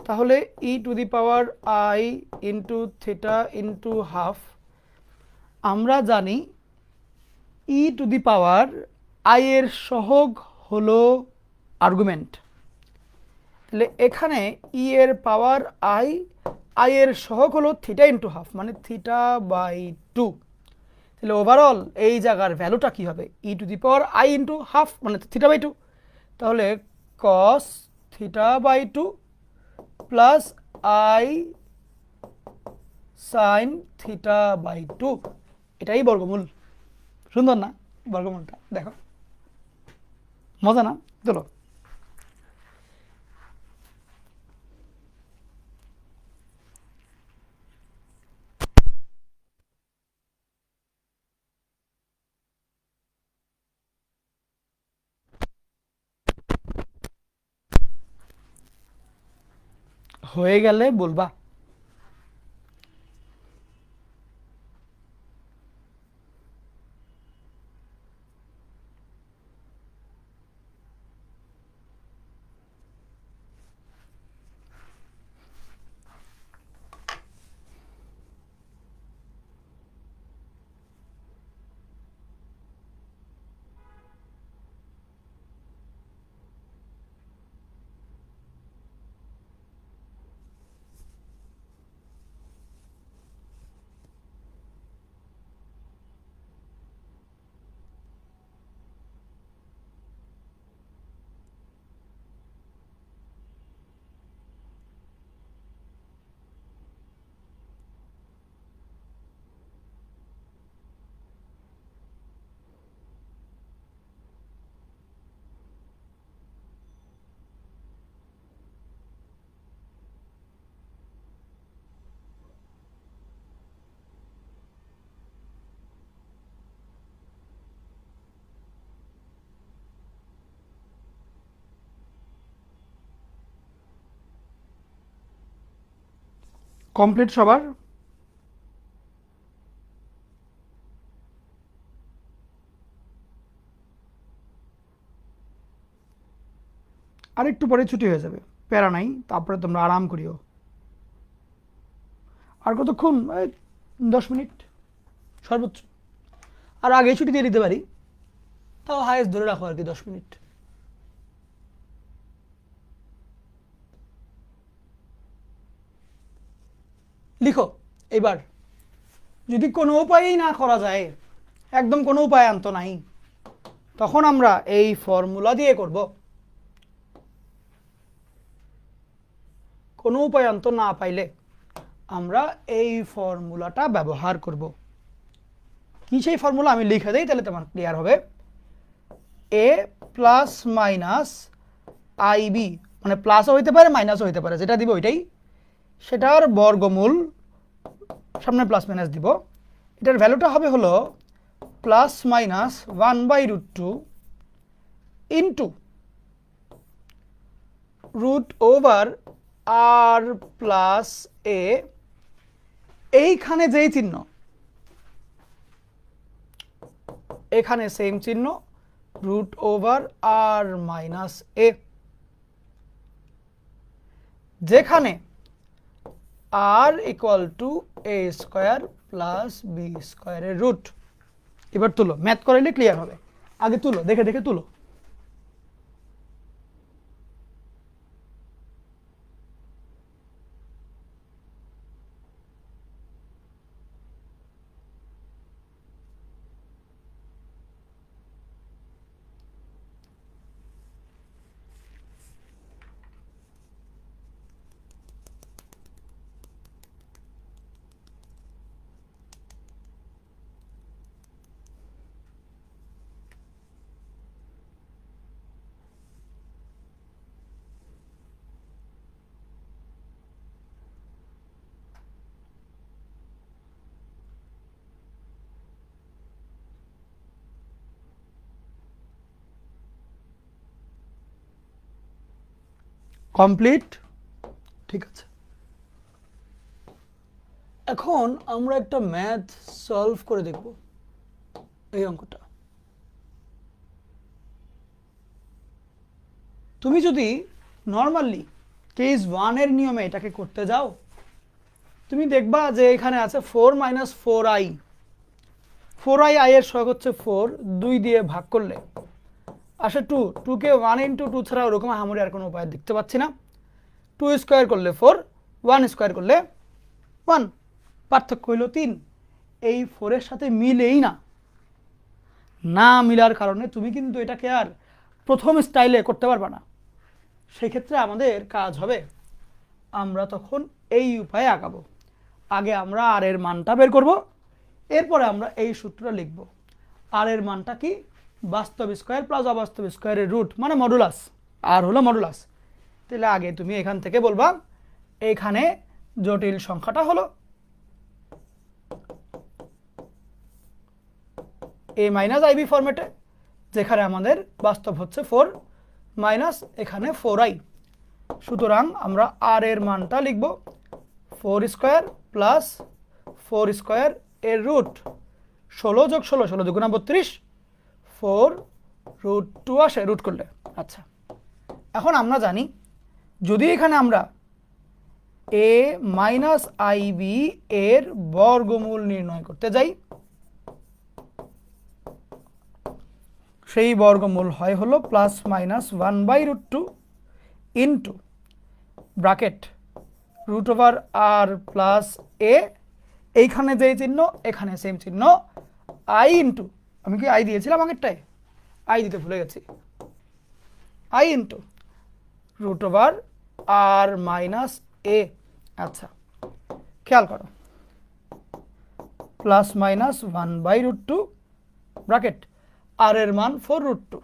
তাহলে e to the power i into theta into half. আমরা জানি e to the power i এর সহগ হলো আর্গুমেন্ট, তাহলে এখানে e এর পাওয়ার i এর সহগ হলো থিটা ইন্টু হাফ, মানে থিটা বাই 2। তাহলে ওভারঅল এই জায়গার ভ্যালুটা কি হবে, e to the power i into half মানে থিটা বাই 2। তাহলে cos theta by 2 plus i sine theta by 2, এটাই বর্গমূল। সুন্দর না বর্গমূলটা? দেখো মজা না? চলো, হয়ে গেলে বলবা। কমপ্লিট সবার? আর একটু পরে ছুটি হয়ে যাবে, প্যারা নাই, তারপরে তোমরা আরাম করিও। আর কতক্ষণ? 10 মিনিট সর্বোচ্চ, আর আগে ছুটি দিয়ে দিতে পারি, তাও হায়েস্ট ধরে রাখো আর কি 10 মিনিট। লিখো এবার, যদি কোনো উপায়ই না করা যায়, একদম কোনো উপায় আনতো নাই, তখন আমরা এই ফর্মুলা দিয়ে করব। কোনো উপায় আনতো না পাইলে আমরা এই ফর্মুলাটা ব্যবহার করব। কি সেই ফর্মুলা আমি লিখে দেই, তাহলে তোমার ক্লিয়ার হবে। a প্লাস মাইনাস আইবি, মানে প্লাসও হইতে পারে মাইনাসও হইতে পারে, যেটা দিব ওইটাই, সেটার বর্গমূল, সামনে প্লাস মাইনাস দিব, এটার ভ্যালুটা হবে হলো plus minus 1/√2 into root over r plus a, এইখানে যেই চিহ্ন এখানে সেম চিহ্ন, root over r minus a, যেখানে r equal to a square plus b স্কোয়ারের রুট। এবার তুলো, ম্যাথ করাইলে ক্লিয়ার হবে, আগে তুলো, দেখে দেখে তুলো। কমপ্লিট। ঠিক আছে, এখন আমরা একটা ম্যাথ সলভ করে দেখব এই অঙ্কটা। তুমি যদি নর্মালি কেস 1 এর নিয়মে এটাকে করতে যাও, তুমি দেখবা যে এখানে আছে 4 মাইনাস 4i, 4i এর সহগ হচ্ছে 4, 2 দিয়ে ভাগ করলে আসে 2, 2কে 1 ইন্টু 2 ছাড়া ওরকম আহামরি আর কোনো উপায় দেখতে পাচ্ছি না। 2 স্কোয়ার করলে 4, 1 স্কোয়ার করলে 1, পার্থক্য হইল 3। এই 4 এর সাথে মিলেই না, না মিলার কারণে তুমি কিন্তু এটাকে আর প্রথম স্টাইলে করতে পারবা না। সেই ক্ষেত্রে আমাদের কাজ হবে, আমরা তখন এই উপায়ে আগাবো। আগে আমরা আর এর মানটা বের করব, এরপরে আমরা এই সূত্রটা লিখব। আর এর মানটা কি? বাস্তব স্কয়ার প্লাস অবাস্তব স্কয়ারের রুট, মানে মডুলাস। আর হলো মডুলাস। তাহলে আগে তুমি এখান থেকে বলবা এখানে জটিল সংখ্যাটা হলো a মাইনাস আইবি ফরম্যাটে, যেখানে আমাদের বাস্তব হচ্ছে 4 মাইনাস এখানে 4i। সুতরাং আমরা আর এর মানটা লিখব 4 স্কয়ার প্লাস 4 স্কয়ার এর রুট 16 যোগ 16, 16 দুগুণা 32, 4 রুট 2 আসে রুট করলে। আচ্ছা, এখন আমরা জানি যদি এখানে আমরা a মাইনাস আইবি এর বর্গমূল নির্ণয় করতে যাই, সেই বর্গমূল হয় হলো plus minus 1/√2 into bracket root over r plus a, এইখানে যেই চিহ্ন এখানে সেম চিহ্ন, আই ইন্টু, আমি কি আই দিয়েছিলাম আগেরটায়? আই দিতে ভুলে গেছি। I into root over r minus a. আচ্ছা, খেয়াল করো, প্লাস মাইনাস 1/√2 ব্র্যাকেট আর এর মান 4√2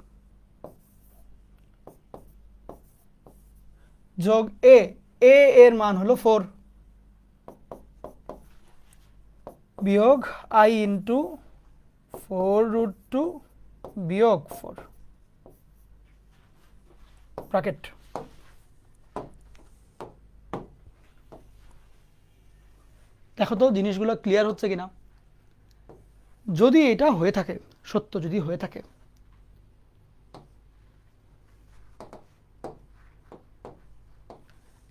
যোগ এ, এ এর মান হলো 4 বিয়োগ আই ইন্টু 4√2 বিয়োগ 4 ব্র্যাকেট। দেখো তো জিনিসগুলো ক্লিয়ার হচ্ছে কিনা। যদি এটা হয়ে থাকে, সত্য যদি হয়ে থাকে,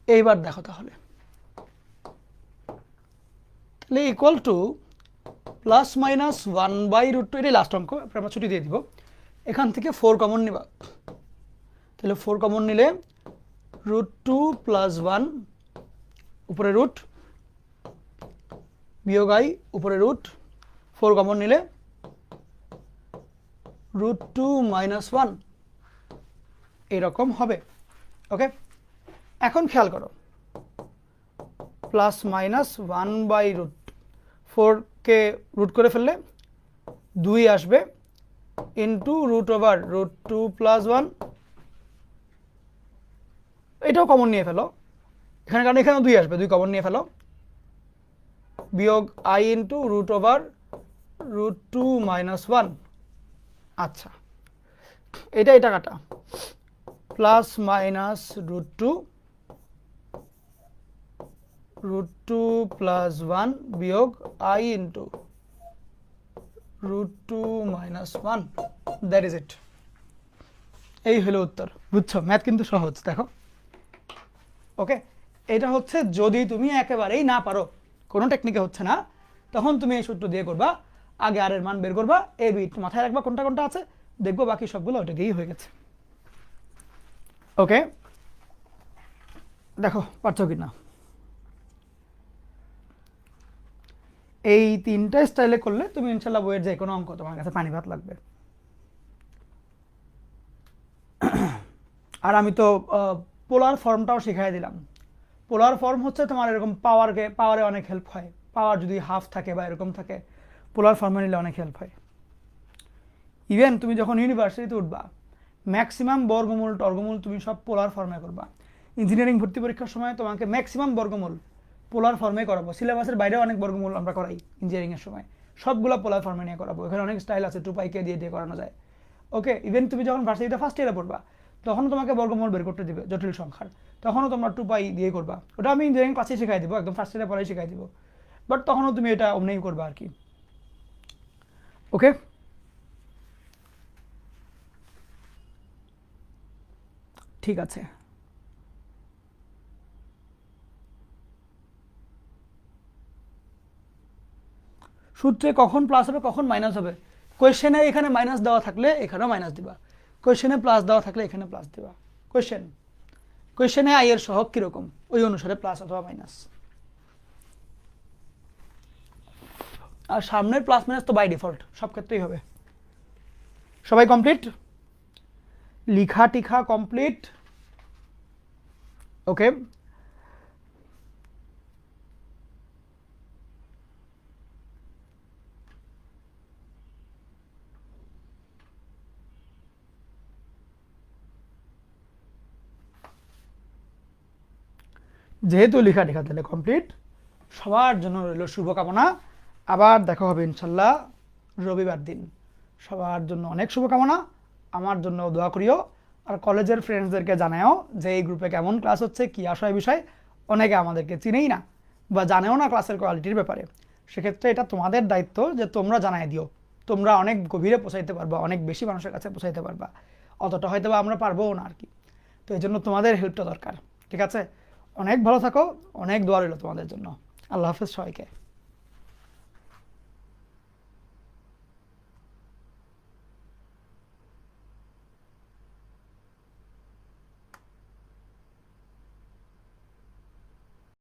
এইবার দেখো তাহলে ইকুয়াল টু প্লাস মাইনাস 1/√2, এটাই লাস্ট অঙ্ক, আমরা ছুটি দিয়ে দিব। এখান থেকে 4 কমন নিবা, তাহলে 4 কমন নিলে √2 প্লাস 1 উপরে রুট বিয়োগ আই উপরে রুট, 4 কমন নিলে √2 মাইনাস 1 এরকম হবে। ওকে, এখন খেয়াল করো, প্লাস মাইনাস 1/√4কে রুট করে ফেললে 2 আসবে ইন্টু রুট ওভার √2 প্লাস 1, এটাও কমন নিয়ে ফেলো এখানে, কারণ এখানেও 2 আসবে, 2 কমন নিয়ে ফেলো, বিয়োগ i into root over √2 minus 1। আচ্ছা, এটা কাটা, প্লাস মাইনাস √2 প্লাস 1 বিয়োগ i into √2 minus 1, that is it. এই হলো উত্তর। বুঝছো, ম্যাথ কিন্তু সহজ। দেখো, ওকে, এটা হচ্ছে যদি তুমি একেবারেই না পারো, কোনো টেকনিকে হচ্ছে না, তখন তুমি এই সূত্র দিয়ে করবা। আগে আর এর মান বের করবা, এ বি মাথায় রাখবা কোনটা কোনটা আছে, দেখবো বাকি সবগুলো ওটা দিয়েই হয়ে গেছে। ওকে, দেখো পারছো কি না। এই 3টা স্টাইলে করলে তুমি ইনশাল্লাহ বইয়ের যে কোনো অঙ্ক তোমার কাছে পানি ভাত লাগবে। আর আমি তো পোলার ফর্মটাও শিখাই দিলাম। পোলার ফর্ম হচ্ছে তোমার এরকম পাওয়ারে অনেক হেল্প হয়। পাওয়ার যদি হাফ থাকে বা এরকম থাকে, পোলার ফর্মে নিলে অনেক হেল্প হয়। ইভেন তুমি যখন ইউনিভার্সিটিতে উঠবা, ম্যাক্সিমাম বর্গমূল টর্গমূল তুমি সব পোলার ফর্মে করবা। ইঞ্জিনিয়ারিং ভর্তি পরীক্ষার সময় তোমাকে ম্যাক্সিমাম বর্গমূল পোলার ফর্মে করাবো। সিলেবাসের বাইরেও অনেক বর্গমূল আমরা করাই ইঞ্জিনিয়ারিংয়ের সময়, সবগুলো পোলার ফর্মে নিয়ে করাবো। এখানে অনেক স্টাইল আছে, 2π দিয়ে করানো যায়। ওকে, ইভেন তুমি যখন ভার্সিটিতে ফার্স্ট ইয়ারে পড়বা, তখনও তোমাকে বর্গমূল বের করতে দিবে জটিল সংখ্যার, তখনও তোমরা 2 পাই দিয়ে করবা। ওটা আমি ইঞ্জিনিয়ারিং ক্লাসে শেখাই দিব, একদম ফার্স্ট ইয়ারে পরেই শেখাই দিব, বাট তখনও তুমি এটা অমনেই করবা আর কি। ওকে, ঠিক আছে। সূত্রে কখন প্লাস হবে কখন মাইনাস হবে, কোয়েশ্চেনে এখানে মাইনাস দেওয়া থাকলে এখানেও মাইনাস দিবা, কোয়েশ্চেনে প্লাস দেওয়া থাকলে এখানে প্লাস দিবা। কোয়েশ্চেনে আই এর সহগ কীরকম ওই অনুসারে প্লাস অথবা মাইনাস। আর সামনের প্লাস মাইনাস তো বাই ডিফল্ট সব ক্ষেত্রেই হবে। সবাই কমপ্লিট, লিখা টিখা কমপ্লিট। ওকে, যেহেতু লেখা টেখা তাহলে কমপ্লিট, সবার জন্য রইল শুভকামনা। আবার দেখা হবে ইনশাল্লাহ রবিবার দিন। সবার জন্য অনেক শুভকামনা, আমার জন্য দোয়া করিও। আর কলেজের ফ্রেন্ডসদেরকে জানাও যে এই গ্রুপে কেমন ক্লাস হচ্ছে, কী আশয় বিষয়। অনেকে আমাদেরকে চিনেই না বা জানেও না ক্লাসের কোয়ালিটির ব্যাপারে, সেক্ষেত্রে এটা তোমাদের দায়িত্ব যে তোমরা জানাই দিও। তোমরা অনেক গভীরে পৌঁছাইতে পারবা, অনেক বেশি মানুষের কাছে পৌঁছাইতে পারবা, অতটা হয়তো বা আমরা পারবোও না আর কি। তো এই জন্য তোমাদের হেল্পটা দরকার, ঠিক আছে? অনেক ভালো থাকো, অনেক দোয়া রইল তোমাদের জন্য। আল্লাহ হাফেজ সবাইকে।